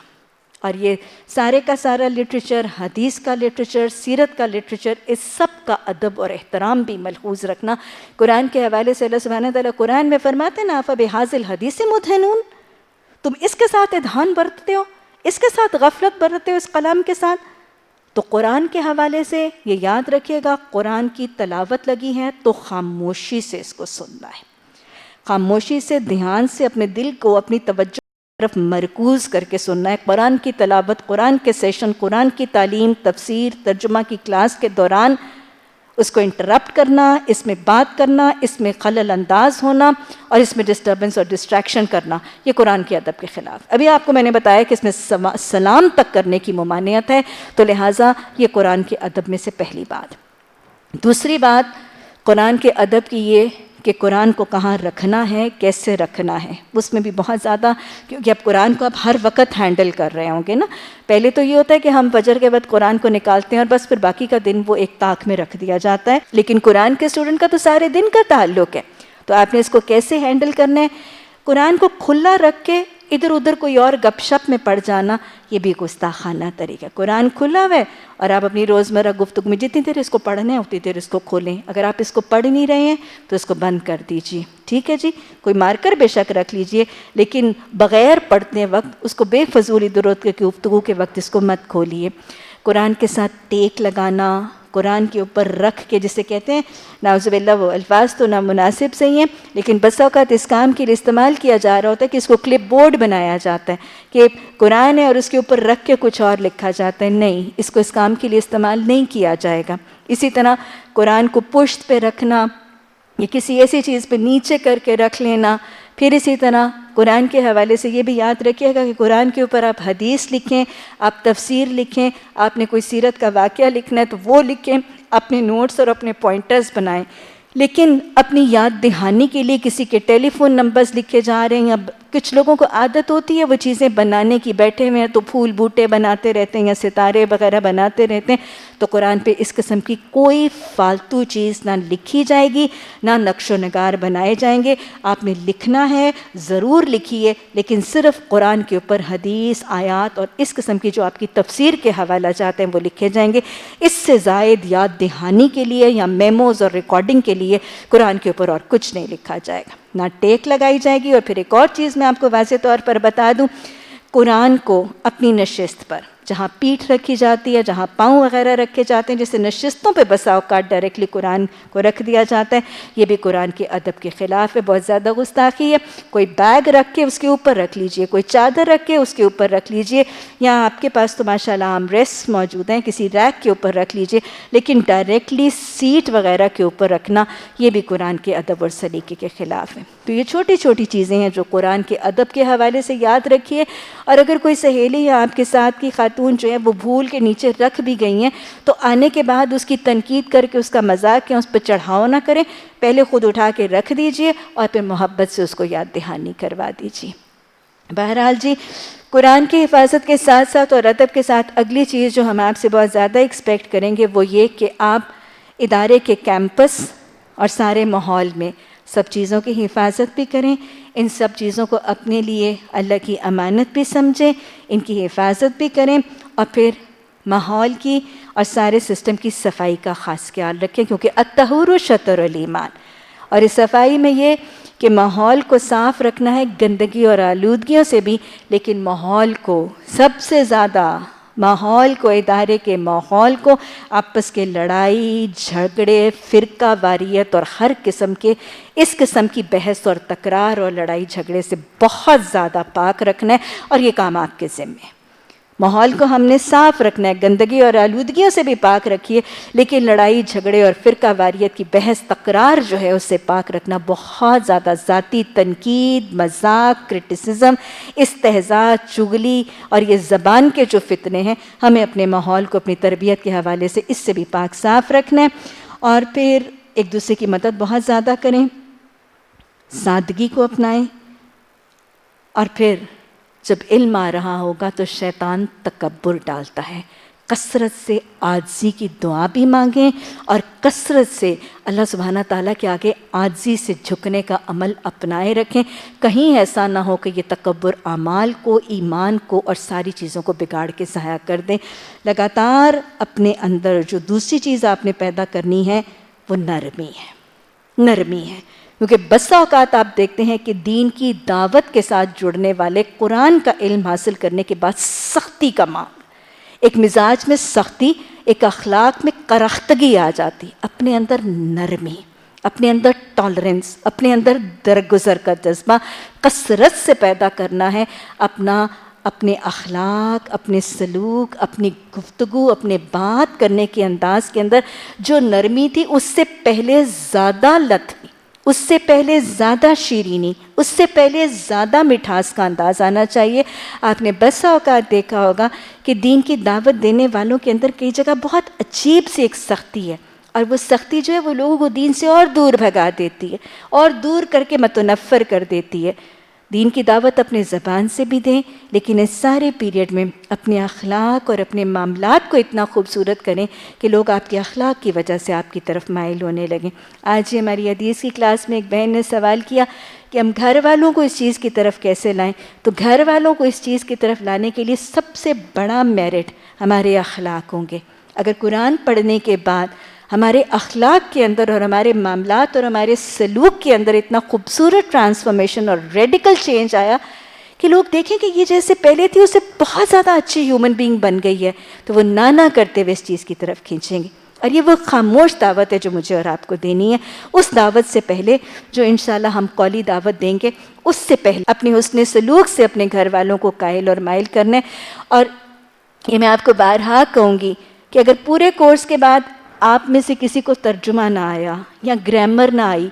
اور یہ سارے کا سارا لٹریچر، حدیث کا لٹریچر، سیرت کا لٹریچر، اس سب کا ادب اور احترام بھی ملحوظ رکھنا۔ قرآن کے حوالے سے اللہ سبحانہ تعالیٰ قرآن میں فرماتے ہیں نا فَبِهَذِا الْحَدِيثِ مُدْهِنُونَ، تم اس کے ساتھ ادھان برتتے ہو، اس کے ساتھ غفلت برتتے ہو، اس کلام کے ساتھ۔ تو قرآن کے حوالے سے یہ یاد رکھیے گا، قرآن کی تلاوت لگی ہے تو خاموشی سے اس کو سننا ہے، خاموشی سے، دھیان سے، اپنے دل کو، اپنی توجہ طرف مرکوز کر کے سننا ہے۔ قرآن کی تلاوت، قرآن کے سیشن، قرآن کی تعلیم، تفسیر، ترجمہ کی کلاس کے دوران اس کو انٹرپٹ کرنا، اس میں بات کرنا، اس میں خلل انداز ہونا اور اس میں ڈسٹربنس اور ڈسٹریکشن کرنا، یہ قرآن کے ادب کے خلاف۔ ابھی آپ کو میں نے بتایا کہ اس میں سلام تک کرنے کی ممانعت ہے، تو لہٰذا یہ قرآن کے ادب میں سے پہلی بات۔ دوسری بات قرآن کے ادب کی یہ کہ قرآن کو کہاں رکھنا ہے، کیسے رکھنا ہے، اس میں بھی بہت زیادہ، کیونکہ اب قرآن کو آپ ہر وقت ہینڈل کر رہے ہوں گے نا۔ پہلے تو یہ ہوتا ہے کہ ہم فجر کے بعد قرآن کو نکالتے ہیں اور بس پھر باقی کا دن وہ ایک طاق میں رکھ دیا جاتا ہے، لیکن قرآن کے اسٹوڈنٹ کا تو سارے دن کا تعلق ہے، تو آپ نے اس کو کیسے ہینڈل کرنا ہے۔ قرآن کو کھلا رکھ کے ادھر ادھر کوئی اور گپ شپ میں پڑ جانا، یہ بھی گستاخانہ طریقہ ہے۔ قرآن کھلا ہوا ہے اور آپ اپنی روزمرہ گفتگو میں جتنی دیر اس کو پڑھنا ہے اتنی دیر اس کو کھولیں، اگر آپ اس کو پڑھ نہیں رہے ہیں تو اس کو بند کر دیجیے، ٹھیک ہے جی۔ کوئی مارکر بے شک رکھ لیجئے، لیکن بغیر پڑھنے وقت اس کو بے فضول ادھر ادھر کی گفتگو کے وقت اس کو مت کھولیے۔ قرآن کے ساتھ ٹیک لگانا، قرآن کے اوپر رکھ کے جسے کہتے ہیں، نعوذ باللہ وہ الفاظ تو نامناسب صحیح ہیں، لیکن بس اوقات اس کام کے لیے استعمال کیا جا رہا ہوتا ہے کہ اس کو کلپ بورڈ بنایا جاتا ہے کہ قرآن ہے اور اس کے اوپر رکھ کے کچھ اور لکھا جاتا ہے، نہیں، اس کو اس کام کے لیے استعمال نہیں کیا جائے گا۔ اسی طرح قرآن کو پشت پہ رکھنا یا کسی ایسی چیز پہ نیچے کر کے رکھ لینا۔ پھر اسی طرح قرآن کے حوالے سے یہ بھی یاد رکھیے گا کہ قرآن کے اوپر آپ حدیث لکھیں، آپ تفسیر لکھیں، آپ نے کوئی سیرت کا واقعہ لکھنا ہے تو وہ لکھیں، اپنے نوٹس اور اپنے پوائنٹرز بنائیں، لیکن اپنی یاد دہانی کے لیے کسی کے ٹیلی فون نمبرز لکھے جا رہے ہیں، یا کچھ لوگوں کو عادت ہوتی ہے وہ چیزیں بنانے کی، بیٹھے ہوئے ہیں تو پھول بوٹے بناتے رہتے ہیں یا ستارے وغیرہ بناتے رہتے ہیں، تو قرآن پہ اس قسم کی کوئی فالتو چیز نہ لکھی جائے گی، نہ نقش و نگار بنائے جائیں گے۔ آپ نے لکھنا ہے ضرور لکھیے، لیکن صرف قرآن کے اوپر حدیث، آیات اور اس قسم کی جو آپ کی تفسیر کے حوالہ جات ہیں وہ لکھے جائیں گے۔ اس سے زائد یاد دہانی کے لیے یا میموز اور ریکارڈنگ کے لیے قرآن کے اوپر اور کچھ نہیں لکھا جائے گا، نہ ٹیک لگائی جائے گی۔ اور پھر ایک اور چیز میں آپ کو واضح طور پر بتا دوں، قرآن کو اپنی نشست پر، جہاں پیٹھ رکھی جاتی ہے، جہاں پاؤں وغیرہ رکھے جاتے ہیں، جیسے نشستوں پہ بسا اوقات ڈائریکٹلی قرآن کو رکھ دیا جاتا ہے، یہ بھی قرآن کے ادب کے خلاف ہے، بہت زیادہ گستاخی ہے۔ کوئی بیگ رکھ کے اس کے اوپر رکھ لیجئے، کوئی چادر رکھ کے اس کے اوپر رکھ لیجئے، یا آپ کے پاس تو ماشاءاللہ آرم ریسٹ موجود ہیں، کسی ریک کے اوپر رکھ لیجئے، لیکن ڈائریکٹلی سیٹ وغیرہ کے اوپر رکھنا یہ بھی قرآن کے ادب اور سلیقے کے خلاف ہے۔ تو یہ چھوٹی چھوٹی چیزیں ہیں جو قرآن کے ادب کے حوالے سے یاد رکھیے، اور اگر کوئی سہیلی یا آپ کے ساتھ کی خاتون جو ہے وہ بھول کے نیچے رکھ بھی گئی ہیں تو آنے کے بعد اس کی تنقید کر کے اس کا مذاق یا اس پہ چڑھاؤ نہ کریں، پہلے خود اٹھا کے رکھ دیجئے اور پھر محبت سے اس کو یاد دہانی کروا دیجئے۔ بہرحال جی، قرآن کی حفاظت کے ساتھ ساتھ اور ادب کے ساتھ اگلی چیز جو ہم آپ سے بہت زیادہ ایکسپیکٹ کریں گے وہ یہ کہ آپ ادارے کے کیمپس اور سارے ماحول میں سب چیزوں کی حفاظت بھی کریں، ان سب چیزوں کو اپنے لیے اللہ کی امانت بھی سمجھیں، ان کی حفاظت بھی کریں، اور پھر ماحول کی اور سارے سسٹم کی صفائی کا خاص خیال رکھیں، کیونکہ الطہور شطر الایمان، اور اس صفائی میں یہ کہ ماحول کو صاف رکھنا ہے گندگی اور آلودگیوں سے بھی، لیکن ماحول کو سب سے زیادہ، ماحول کو، ادارے کے ماحول کو آپس کے لڑائی جھگڑے، فرقہ واریت اور ہر قسم کے اس قسم کی بحث اور تکرار اور لڑائی جھگڑے سے بہت زیادہ پاک رکھنا ہے، اور یہ کام آپ کے ذمہ ہے۔ ماحول کو ہم نے صاف رکھنا ہے، گندگی اور آلودگیوں سے بھی پاک رکھیے، لیکن لڑائی جھگڑے اور فرقہ واریت کی بحث تکرار جو ہے اس سے پاک رکھنا، بہت زیادہ ذاتی تنقید، مذاق، کرٹیسزم، استہزاء، چغلی اور یہ زبان کے جو فتنے ہیں، ہمیں اپنے ماحول کو اپنی تربیت کے حوالے سے اس سے بھی پاک صاف رکھنا ہے۔ اور پھر ایک دوسرے کی مدد بہت زیادہ کریں، سادگی کو اپنائیں، اور پھر جب علم آ رہا ہوگا تو شیطان تکبر ڈالتا ہے، کثرت سے عاجزی کی دعا بھی مانگیں اور کثرت سے اللہ سبحانہ تعالیٰ کے آگے عاجزی سے جھکنے کا عمل اپنائے رکھیں، کہیں ایسا نہ ہو کہ یہ تکبر اعمال کو، ایمان کو اور ساری چیزوں کو بگاڑ کے ضائع کر دیں۔ لگاتار اپنے اندر جو دوسری چیز آپ نے پیدا کرنی ہے وہ نرمی ہے، نرمی ہے، کیونکہ بسا اوقات آپ دیکھتے ہیں کہ دین کی دعوت کے ساتھ جڑنے والے قرآن کا علم حاصل کرنے کے بعد سختی کا معاملہ، ایک مزاج میں سختی، ایک اخلاق میں کرختگی آ جاتی، اپنے اندر نرمی، اپنے اندر ٹالرنس، اپنے اندر درگزر کا جذبہ کثرت سے پیدا کرنا ہے، اپنا اپنے اخلاق، اپنے سلوک، اپنی گفتگو، اپنے بات کرنے کے انداز کے اندر جو نرمی تھی اس سے پہلے زیادہ لطف، اس سے پہلے زیادہ شیرینی، اس سے پہلے زیادہ مٹھاس کا انداز آنا چاہیے۔ آپ نے بسا اوقات دیکھا ہوگا کہ دین کی دعوت دینے والوں کے اندر کئی جگہ بہت عجیب سی ایک سختی ہے، اور وہ سختی جو ہے وہ لوگوں کو دین سے اور دور بھگا دیتی ہے، اور دور کر کے متنفر کر دیتی ہے۔ دین کی دعوت اپنے زبان سے بھی دیں، لیکن اس سارے پیریڈ میں اپنے اخلاق اور اپنے معاملات کو اتنا خوبصورت کریں کہ لوگ آپ کے اخلاق کی وجہ سے آپ کی طرف مائل ہونے لگیں۔ آج ہی ہماری حدیث کی کلاس میں ایک بہن نے سوال کیا کہ ہم گھر والوں کو اس چیز کی طرف کیسے لائیں؟ تو گھر والوں کو اس چیز کی طرف لانے کے لیے سب سے بڑا میرٹ ہمارے اخلاق ہوں گے۔ اگر قرآن پڑھنے کے بعد ہمارے اخلاق کے اندر اور ہمارے معاملات اور ہمارے سلوک کے اندر اتنا خوبصورت ٹرانسفارمیشن اور ریڈیکل چینج آیا کہ لوگ دیکھیں کہ یہ جیسے پہلے تھی اس سے بہت زیادہ اچھی ہیومن بینگ بن گئی ہے، تو وہ نانا کرتے ہوئے اس چیز کی طرف کھینچیں گے۔ اور یہ وہ خاموش دعوت ہے جو مجھے اور آپ کو دینی ہے۔ اس دعوت سے پہلے جو انشاءاللہ ہم قولی دعوت دیں گے، اس سے پہلے اپنے حسن سلوک سے اپنے گھر والوں کو قائل اور مائل کرنا ہے۔ اور یہ میں آپ کو بارہا کہوں گی کہ اگر پورے کورس کے بعد آپ میں سے کسی کو ترجمہ نہ آیا یا گرامر نہ آئی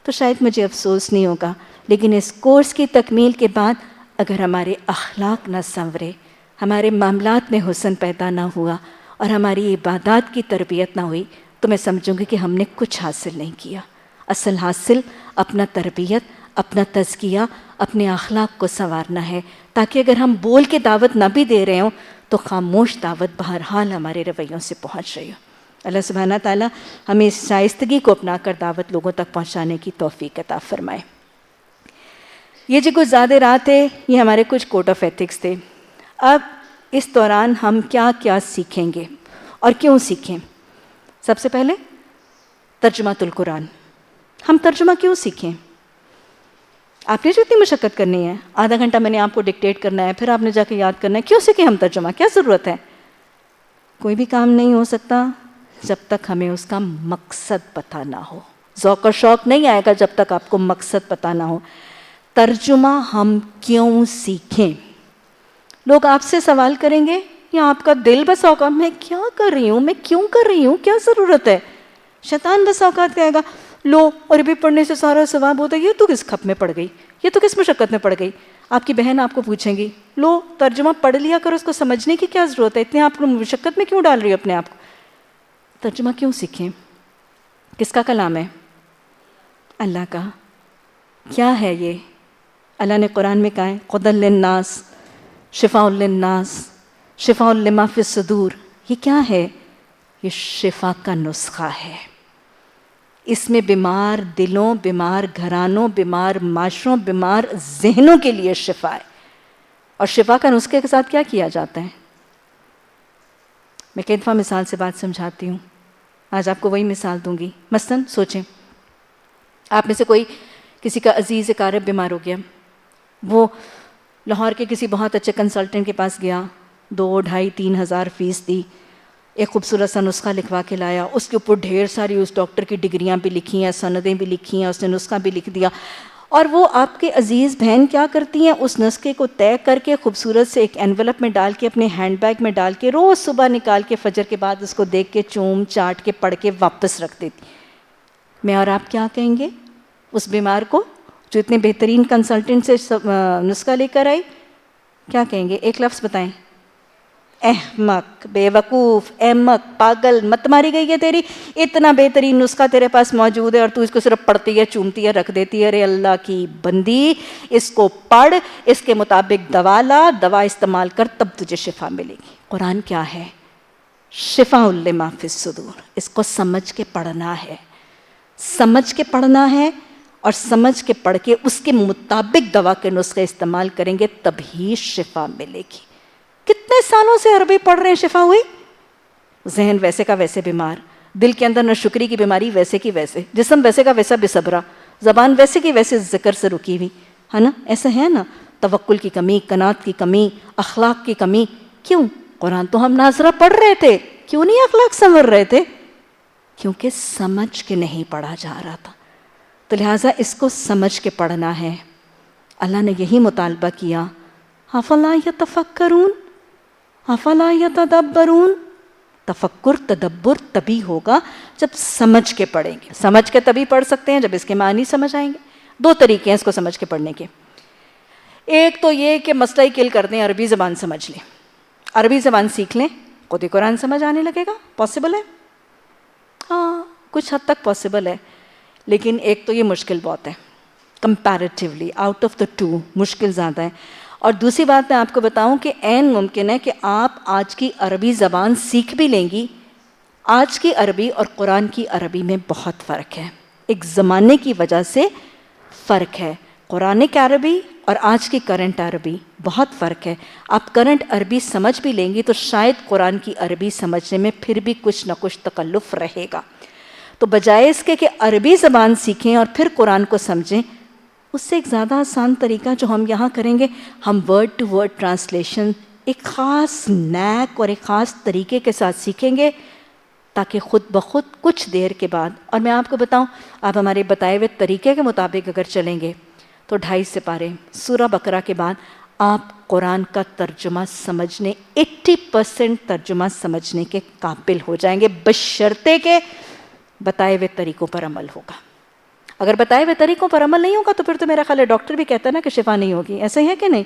تو شاید مجھے افسوس نہیں ہوگا، لیکن اس کورس کی تکمیل کے بعد اگر ہمارے اخلاق نہ سنورے، ہمارے معاملات میں حسن پیدا نہ ہوا اور ہماری عبادات کی تربیت نہ ہوئی تو میں سمجھوں گی کہ ہم نے کچھ حاصل نہیں کیا۔ اصل حاصل اپنا تربیت، اپنا تزکیہ، اپنے اخلاق کو سنوارنا ہے، تاکہ اگر ہم بول کے دعوت نہ بھی دے رہے ہوں تو خاموش دعوت بہرحال ہمارے رویوں سے پہنچ رہی ہو۔ اللہ سبحانہ تعالیٰ ہمیں اس شائستگی کو اپنا کر دعوت لوگوں تک پہنچانے کی توفیق عطا فرمائے۔ یہ جو کچھ زیادہ رات ہے یہ ہمارے کچھ کوڈ آف ایتھکس تھے۔ اب اس دوران ہم کیا کیا سیکھیں گے اور کیوں سیکھیں؟ سب سے پہلے ترجمۃ القرآن۔ ہم ترجمہ کیوں سیکھیں؟ آپ نے جو اتنی مشقت کرنی ہے، آدھا گھنٹہ میں نے آپ کو ڈکٹیٹ کرنا ہے، پھر آپ نے جا کے یاد کرنا ہے، کیوں سیکھیں ہم ترجمہ؟ کیا ضرورت ہے؟ کوئی بھی کام نہیں ہو سکتا جب تک ہمیں اس کا مقصد پتہ نہ ہو۔ ذوق و شوق نہیں آئے گا جب تک آپ کو مقصد پتہ نہ ہو۔ ترجمہ ہم کیوں سیکھیں؟ لوگ آپ سے سوال کریں گے یا آپ کا دل بس اوقات میں کیا کر رہی ہوں، میں کیوں کر رہی ہوں، کیا ضرورت ہے؟ شیطان بس اوقات کہے گا لو عربی پڑھنے سے سارا ثواب ہوتا ہے، یہ تو کس کھپ میں پڑ گئی، یہ تو کس مشقت میں پڑ گئی۔ آپ کی بہن آپ کو پوچھیں گی لو ترجمہ پڑھ لیا کرو، اس کو سمجھنے کی کیا ضرورت ہے، اتنے آپ کو مشقت میں کیوں ڈال رہی ہو اپنے آپ کو؟ ترجمہ کیوں سیکھیں؟ کس کا کلام ہے؟ اللہ کا۔ کیا ہے یہ؟ اللہ نے قرآن میں کہا ہے ہدی للناس شفاء للناس شفاء لما فی الصدور۔ یہ کیا ہے؟ یہ شفا کا نسخہ ہے۔ اس میں بیمار دلوں، بیمار گھرانوں، بیمار معاشروں، بیمار ذہنوں کے لیے شفا ہے۔ اور شفا کا نسخے کے ساتھ کیا کیا جاتا ہے؟ میں کئی دفعہ مثال سے بات سمجھاتی ہوں، آج آپ کو وہی مثال دوں گی۔ مثلاً سوچیں آپ میں سے کوئی کسی کا عزیز اقارب بیمار ہو گیا، وہ لاہور کے کسی بہت اچھے کنسلٹنٹ کے پاس گیا، 2، 2.5، 3 ہزار فیس دی، ایک خوبصورت سا نسخہ لکھوا کے لایا، اس کے اوپر ڈھیر ساری اس ڈاکٹر کی ڈگریاں بھی لکھی ہیں، سندیں بھی لکھی ہیں، اس نے نسخہ بھی لکھ دیا۔ اور وہ آپ کے عزیز بہن کیا کرتی ہیں، اس نسخے کو طے کر کے خوبصورت سے ایک انویلپ میں ڈال کے اپنے ہینڈ بیگ میں ڈال کے روز صبح نکال کے فجر کے بعد اس کو دیکھ کے چوم چاٹ کے پڑھ کے واپس رکھ دیتی۔ میں اور آپ کیا کہیں گے اس بیمار کو جو اتنے بہترین کنسلٹنٹ سے نسخہ لے کر آئی؟ کیا کہیں گے؟ ایک لفظ بتائیں۔ احمق، بے وقوف، احمق، پاگل، مت ماری گئی ہے تیری، اتنا بہترین نسخہ تیرے پاس موجود ہے اور تو اس کو صرف پڑھتی ہے، چومتی ہے، رکھ دیتی ہے۔ ارے اللہ کی بندی، اس کو پڑھ، اس کے مطابق دوا لا، دوا استعمال کر، تب تجھے شفا ملے گی۔ قرآن کیا ہے؟ شفاء لما فی الصدور۔ اس کو سمجھ کے پڑھنا ہے، سمجھ کے پڑھنا ہے، اور سمجھ کے پڑھ کے اس کے مطابق دوا کے نسخے استعمال کریں گے تبھی شفا ملے گی۔ کتنے سالوں سے عربی پڑھ رہے ہیں، شفا ہوئی؟ ذہن ویسے کا ویسے بیمار، دل کے اندر نہ شکری کی بیماری ویسے کی ویسے، جسم ویسے کا ویسا بے صبرا، زبان ویسے کی ویسے ذکر سے رکی ہوئی ہے نا، ایسا ہے نا، توکل کی کمی، قناعت کی کمی، اخلاق کی کمی۔ کیوں؟ قرآن تو ہم ناظرہ پڑھ رہے تھے، کیوں نہیں اخلاق سنور رہے تھے؟ کیونکہ سمجھ کے نہیں پڑھا جا رہا تھا۔ تو لہٰذا اس کو سمجھ کے پڑھنا ہے۔ اللہ نے یہی مطالبہ کیا افلا یتفکرون افلا یتدبرون. تفکر تدبر تبھی ہوگا جب سمجھ کے پڑھیں گے. سمجھ کے تبھی پڑھ سکتے ہیں جب اس کے معنی سمجھ آئیں گے. دو طریقے ہیں اس کو سمجھ کے پڑھنے کے. ایک تو یہ کہ مسئلہ ہی کل کر دیں, عربی زبان سمجھ لیں, عربی زبان سیکھ لیں, خود ہی قرآن سمجھ آنے لگے گا. پاسبل ہے؟ ہاں کچھ حد تک پاسبل ہے, لیکن ایک تو یہ مشکل بہت ہے. Comparatively out of the two مشکل زیادہ ہے. اور دوسری بات میں آپ کو بتاؤں کہ عین ممکن ہے کہ آپ آج کی عربی زبان سیکھ بھی لیں گی. آج کی عربی اور قرآن کی عربی میں بہت فرق ہے. ایک زمانے کی وجہ سے فرق ہے. قرآنک عربی اور آج کی کرنٹ عربی بہت فرق ہے. آپ کرنٹ عربی سمجھ بھی لیں گی تو شاید قرآن کی عربی سمجھنے میں پھر بھی کچھ نہ کچھ تکلف رہے گا. تو بجائے اس کے کہ عربی زبان سیکھیں اور پھر قرآن کو سمجھیں, اس سے ایک زیادہ آسان طریقہ جو ہم یہاں کریں گے, ہم ورڈ ٹو ورڈ ٹرانسلیشن ایک خاص نیک اور ایک خاص طریقے کے ساتھ سیکھیں گے, تاکہ خود بخود کچھ دیر کے بعد, اور میں آپ کو بتاؤں آپ ہمارے بتائے ہوئے طریقے کے مطابق اگر چلیں گے تو 2.5 سپارے سورہ بقرہ کے بعد آپ قرآن کا ترجمہ سمجھنے 80% ترجمہ سمجھنے کے قابل ہو جائیں گے, بشرطے کہ بتائے ہوئے طریقوں پر عمل ہوگا. اگر بتائے ہوئے طریقوں پر عمل نہیں ہوگا تو پھر تو میرا خیال ہے ڈاکٹر بھی کہتا ہے نا کہ شفا نہیں ہوگی. ایسا ہی ہے کہ نہیں؟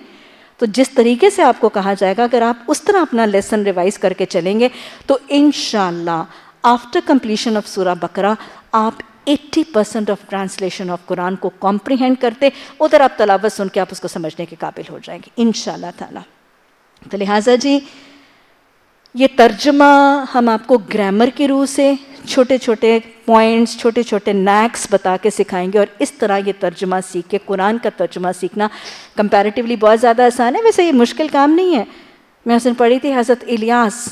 تو جس طریقے سے آپ کو کہا جائے گا, اگر آپ اس طرح اپنا لیسن ریوائز کر کے چلیں گے تو انشاءاللہ آفٹر کمپلیشن آف سورہ بقرہ آپ 80% آف ٹرانسلیشن آف قرآن کو کمپریہینڈ کرتے, ادھر آپ تلاوت سن کے آپ اس کو سمجھنے کے قابل ہو جائیں گے انشاءاللہ تعالیٰ. تو لہٰذا جی یہ ترجمہ ہم آپ کو گرامر کی روح سے چھوٹے چھوٹے پوائنٹس, چھوٹے چھوٹے نیکس بتا کے سکھائیں گے, اور اس طرح یہ ترجمہ سیکھ کے قرآن کا ترجمہ سیکھنا کمپیریٹیولی بہت زیادہ آسان ہے. ویسے یہ مشکل کام نہیں ہے. میں اس دن پڑھی تھی حضرت الیاس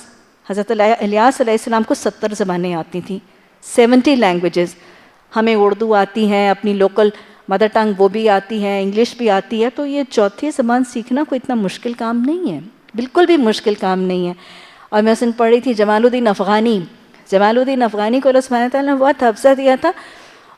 علیہ السلام کو 70 زبانیں آتی تھیں, 70 لینگویجز. ہمیں اردو آتی ہیں, اپنی لوکل مدر ٹنگ وہ بھی آتی ہے, انگلش بھی آتی ہے, تو یہ چوتھی زبان سیکھنا کوئی اتنا مشکل کام نہیں ہے, بالکل بھی مشکل کام نہیں ہے. اور میں اس دن پڑھی تھی جمال الدین افغانی کو اللہ سبحانہ تعالیٰ نے بہت حفظہ دیا تھا,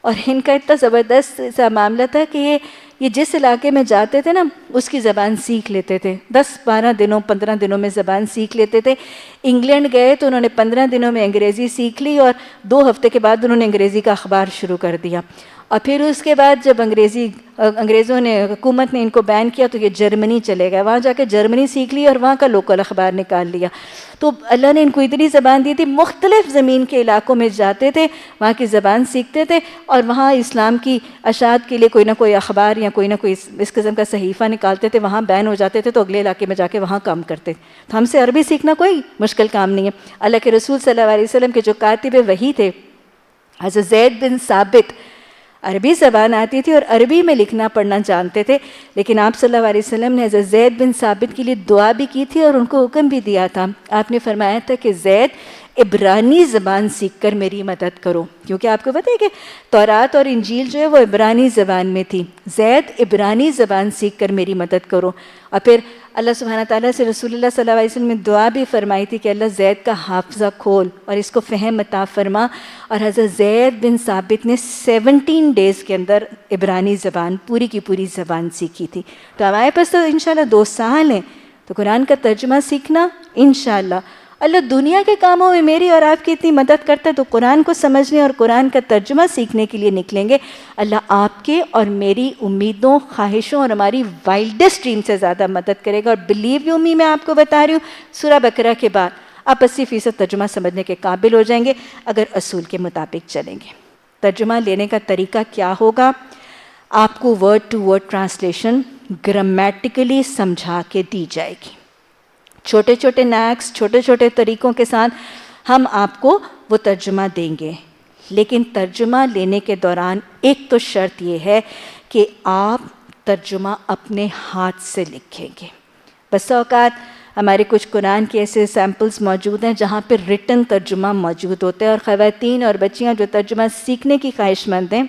اور ان کا اتنا زبردست سا معاملہ تھا کہ یہ جس علاقے میں جاتے تھے نا اس کی زبان سیکھ لیتے تھے. 10-12 دنوں 15 دنوں میں زبان سیکھ لیتے تھے. انگلینڈ گئے تو انہوں نے 15 دنوں میں انگریزی سیکھ لی, اور 2 ہفتے کے بعد انہوں نے انگریزی کا اخبار شروع کر دیا. اور پھر اس کے بعد جب انگریزوں نے حکومت نے ان کو بین کیا تو یہ جرمنی چلے گئے, وہاں جا کے جرمنی سیکھ لی اور وہاں کا لوکل اخبار نکال لیا. تو اللہ نے ان کو اتنی زبان دی تھی, مختلف زمین کے علاقوں میں جاتے تھے, وہاں کی زبان سیکھتے تھے, اور وہاں اسلام کی اشاعت کے لیے کوئی نہ کوئی اخبار یا کوئی نہ کوئی اس قسم کا صحیفہ نکالتے تھے, وہاں بین ہو جاتے تھے تو اگلے علاقے میں جا کے وہاں کام کرتے. تو ہم سے عربی سیکھنا کوئی مشکل کام نہیں ہے. اللہ کے رسول صلی اللہ علیہ وسلم کے جو کاتب وحی تھے حضرت زید بن ثابت, عربی زبان آتی تھی اور عربی میں لکھنا پڑھنا جانتے تھے, لیکن آپ صلی اللہ علیہ وسلم نے حضرت زید بن ثابت کے لیے دعا بھی کی تھی اور ان کو حکم بھی دیا تھا. آپ نے فرمایا تھا کہ زید عبرانی زبان سیکھ کر میری مدد کرو, کیونکہ آپ کو پتہ ہے کہ تورات اور انجیل جو ہے وہ عبرانی زبان میں تھی. زید عبرانی زبان سیکھ کر میری مدد کرو. اور پھر اللہ سبحانہ تعالیٰ سے رسول اللہ صلی اللہ علیہ وسلم نے دعا بھی فرمائی تھی کہ اللہ زید کا حافظہ کھول اور اس کو فہم عطا فرما, اور حضرت زید بن ثابت نے 17 ڈیز کے اندر عبرانی زبان پوری کی پوری زبان سیکھی تھی. تو ہمارے پاس تو انشاءاللہ 2 سال ہیں, تو قرآن کا ترجمہ سیکھنا انشاءاللہ اللہ دنیا کے کاموں میں میری اور آپ کی اتنی مدد کرتا ہے, تو قرآن کو سمجھنے اور قرآن کا ترجمہ سیکھنے کے لیے نکلیں گے. اللہ آپ کے اور میری امیدوں, خواہشوں اور ہماری وائلڈسٹ ڈریم سے زیادہ مدد کرے گا. اور بلیو یو می, میں آپ کو بتا رہی ہوں, سورہ بقرہ کے بعد آپ 80% ترجمہ سمجھنے کے قابل ہو جائیں گے اگر اصول کے مطابق چلیں گے. ترجمہ لینے کا طریقہ کیا ہوگا؟ آپ کو word to word translation grammatically سمجھا کے دی جائے گی. چھوٹے چھوٹے نیکس, چھوٹے چھوٹے طریقوں کے ساتھ ہم آپ کو وہ ترجمہ دیں گے. لیکن ترجمہ لینے کے دوران ایک تو شرط یہ ہے کہ آپ ترجمہ اپنے ہاتھ سے لکھیں گے. بس اوقات ہمارے کچھ قرآن کے ایسے سیمپلز موجود ہیں جہاں پہ ریٹن ترجمہ موجود ہوتا ہے, اور خواتین اور بچیاں جو ترجمہ سیکھنے کی خواہش مند ہیں,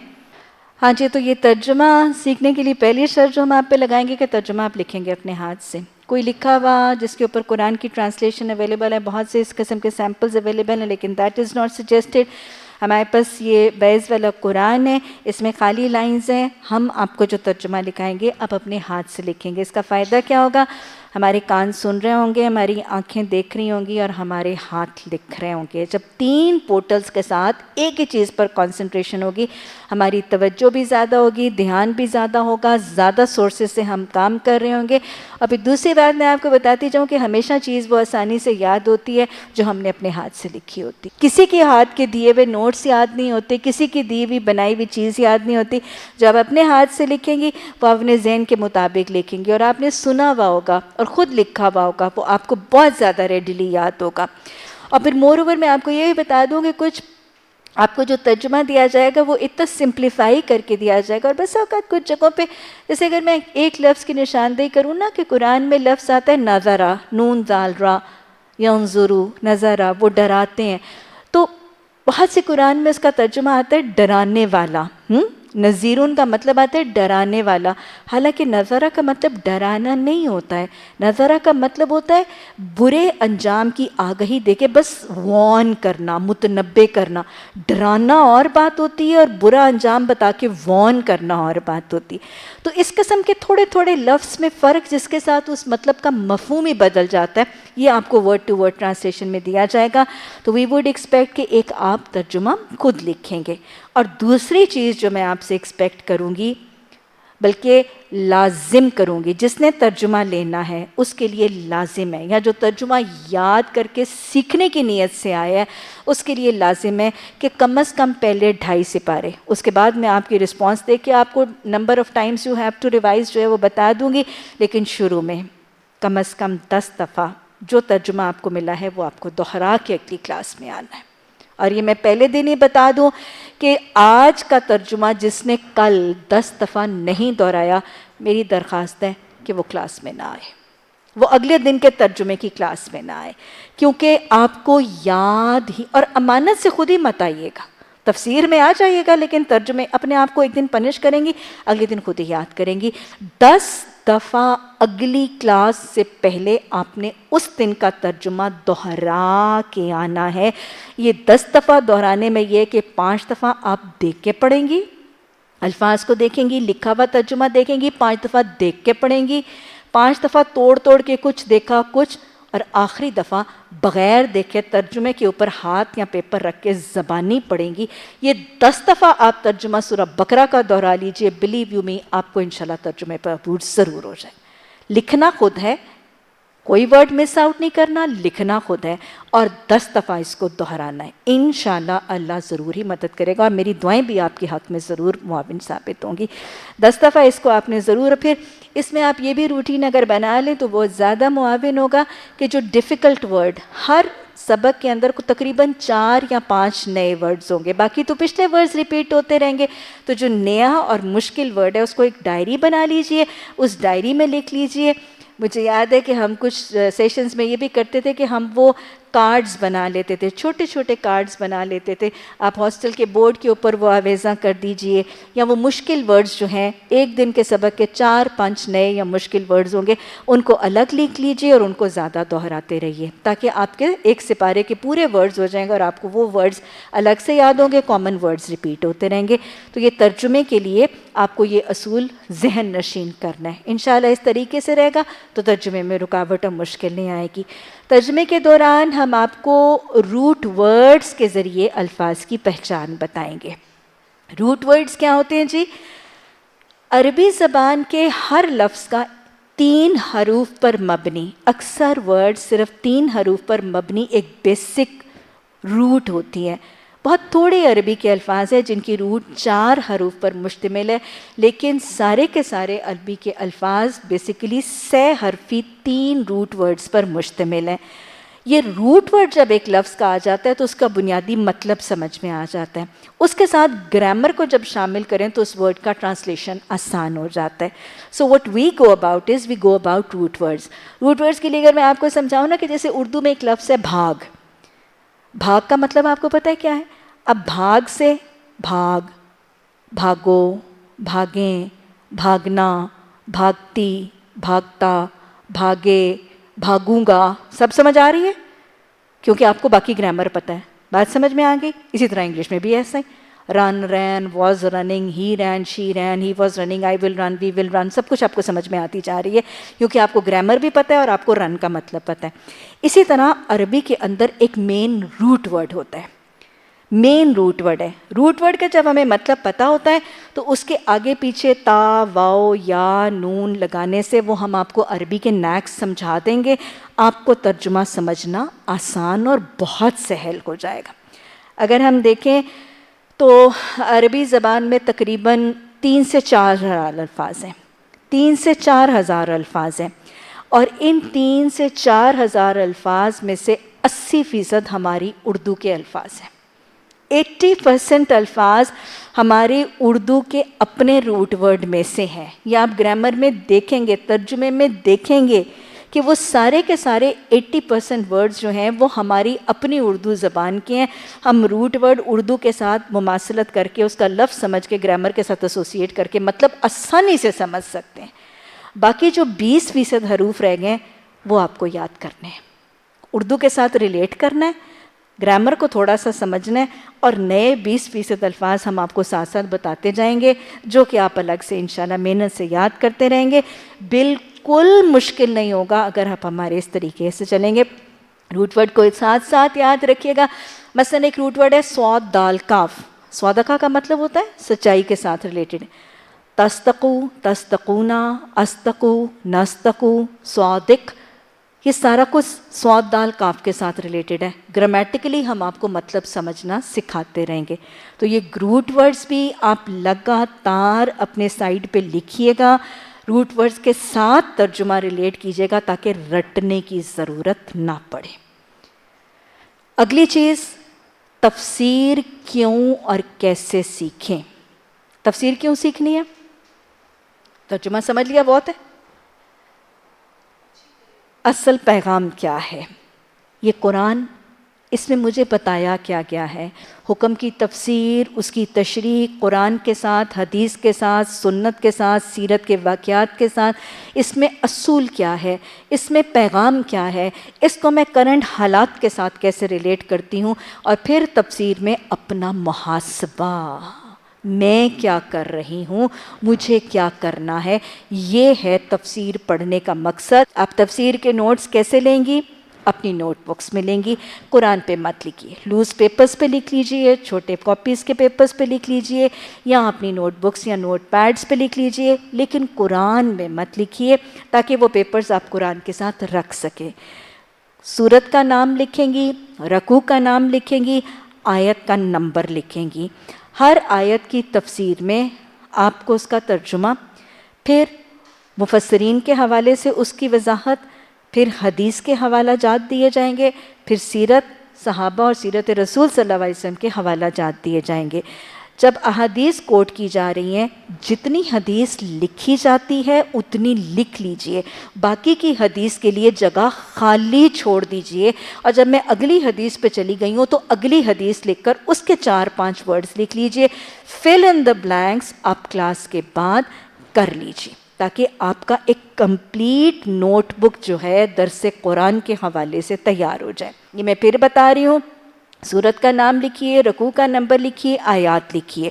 ہاں جی, تو یہ ترجمہ سیکھنے کے لیے پہلی شرط جو ہم آپ پہ لگائیں گے کہ ترجمہ آپ لکھیں گے اپنے ہاتھ سے. کوئی لکھا ہوا جس کے اوپر قرآن کی ٹرانسلیشن اویلیبل ہے, بہت سے اس قسم کے سیمپلز اویلیبل ہیں, لیکن دیٹ از ناٹ سجیسٹڈ. ہمارے پاس یہ بیض والا قرآن ہے، اس میں خالی لائنز ہیں، ہم آپ کو جو ترجمہ لکھائیں گے آپ اپنے ہاتھ سے لکھیں گے۔ اس کا فائدہ کیا ہوگا؟ ہمارے کان سن رہے ہوں گے، ہماری آنکھیں دیکھ رہی ہوں گی اور ہمارے ہاتھ لکھ رہے ہوں گے۔ جب 3 پورٹلز کے ساتھ ایک ہی چیز پر کنسنٹریشن ہوگی، ہماری توجہ بھی زیادہ ہوگی، دھیان بھی زیادہ ہوگا، زیادہ سورسز سے ہم کام کر رہے ہوں گے۔ اور پھر دوسری بات میں آپ کو بتاتی جاؤں کہ ہمیشہ چیز وہ آسانی سے یاد ہوتی ہے جو ہم نے اپنے ہاتھ سے لکھی ہوتی۔ کسی کے ہاتھ کے دیے ہوئے نوٹس یاد نہیں ہوتے، کسی کی دی ہوئی بنائی ہوئی چیز یاد نہیں ہوتی۔ جو آپ اپنے ہاتھ سے لکھیں گی وہ اپنے ذہن کے مطابق لکھیں گی، اور آپ نے سنا ہوا ہوگا اور خود لکھا ہوا ہوگا، وہ آپ کو بہت زیادہ ریڈیلی یاد ہوگا۔ اور پھر مور اوور میں آپ کو یہ بھی بتا دوں کہ کچھ آپ کو جو ترجمہ دیا جائے گا وہ اتنا سمپلیفائی کر کے دیا جائے گا، اور بس اوقات کچھ جگہوں پہ جیسے اگر میں ایک لفظ کی نشاندہی کروں نا کہ قرآن میں لفظ آتا ہے نظرہ، نون دال را، ینظرو، نظرہ، وہ ڈراتے ہیں، تو بہت سے قرآن میں اس کا ترجمہ آتا ہے ڈرانے والا۔ نذیرون کا مطلب آتا ہے ڈرانے والا، حالانکہ نظرہ کا مطلب ڈرانا نہیں ہوتا ہے، نظرہ کا مطلب ہوتا ہے برے انجام کی آگہی دے کے بس وارن کرنا، متنبع کرنا۔ ڈرانا اور بات ہوتی ہے اور برا انجام بتا کے وارن کرنا اور بات ہوتی ہے۔ تو اس قسم کے تھوڑے تھوڑے لفظ میں فرق جس کے ساتھ اس مطلب کا مفہوم ہی بدل جاتا ہے، یہ آپ کو ورڈ ٹو ورڈ ٹرانسلیشن میں دیا جائے گا۔ تو وی ووڈ ایکسپیکٹ کہ ایک آپ ترجمہ خود لکھیں گے۔ اور دوسری چیز جو میں آپ سے ایکسپیکٹ کروں گی، بلکہ لازم کروں گی، جس نے ترجمہ لینا ہے اس کے لیے لازم ہے، یا جو ترجمہ یاد کر کے سیکھنے کی نیت سے آیا ہے اس کے لیے لازم ہے کہ کم از کم پہلے 2.5 سپارے، اس کے بعد میں آپ کی رسپانس دیکھ کے آپ کو number of times you have to revise جو ہے وہ بتا دوں گی، لیکن شروع میں کم از کم 10 دفعہ جو ترجمہ آپ کو ملا ہے وہ آپ کو دہرا کے اگلی کلاس میں آنا ہے۔ اور یہ میں پہلے دن ہی بتا دوں کہ آج کا ترجمہ جس نے کل 10 دفعہ نہیں دہرایا، میری درخواست ہے کہ وہ کلاس میں نہ آئے، وہ اگلے دن کے ترجمے کی کلاس میں نہ آئے، کیونکہ آپ کو یاد ہی، اور امانت سے خود ہی مت آئیے گا، تفسیر میں آ جائیے گا لیکن ترجمے اپنے آپ کو ایک دن پنش کریں گی، اگلے دن خود ہی یاد کریں گی۔ 10 دفعہ اگلی کلاس سے پہلے آپ نے اس دن کا ترجمہ دہرا کے آنا ہے۔ یہ 10 دفعہ دہرانے میں یہ کہ 5 دفعہ آپ دیکھ کے پڑھیں گی، الفاظ کو دیکھیں گی، لکھا ہوا ترجمہ دیکھیں گی، 5 دفعہ دیکھ کے پڑھیں گی، 5 دفعہ توڑ کے کچھ دیکھا کچھ، اور آخری دفعہ بغیر دیکھے ترجمے کے اوپر ہاتھ یا پیپر رکھ کے زبانی پڑھیں گی۔ یہ 10 دفعہ آپ ترجمہ سورہ بقرہ کا دہرا لیجئے، بلیو یو می، آپ کو انشاءاللہ ترجمے پر عبور ضرور ہو جائے۔ لکھنا خود ہے، کوئی ورڈ مس آؤٹ نہیں کرنا، لکھنا خود ہے، اور 10 دفعہ اس کو دہرانا ہے۔ انشاءاللہ اللہ ضرور ہی مدد کرے گا، اور میری دعائیں بھی آپ کے حق میں ضرور معاون ثابت ہوں گی۔ 10 دفعہ اس کو آپ نے ضرور، پھر اس میں آپ یہ بھی روٹین اگر بنا لیں تو بہت زیادہ معاون ہوگا کہ جو ڈیفیکلٹ ورڈ، ہر سبق کے اندر کو تقریباً 4 یا 5 نئے ورڈز ہوں گے، باقی تو پچھلے ورڈز ریپیٹ ہوتے رہیں گے، تو جو نیا اور مشکل ورڈ ہے اس کو ایک ڈائری بنا لیجئے، اس ڈائری میں لکھ لیجئے۔ مجھے یاد ہے کہ ہم کچھ سیشنز میں یہ بھی کرتے تھے کہ ہم وہ کارڈز بنا لیتے تھے، چھوٹے چھوٹے کارڈز بنا لیتے تھے، آپ ہاسٹل کے بورڈ کے اوپر وہ آویزاں کر دیجئے، یا وہ مشکل ورڈز جو ہیں ایک دن کے سبق کے 4-5 نئے یا مشکل ورڈز ہوں گے، ان کو الگ لکھ لیجئے اور ان کو زیادہ دہراتے رہیے، تاکہ آپ کے ایک سپارے کے پورے ورڈز ہو جائیں گے اور آپ کو وہ ورڈز الگ سے یاد ہوں گے، کامن ورڈز ریپیٹ ہوتے رہیں گے۔ تو یہ ترجمے کے لیے آپ کو یہ اصول ذہن نشین کرنا ہے، انشاءاللہ اس طریقے سے رہے گا تو ترجمے میں رکاوٹ اور مشکل نہیں آئے گی۔ ترجمے کے دوران ہم آپ کو روٹ ورڈز کے ذریعے الفاظ کی پہچان بتائیں گے۔ روٹ ورڈز کیا ہوتے ہیں جی؟ عربی زبان کے ہر لفظ کا 3 حروف پر مبنی، اکثر ورڈ صرف 3 حروف پر مبنی ایک بیسک روٹ ہوتی ہے۔ بہت تھوڑے عربی کے الفاظ ہیں جن کی روٹ 4 حروف پر مشتمل ہے، لیکن سارے کے سارے عربی کے الفاظ بیسیکلی 6 حرفی 3 روٹ ورڈز پر مشتمل ہیں۔ یہ روٹ ورڈ جب ایک لفظ کا آ جاتا ہے تو اس کا بنیادی مطلب سمجھ میں آ جاتا ہے، اس کے ساتھ گرامر کو جب شامل کریں تو اس ورڈ کا ٹرانسلیشن آسان ہو جاتا ہے۔ So what we go about is we go about root words. Root words کے لیے اگر میں آپ کو سمجھاؤں نا کہ جیسے اردو میں ایک لفظ ہے بھاگ، بھاگ کا مطلب آپ کو پتہ ہے کیا ہے؟ اب بھاگ سے بھاگ، بھاگو، بھاگیں، بھاگنا، بھاگتی، بھاگتا، بھاگے، بھاگوں گا، سب سمجھ آ رہی ہے؟ کیونکہ آپ کو باقی گرامر پتہ ہے، بات سمجھ میں آ گئی؟ اسی طرح انگلش میں بھی ایسا ہی، run, ran, was running, he ran, she ran, he was running, I will run, we will run, سب کچھ آپ کو سمجھ میں آتی جا رہی ہے کیونکہ آپ کو گرامر بھی پتہ ہے اور آپ کو رن کا مطلب پتہ ہے۔ اسی طرح عربی کے اندر ایک مین روٹ ورڈ ہوتا ہے، مین روٹ ورڈ ہے۔ روٹ ورڈ کا جب ہمیں مطلب پتہ ہوتا ہے تو اس کے آگے پیچھے تا، واو، یا، نون لگانے سے وہ ہم آپ کو عربی کے نیکس سمجھا دیں گے، آپ کو ترجمہ سمجھنا آسان اور بہت سہل ہو جائے گا۔ اگر ہم دیکھیں تو عربی زبان میں تقریباً 3 سے 4 ہزار الفاظ ہیں، 3 سے 4 ہزار الفاظ ہیں، اور ان 3 سے 4 ہزار الفاظ میں سے 80% ہماری اردو کے الفاظ ہیں۔ 80% الفاظ ہمارے اردو کے اپنے روٹ ورڈ میں سے ہیں۔ یا آپ گرامر میں دیکھیں گے، ترجمے میں دیکھیں گے کہ وہ سارے کے سارے 80% ورڈز جو ہیں وہ ہماری اپنی اردو زبان کے ہیں۔ ہم روٹ ورڈ اردو کے ساتھ مماثلت کر کے اس کا لفظ سمجھ کے گرامر کے ساتھ ایسوسیٹ کر کے مطلب آسانی سے سمجھ سکتے ہیں۔ باقی جو 20% حروف رہ گئے وہ آپ کو یاد کرنے ہیں، اردو کے ساتھ ریلیٹ کرنا ہے، گرامر کو تھوڑا سا سمجھنا ہے، اور نئے 20% الفاظ ہم آپ کو ساتھ ساتھ بتاتے جائیں گے جو کہ آپ الگ سے انشاءاللہ محنت سے یاد کرتے رہیں گے۔ بالکل مشکل نہیں ہوگا اگر آپ ہمارے اس طریقے سے چلیں گے۔ روٹ ورڈ کو ساتھ ساتھ یاد رکھیے گا۔ مثلا ایک روٹ ورڈ ہے صاد دال کاف۔ صادقہ کا مطلب ہوتا ہے سچائی کے ساتھ ریلیٹڈ۔ تستقو، تستقونا، استقو، نستقو، صادق، یہ سارا کچھ صاد دال کاف کے ساتھ ریلیٹڈ ہے۔ گرامیٹیکلی ہم آپ کو مطلب سمجھنا سکھاتے رہیں گے۔ تو یہ روٹ ورڈز بھی آپ لگاتار اپنے سائڈ پہ لکھیے گا، روٹ ورڈز کے ساتھ ترجمہ ریلیٹ کیجیے گا تاکہ رٹنے کی ضرورت نہ پڑے۔ اگلی چیز، تفسیر کیوں اور کیسے سیکھیں۔ تفسیر کیوں سیکھنی ہے؟ ترجمہ سمجھ لیا بہت ہے۔ اصل پیغام کیا ہے؟ یہ قرآن، اس میں مجھے بتایا کیا گیا ہے، حکم کی تفسیر، اس کی تشریح، قرآن کے ساتھ، حدیث کے ساتھ، سنت کے ساتھ، سیرت کے واقعات کے ساتھ، اس میں اصول کیا ہے، اس میں پیغام کیا ہے، اس کو میں کرنٹ حالات کے ساتھ کیسے ریلیٹ کرتی ہوں، اور پھر تفسیر میں اپنا محاسبہ، میں کیا کر رہی ہوں، مجھے کیا کرنا ہے، یہ ہے تفسیر پڑھنے کا مقصد۔ آپ تفسیر کے نوٹس کیسے لیں گی؟ اپنی نوٹ بکس میں لیں گی۔ قرآن پہ مت لکھیے، لوز پیپرز پہ لکھ لیجئے، چھوٹے کاپیز کے پیپرز پہ لکھ لیجئے، یا اپنی نوٹ بکس یا نوٹ پیڈز پہ لکھ لیجئے، لیکن قرآن میں مت لکھیے تاکہ وہ پیپرز آپ قرآن کے ساتھ رکھ سکیں۔ سورت کا نام لکھیں گی، رکوع کا نام لکھیں گی، آیت کا نمبر لکھیں گی۔ ہر آیت کی تفسیر میں آپ کو اس کا ترجمہ، پھر مفسرین کے حوالے سے اس کی وضاحت، پھر حدیث کے حوالہ جات دیے جائیں گے، پھر سیرت صحابہ اور سیرت رسول صلی اللہ علیہ وسلم کے حوالہ جات دیے جائیں گے۔ جب احادیث کوٹ کی جا رہی ہیں، جتنی حدیث لکھی جاتی ہے اتنی لکھ لیجئے، باقی کی حدیث کے لیے جگہ خالی چھوڑ دیجئے، اور جب میں اگلی حدیث پہ چلی گئی ہوں تو اگلی حدیث لکھ کر اس کے 4-5 ورڈز لکھ لیجئے۔ فل ان دا بلینکس آپ کلاس کے بعد کر لیجئے تاکہ آپ کا ایک کمپلیٹ نوٹ بک جو ہے درس قرآن کے حوالے سے تیار ہو جائے۔ یہ میں پھر بتا رہی ہوں، سورت کا نام لکھیے، رکوع کا نمبر لکھیے، آیات لکھیے،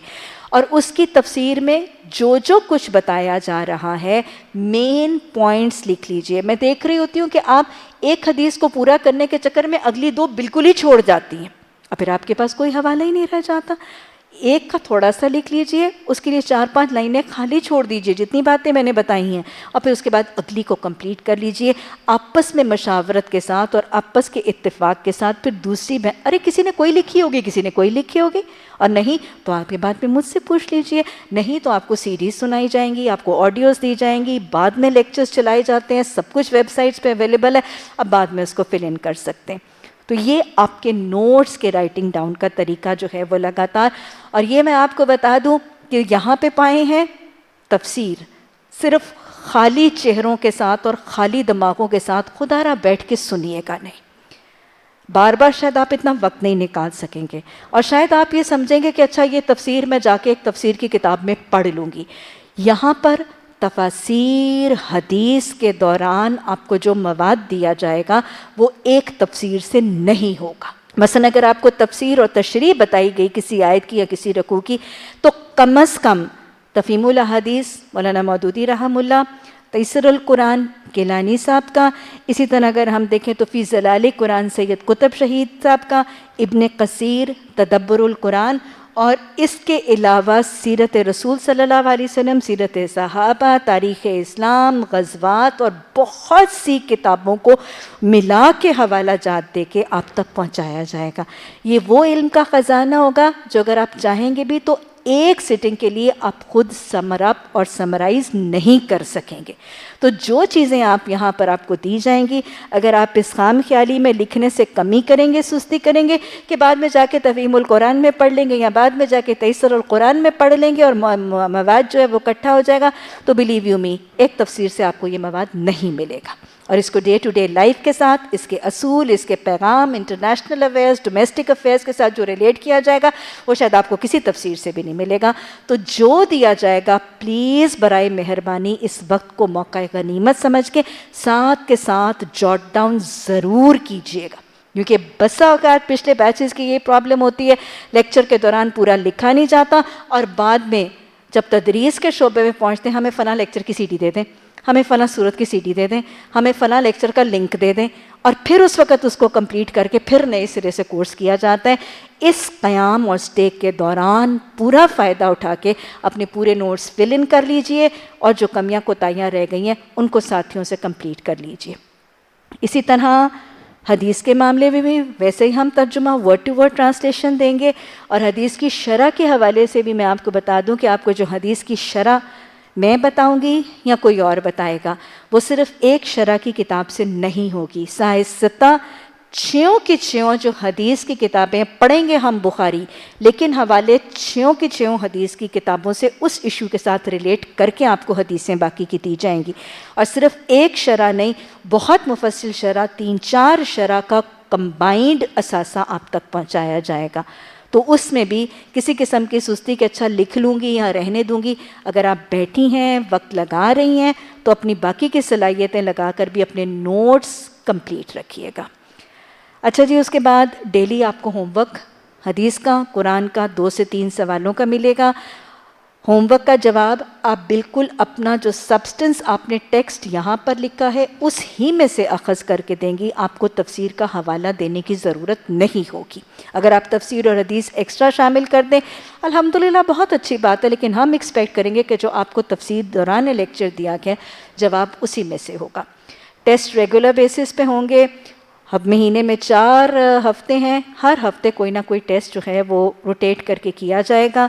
اور اس کی تفسیر میں جو جو کچھ بتایا جا رہا ہے مین پوائنٹس لکھ لیجئے۔ میں دیکھ رہی ہوتی ہوں کہ آپ ایک حدیث کو پورا کرنے کے چکر میں اگلی 2 بالکل ہی چھوڑ جاتی ہیں، اور پھر آپ کے پاس کوئی حوالہ ہی نہیں رہ جاتا۔ ایک کا تھوڑا سا لکھ لیجئے، اس کے لیے 4-5 لائنیں خالی چھوڑ دیجئے جتنی باتیں میں نے بتائی ہیں، اور پھر اس کے بعد اگلی کو کمپلیٹ کر لیجئے آپس میں مشاورت کے ساتھ اور آپس کے اتفاق کے ساتھ۔ پھر دوسری ارے کسی نے کوئی لکھی ہوگی، کسی نے کوئی لکھی ہوگی، اور نہیں تو آپ کے بعد میں مجھ سے پوچھ لیجئے، نہیں تو آپ کو سیریز سنائی جائیں گی، آپ کو آڈیوز دی جائیں گی، بعد میں لیکچرز چلائے جاتے ہیں، سب کچھ ویب سائٹس پہ اویلیبل ہے، اب بعد میں اس کو فل ان کر سکتے ہیں۔ تو یہ آپ کے نوٹس کے رائٹنگ ڈاؤن کا طریقہ جو ہے وہ لگاتار، اور یہ میں آپ کو بتا دوں کہ یہاں پہ پائے ہیں تفسیر صرف خالی چہروں کے ساتھ اور خالی دماغوں کے ساتھ خدا را بیٹھ کے سنیے گا نہیں، بار بار شاید آپ اتنا وقت نہیں نکال سکیں گے، اور شاید آپ یہ سمجھیں گے کہ اچھا یہ تفسیر میں جا کے ایک تفسیر کی کتاب میں پڑھ لوں گی۔ یہاں پر تفاسیر حدیث کے دوران آپ کو جو مواد دیا جائے گا وہ ایک تفسیر سے نہیں ہوگا، مثلا اگر آپ کو تفسیر اور تشریح بتائی گئی کسی آیت کی یا کسی رکوع کی تو کم از کم تفہیم الاحادیث مولانا مودودی رحمہ اللہ، تیسر القرآن گیلانی صاحب کا، اسی طرح اگر ہم دیکھیں تو فی ظلال قرآن سید قطب شہید صاحب کا، ابن کثیر تدبر القرآن، اور اس کے علاوہ سیرت رسول صلی اللہ علیہ وسلم، سیرت صحابہ، تاریخ اسلام، غزوات اور بہت سی کتابوں کو ملا کے حوالہ جات دے کے آپ تک پہنچایا جائے گا۔ یہ وہ علم کا خزانہ ہوگا جو اگر آپ چاہیں گے بھی تو ایک سٹنگ کے لیے آپ خود سمر اپ اور سمرائز نہیں کر سکیں گے۔ تو جو چیزیں آپ یہاں پر آپ کو دی جائیں گی، اگر آپ اس خام خیالی میں لکھنے سے کمی کریں گے، سستی کریں گے کہ بعد میں جا کے تفہیم القرآن میں پڑھ لیں گے یا بعد میں جا کے تیسر القرآن میں پڑھ لیں گے اور مواد جو ہے وہ اکٹھا ہو جائے گا، تو بلیو یو می ایک تفسیر سے آپ کو یہ مواد نہیں ملے گا۔ اور اس کو ڈے ٹو ڈے لائف کے ساتھ، اس کے اصول، اس کے پیغام، انٹرنیشنل افیئرز، ڈومیسٹک افیئرز کے ساتھ جو ریلیٹ کیا جائے گا وہ شاید آپ کو کسی تفسیر سے بھی نہیں ملے گا۔ تو جو دیا جائے گا پلیز برائے مہربانی اس وقت کو موقع غنیمت سمجھ کے ساتھ جوٹ ڈاؤن ضرور کیجیے گا، کیونکہ بسا اوقات پچھلے بیچز کی یہ پرابلم ہوتی ہے، لیکچر کے دوران پورا لکھا نہیں جاتا اور بعد میں جب تدریس کے شعبے میں پہنچتے ہیں ہمیں فلاں لیکچر کی سی ڈی دے دیں، ہمیں فلاں صورت کی سی ڈی دے دیں، ہمیں فلاں لیکچر کا لنک دے دیں، اور پھر اس وقت اس کو کمپلیٹ کر کے پھر نئے سرے سے کورس کیا جاتا ہے۔ اس قیام اور سٹیک کے دوران پورا فائدہ اٹھا کے اپنے پورے نوٹس فل ان کر لیجئے اور جو کمیاں کوتاہیاں رہ گئی ہیں ان کو ساتھیوں سے کمپلیٹ کر لیجئے۔ اسی طرح حدیث کے معاملے میں بھی ویسے ہی ہم ترجمہ ورڈ ٹو ورڈ ٹرانسلیشن دیں گے، اور حدیث کی شرح کے حوالے سے بھی میں آپ کو بتا دوں کہ آپ کو جو حدیث کی شرح میں بتاؤں گی یا کوئی اور بتائے گا وہ صرف ایک شرح کی کتاب سے نہیں ہوگی۔ سائنستا چھیوں کی چھیوں جو حدیث کی کتابیں پڑھیں گے ہم بخاری، لیکن حوالے چھیوں کی چھیوں حدیث کی کتابوں سے اس ایشو کے ساتھ ریلیٹ کر کے آپ کو حدیثیں باقی کی دی جائیں گی، اور صرف ایک شرح نہیں، بہت مفصل شرح، 3-4 شرح کا کمبائنڈ اثاثہ آپ تک پہنچایا جائے گا۔ تو اس میں بھی کسی قسم کی سستی کہ اچھا لکھ لوں گی یا رہنے دوں گی، اگر آپ بیٹھی ہیں وقت لگا رہی ہیں تو اپنی باقی کی صلاحیتیں لگا کر بھی اپنے نوٹس کمپلیٹ رکھیے گا۔ اچھا جی، اس کے بعد ڈیلی آپ کو ہوم ورک حدیث کا، قرآن کا 2 سے 3 سوالوں کا ملے گا۔ ہوم ورک کا جواب آپ بالکل اپنا جو سبسٹنس آپ نے ٹیکسٹ یہاں پر لکھا ہے اس ہی میں سے اخذ کر کے دیں گی، آپ کو تفسیر کا حوالہ دینے کی ضرورت نہیں ہوگی۔ اگر آپ تفسیر اور حدیث ایکسٹرا شامل کر دیں الحمدللہ بہت اچھی بات ہے، لیکن ہم ایکسپیکٹ کریں گے کہ جو آپ کو تفسیر دوران لیکچر دیا گیا جواب اسی میں سے ہوگا۔ ٹیسٹ ریگولر بیسس پہ ہوں گے، اب مہینے میں 4 ہفتے ہیں، ہر ہفتے کوئی نہ کوئی ٹیسٹ جو ہے وہ روٹیٹ کر کے کیا جائے گا۔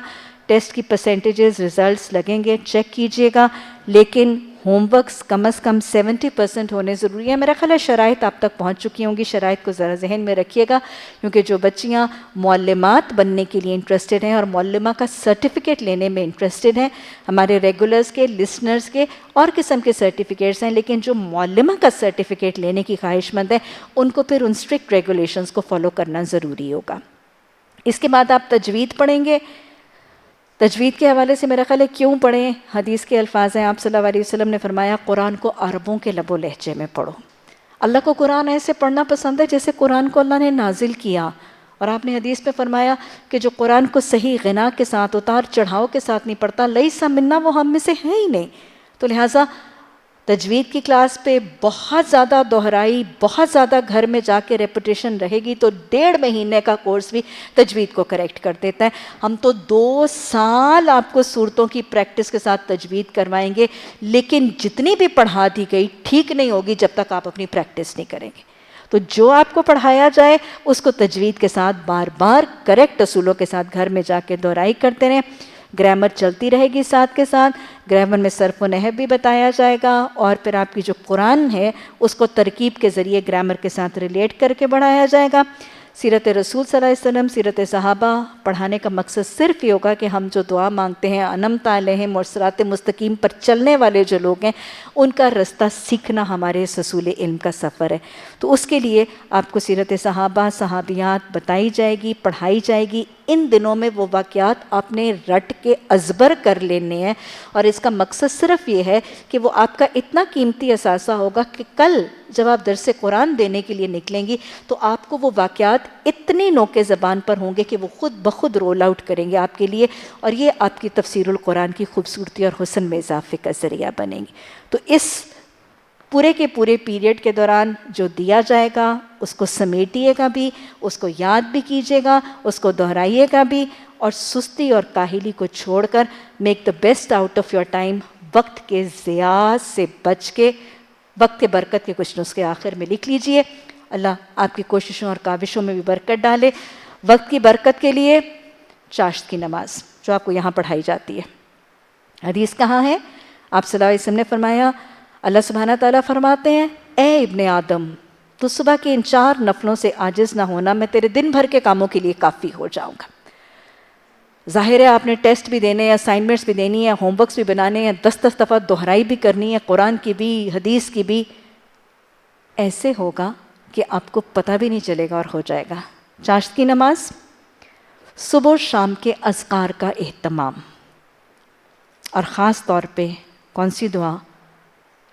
ٹیسٹ کی پرسنٹیجز ریزلٹس لگیں گے، چیک کیجئے گا، لیکن ہوم ورکس کم از کم 70% ہونے ضروری ہے۔ میرا خیال ہے شرائط آپ تک پہنچ چکی ہوں گی، شرائط کو ذرا ذہن میں رکھیے گا، کیونکہ جو بچیاں معلمات بننے کے لیے انٹرسٹڈ ہیں اور معلمہ کا سرٹیفکیٹ لینے میں انٹرسٹڈ ہیں، ہمارے ریگولرز کے، لسنرز کے اور قسم کے سرٹیفکیٹس ہیں، لیکن جو معلمہ کا سرٹیفکیٹ لینے کی خواہش مند ہیں ان کو پھر ان اسٹرکٹ ریگولیشنز کو فالو کرنا ضروری ہوگا۔ اس کے بعد آپ تجوید پڑھیں گے۔ تجوید کے حوالے سے میرا خیال ہے کیوں پڑھیں، حدیث کے الفاظ ہیں، آپ صلی اللہ علیہ وسلم نے فرمایا قرآن کو عربوں کے لب و لہجے میں پڑھو۔ اللہ کو قرآن ایسے پڑھنا پسند ہے جیسے قرآن کو اللہ نے نازل کیا، اور آپ نے حدیث میں فرمایا کہ جو قرآن کو صحیح غنا کے ساتھ، اتار چڑھاؤ کے ساتھ نہیں پڑھتا لیس منا، وہ ہم میں سے ہے ہی نہیں۔ تو لہٰذا تجوید کی کلاس پہ بہت زیادہ دہرائی، بہت زیادہ گھر میں جا کے ریپیٹیشن رہے گی تو 1.5 مہینے کا کورس بھی تجوید کو کریکٹ کر دیتا ہے۔ ہم تو 2 سال آپ کو صورتوں کی پریکٹس کے ساتھ تجوید کروائیں گے، لیکن جتنی بھی پڑھا دی گئی ٹھیک نہیں ہوگی جب تک آپ اپنی پریکٹس نہیں کریں گے۔ تو جو آپ کو پڑھایا جائے اس کو تجوید کے ساتھ بار بار کریکٹ اصولوں کے ساتھ گھر میں جا کے دہرائی کرتے رہیں۔ گرامر چلتی رہے گی ساتھ کے ساتھ، گرامر میں صرف و نحو بھی بتایا جائے گا، اور پھر آپ کی جو قرآن ہے اس کو ترکیب کے ذریعے گرامر کے ساتھ ریلیٹ کر کے بڑھایا جائے گا۔ سیرت رسول صلی اللہ علیہ وسلم، سیرت صحابہ پڑھانے کا مقصد صرف یہ ہوگا کہ ہم جو دعا مانگتے ہیں انعمت علیہم اور صراط مستقیم پر چلنے والے جو لوگ ہیں ان کا رستہ سیکھنا ہمارے اس حصول علم کا سفر ہے۔ تو اس کے لیے آپ کو سیرت صحابہ، صحابیات بتائی جائے گی، پڑھائی جائے گی۔ ان دنوں میں وہ واقعات آپ نے رٹ کے ازبر کر لینے ہیں، اور اس کا مقصد صرف یہ ہے کہ وہ آپ کا اتنا قیمتی اثاثہ ہوگا کہ کل جب آپ درس قرآن دینے کے لیے نکلیں گی تو آپ کو وہ واقعات اتنے نوکے زبان پر ہوں گے کہ وہ خود بخود رول آؤٹ کریں گے آپ کے لیے، اور یہ آپ کی تفسیر القرآن کی خوبصورتی اور حسن میں اضافے کا ذریعہ بنیں گی۔ تو اس پورے کے پورے پیریڈ کے دوران جو دیا جائے گا اس کو سمیٹیے گا بھی، اس کو یاد بھی کیجیے گا، اس کو دہرائیے گا بھی، اور سستی اور کاہلی کو چھوڑ کر make the best out of your time. وقت کے ضیاع سے بچ کے وقت کے برکت کے کچھ نسخے آخر میں لکھ لیجئے۔ اللہ آپ کی کوششوں اور کاوشوں میں بھی برکت ڈالے۔ وقت کی برکت کے لیے چاشت کی نماز جو آپ کو یہاں پڑھائی جاتی ہے، حدیث کہاں ہے؟ آپ صلی اللہ علیہ وسلم نے فرمایا، اللہ سبحانہ تعالیٰ فرماتے ہیں، اے ابن آدم، تو صبح کے ان 4 نفلوں سے عاجز نہ ہونا، میں تیرے دن بھر کے کاموں کے لیے کافی ہو جاؤں گا۔ ظاہر ہے آپ نے ٹیسٹ بھی دینے ہیں، اسائنمنٹس بھی دینی ہے، ہوم ورکس بھی بنانے ہیں، 10 دفعہ دہرائی بھی کرنی ہے، قرآن کی بھی حدیث کی بھی۔ ایسے ہوگا کہ آپ کو پتہ بھی نہیں چلے گا اور ہو جائے گا۔ چاشت کی نماز، صبح و شام کے اذکار کا اہتمام، اور خاص طور پہ کون سی دعا؟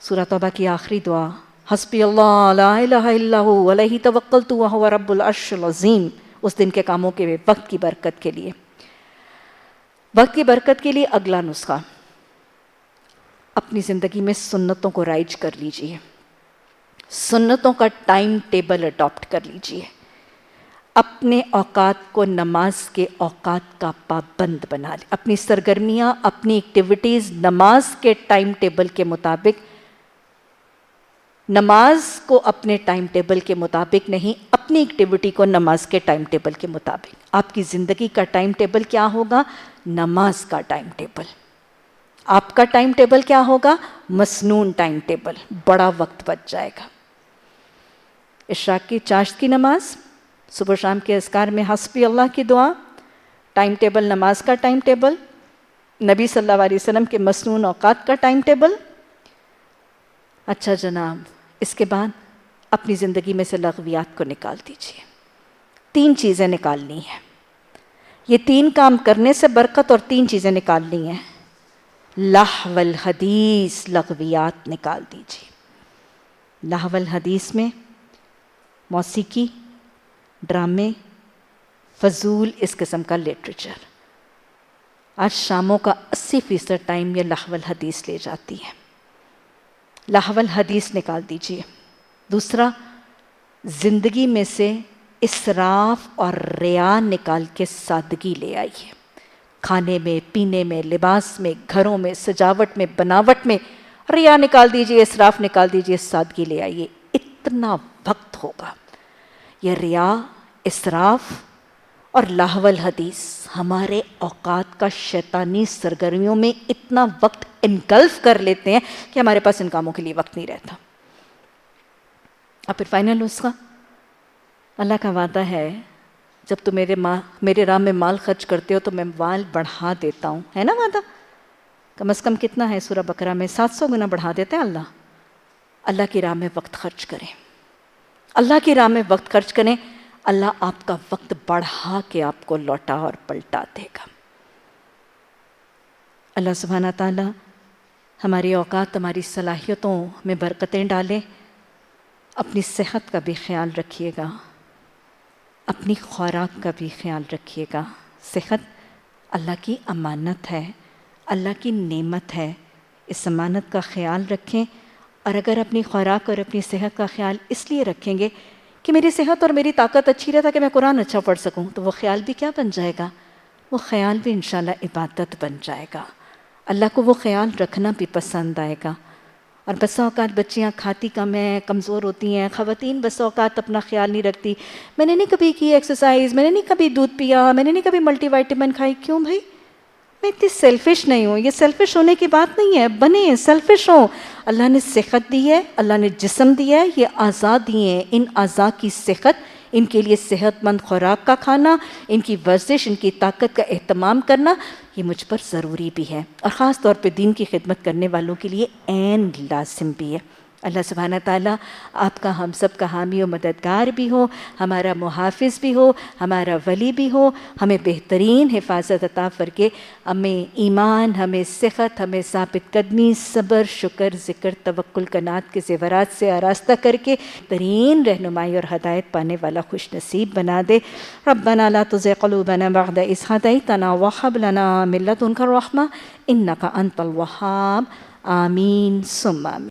سورہ توبہ کی آخری دعا، حسبی اللہ لا الہ الا ہو علیہ توکلت وہو رب العرش العظیم، اس دن کے کاموں کے وقت کی برکت کے لیے۔ وقت کی برکت کے لیے اگلا نسخہ، اپنی زندگی میں سنتوں کو رائج کر لیجئے، سنتوں کا ٹائم ٹیبل اڈاپٹ کر لیجئے، اپنے اوقات کو نماز کے اوقات کا پابند بنا لیں، اپنی سرگرمیاں، اپنی ایکٹیویٹیز نماز کے ٹائم ٹیبل کے مطابق، نماز کو اپنے ٹائم ٹیبل کے مطابق نہیں، اپنی ایکٹیویٹی کو نماز کے ٹائم ٹیبل کے مطابق۔ آپ کی زندگی کا ٹائم ٹیبل کیا ہوگا؟ نماز کا ٹائم ٹیبل۔ آپ کا ٹائم ٹیبل کیا ہوگا؟ مسنون ٹائم ٹیبل، بڑا وقت بچ جائے گا۔ اشراق کی چاشت کی نماز، صبح و شام کے اذکار میں حسبی اللہ کی دعا، ٹائم ٹیبل نماز کا ٹائم ٹیبل، نبی صلی اللہ علیہ وسلم کے مسنون اوقات کا ٹائم ٹیبل۔ اچھا جناب، اس کے بعد اپنی زندگی میں سے لغویات کو نکال دیجیے۔ 3 چیزیں نکالنی ہیں، یہ 3 کام کرنے سے برکت، اور 3 چیزیں نکالنی ہیں۔ لہو الحدیث، لغویات نکال دیجیے۔ لہو الحدیث میں موسیقی، ڈرامے، فضول اس قسم کا لٹریچر۔ آج شاموں کا 80% ٹائم یہ لہو الحدیث لے جاتی ہے۔ لہو الحدیث نکال دیجیے۔ دوسرا، زندگی میں سے اسراف اور ریا نکال کے سادگی لے آئیے، کھانے میں، پینے میں، لباس میں، گھروں میں، سجاوٹ میں، بناوٹ میں ریا نکال دیجیے، اسراف نکال دیجیے، سادگی لے آئیے۔ اتنا وقت ہوگا یہ ریا، اسراف اور لہو الحدیث ہمارے اوقات کا شیطانی سرگرمیوں میں اتنا وقت انگلف کر لیتے ہیں کہ ہمارے پاس ان کاموں کے لیے وقت نہیں رہتا۔ اور پھر فائنل نسخہ، اللہ کا وعدہ ہے، جب تم میرے راہ میں مال خرچ کرتے ہو تو میں مال بڑھا دیتا ہوں، ہے نا وعدہ؟ کم از کم کتنا ہے سورہ بقرہ میں؟ 700 گنا بڑھا دیتے ہیں اللہ۔ اللہ کی راہ میں وقت خرچ کریں، اللہ کی راہ میں وقت خرچ کریں، اللہ آپ کا وقت بڑھا کے آپ کو لوٹا اور پلٹا دے گا۔ اللہ سبحانہ تعالیٰ ہماری اوقات، ہماری صلاحیتوں میں برکتیں ڈالیں۔ اپنی صحت کا بھی خیال رکھیے گا، اپنی خوراک کا بھی خیال رکھیے گا۔ صحت اللہ کی امانت ہے، اللہ کی نعمت ہے، اس امانت کا خیال رکھیں۔ اور اگر اپنی خوراک اور اپنی صحت کا خیال اس لیے رکھیں گے کہ میری صحت اور میری طاقت اچھی رہتا کہ میں قرآن اچھا پڑھ سکوں، تو وہ خیال بھی کیا بن جائے گا؟ وہ خیال بھی انشاءاللہ عبادت بن جائے گا۔ اللہ کو وہ خیال رکھنا بھی پسند آئے گا۔ اور بسا اوقات بچیاں کھاتی کم ہیں، کمزور ہوتی ہیں، خواتین بسا اوقات اپنا خیال نہیں رکھتی، میں نے نہیں کبھی کی ایکسرسائز، میں نے نہیں کبھی دودھ پیا، میں نے نہیں کبھی ملٹی وائٹامن کھائی۔ کیوں بھائی؟ میں اتنی سیلفش نہیں ہوں۔ یہ سیلفش ہونے کی بات نہیں ہے، بنیں سیلفش ہوں۔ اللہ نے صحت دی ہے، اللہ نے جسم دیا ہے، یہ اعضاء دیے ہیں، ان اعضاء کی صحت، ان کے لیے صحت مند خوراک کا کھانا، ان کی ورزش، ان کی طاقت کا اہتمام کرنا، یہ مجھ پر ضروری بھی ہے، اور خاص طور پہ دین کی خدمت کرنے والوں کے لیے عین لازم بھی ہے۔ اللہ سبحانہ تعالیٰ آپ کا ہم سب کا حامی و مددگار بھی ہو، ہمارا محافظ بھی ہو، ہمارا ولی بھی ہو، ہمیں بہترین حفاظت عطا فرمائے، ہمیں ایمان، ہمیں صحت، ہمیں ثابت قدمی، صبر، شکر، ذکر، توکل، قناعت کے زیورات سے آراستہ کر کے بہترین رہنمائی اور ہدایت پانے والا خوش نصیب بنا دے۔ ربنا لا تزغ قلوبنا بعد إذ هديتنا وهب لنا من لدنك الرحمة إنك أنت الوهاب، آمین ثم آمین۔